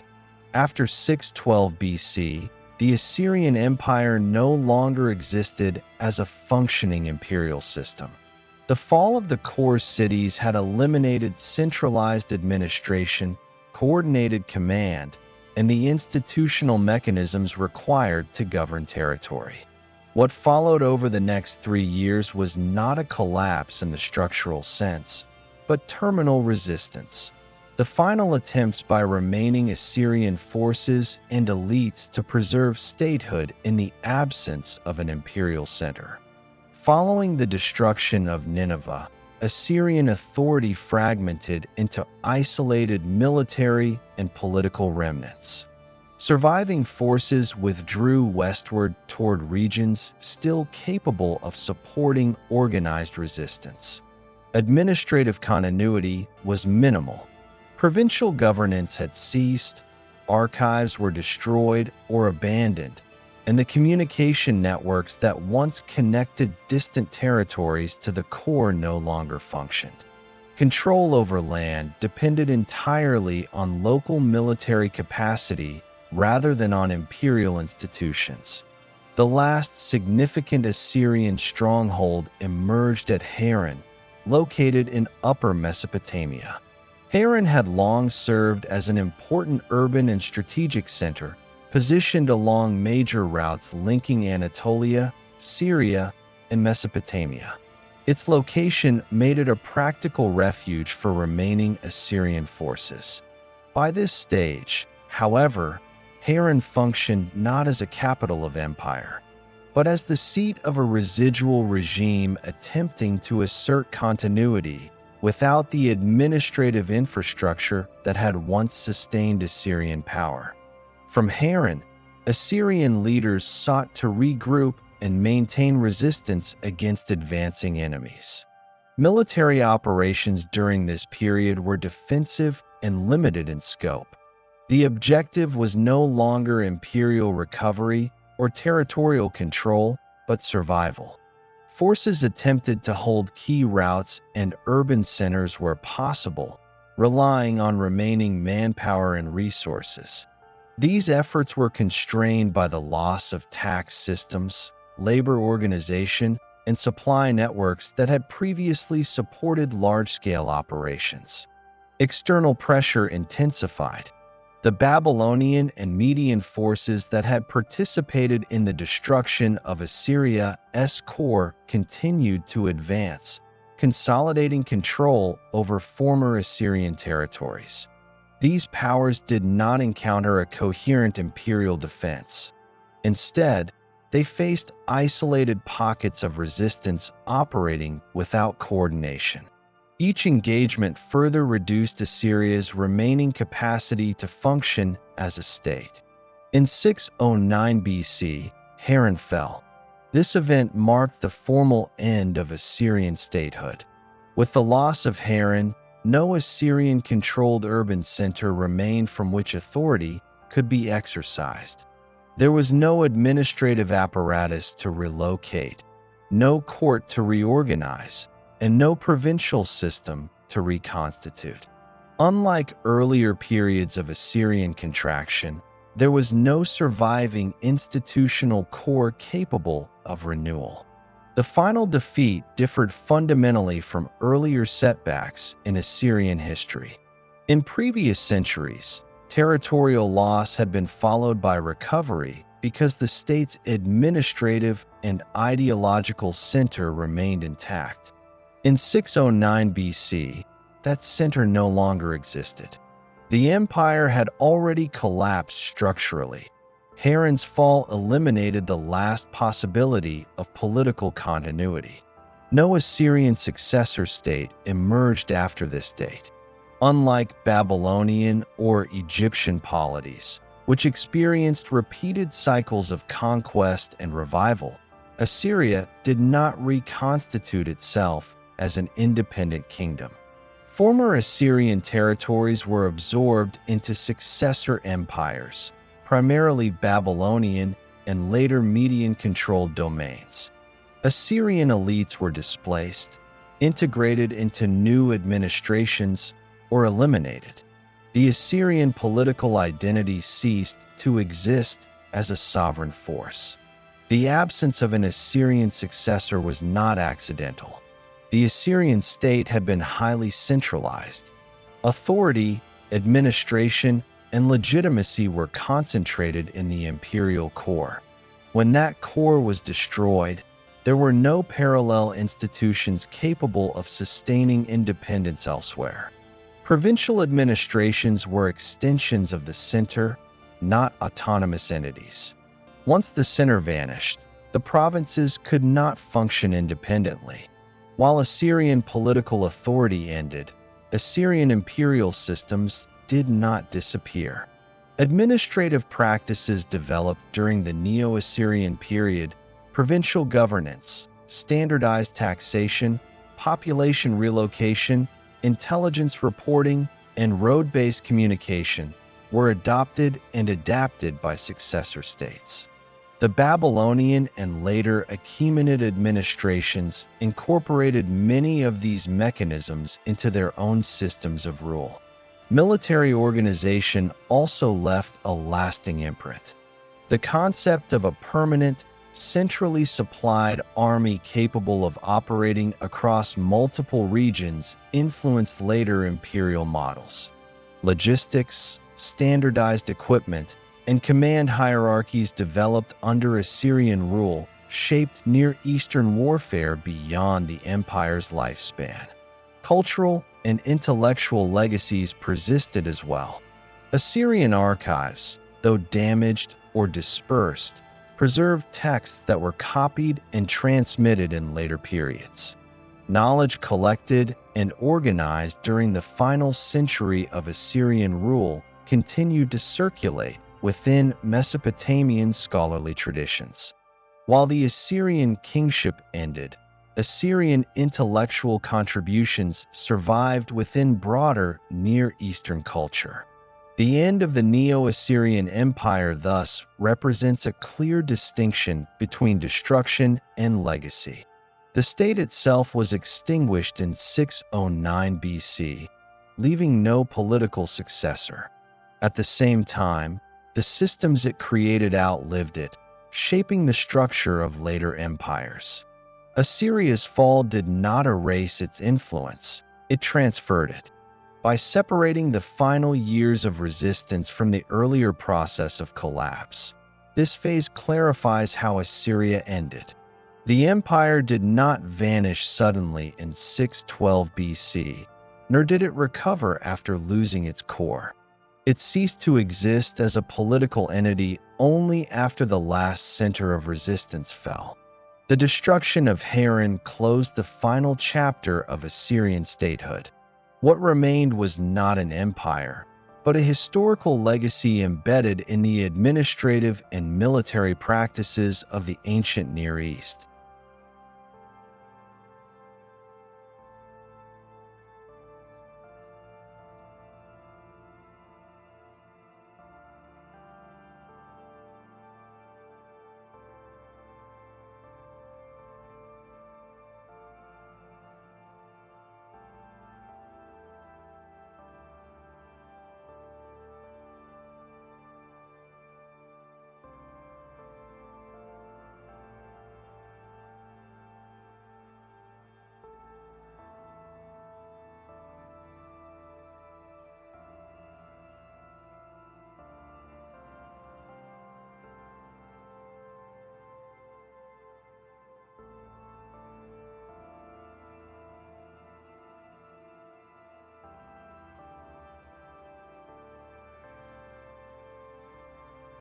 After 612 BC, the Assyrian Empire no longer existed as a functioning imperial system. The fall of the core cities had eliminated centralized administration, coordinated command, and the institutional mechanisms required to govern territory. What followed over the next 3 years was not a collapse in the structural sense, but terminal resistance. The final attempts by remaining Assyrian forces and elites to preserve statehood in the absence of an imperial center. Following the destruction of Nineveh, Assyrian authority fragmented into isolated military and political remnants. Surviving forces withdrew westward toward regions still capable of supporting organized resistance. Administrative continuity was minimal. Provincial governance had ceased, archives were destroyed or abandoned, and the communication networks that once connected distant territories to the core no longer functioned. Control over land depended entirely on local military capacity rather than on imperial institutions. The last significant Assyrian stronghold emerged at Haran, located in Upper Mesopotamia. Haran had long served as an important urban and strategic center, positioned along major routes linking Anatolia, Syria, and Mesopotamia. Its location made it a practical refuge for remaining Assyrian forces. By this stage, however, Haran functioned not as a capital of empire, but as the seat of a residual regime attempting to assert continuity without the administrative infrastructure that had once sustained Assyrian power. From Haran, Assyrian leaders sought to regroup and maintain resistance against advancing enemies. Military operations during this period were defensive and limited in scope. The objective was no longer imperial recovery or territorial control, but survival. Forces attempted to hold key routes and urban centers where possible, relying on remaining manpower and resources. These efforts were constrained by the loss of tax systems, labor organization, and supply networks that had previously supported large-scale operations. External pressure intensified. The Babylonian and Median forces that had participated in the destruction of Assyria's core continued to advance, consolidating control over former Assyrian territories. These powers did not encounter a coherent imperial defense. Instead, they faced isolated pockets of resistance operating without coordination. Each engagement further reduced Assyria's remaining capacity to function as a state. In 609 BC, Harran fell. This event marked the formal end of Assyrian statehood. With the loss of Harran, no Assyrian-controlled urban center remained from which authority could be exercised. There was no administrative apparatus to relocate, no court to reorganize, and no provincial system to reconstitute. Unlike earlier periods of Assyrian contraction, there was no surviving institutional core capable of renewal. The final defeat differed fundamentally from earlier setbacks in Assyrian history. In previous centuries, territorial loss had been followed by recovery because the state's administrative and ideological center remained intact. In 609 BC, that center no longer existed. The empire had already collapsed structurally. Harran's fall eliminated the last possibility of political continuity. No Assyrian successor state emerged after this date. Unlike Babylonian or Egyptian polities, which experienced repeated cycles of conquest and revival, Assyria did not reconstitute itself as an independent kingdom. Former Assyrian territories were absorbed into successor empires, primarily Babylonian and later Median-controlled domains. Assyrian elites were displaced, integrated into new administrations, or eliminated. The Assyrian political identity ceased to exist as a sovereign force. The absence of an Assyrian successor was not accidental. The Assyrian state had been highly centralized. Authority, administration, and legitimacy were concentrated in the imperial core. When that core was destroyed, there were no parallel institutions capable of sustaining independence elsewhere. Provincial administrations were extensions of the center, not autonomous entities. Once the center vanished, the provinces could not function independently. While Assyrian political authority ended, Assyrian imperial systems did not disappear. Administrative practices developed during the Neo-Assyrian period: provincial governance, standardized taxation, population relocation, intelligence reporting, and road-based communication were adopted and adapted by successor states. The Babylonian and later Achaemenid administrations incorporated many of these mechanisms into their own systems of rule. Military organization also left a lasting imprint. The concept of a permanent, centrally supplied army capable of operating across multiple regions influenced later imperial models. Logistics, standardized equipment, and command hierarchies developed under Assyrian rule shaped Near Eastern warfare beyond the empire's lifespan. Cultural and intellectual legacies persisted as well. Assyrian archives, though damaged or dispersed, preserved texts that were copied and transmitted in later periods. Knowledge collected and organized during the final century of Assyrian rule continued to circulate within Mesopotamian scholarly traditions. While the Assyrian kingship ended, Assyrian intellectual contributions survived within broader Near Eastern culture. The end of the Neo-Assyrian Empire thus represents a clear distinction between destruction and legacy. The state itself was extinguished in 609 BC, leaving no political successor. At the same time, the systems it created outlived it, shaping the structure of later empires. Assyria's fall did not erase its influence, it transferred it. By separating the final years of resistance from the earlier process of collapse, this phase clarifies how Assyria ended. The empire did not vanish suddenly in 612 BC, nor did it recover after losing its core. It ceased to exist as a political entity only after the last center of resistance fell. The destruction of Haran closed the final chapter of Assyrian statehood. What remained was not an empire, but a historical legacy embedded in the administrative and military practices of the ancient Near East.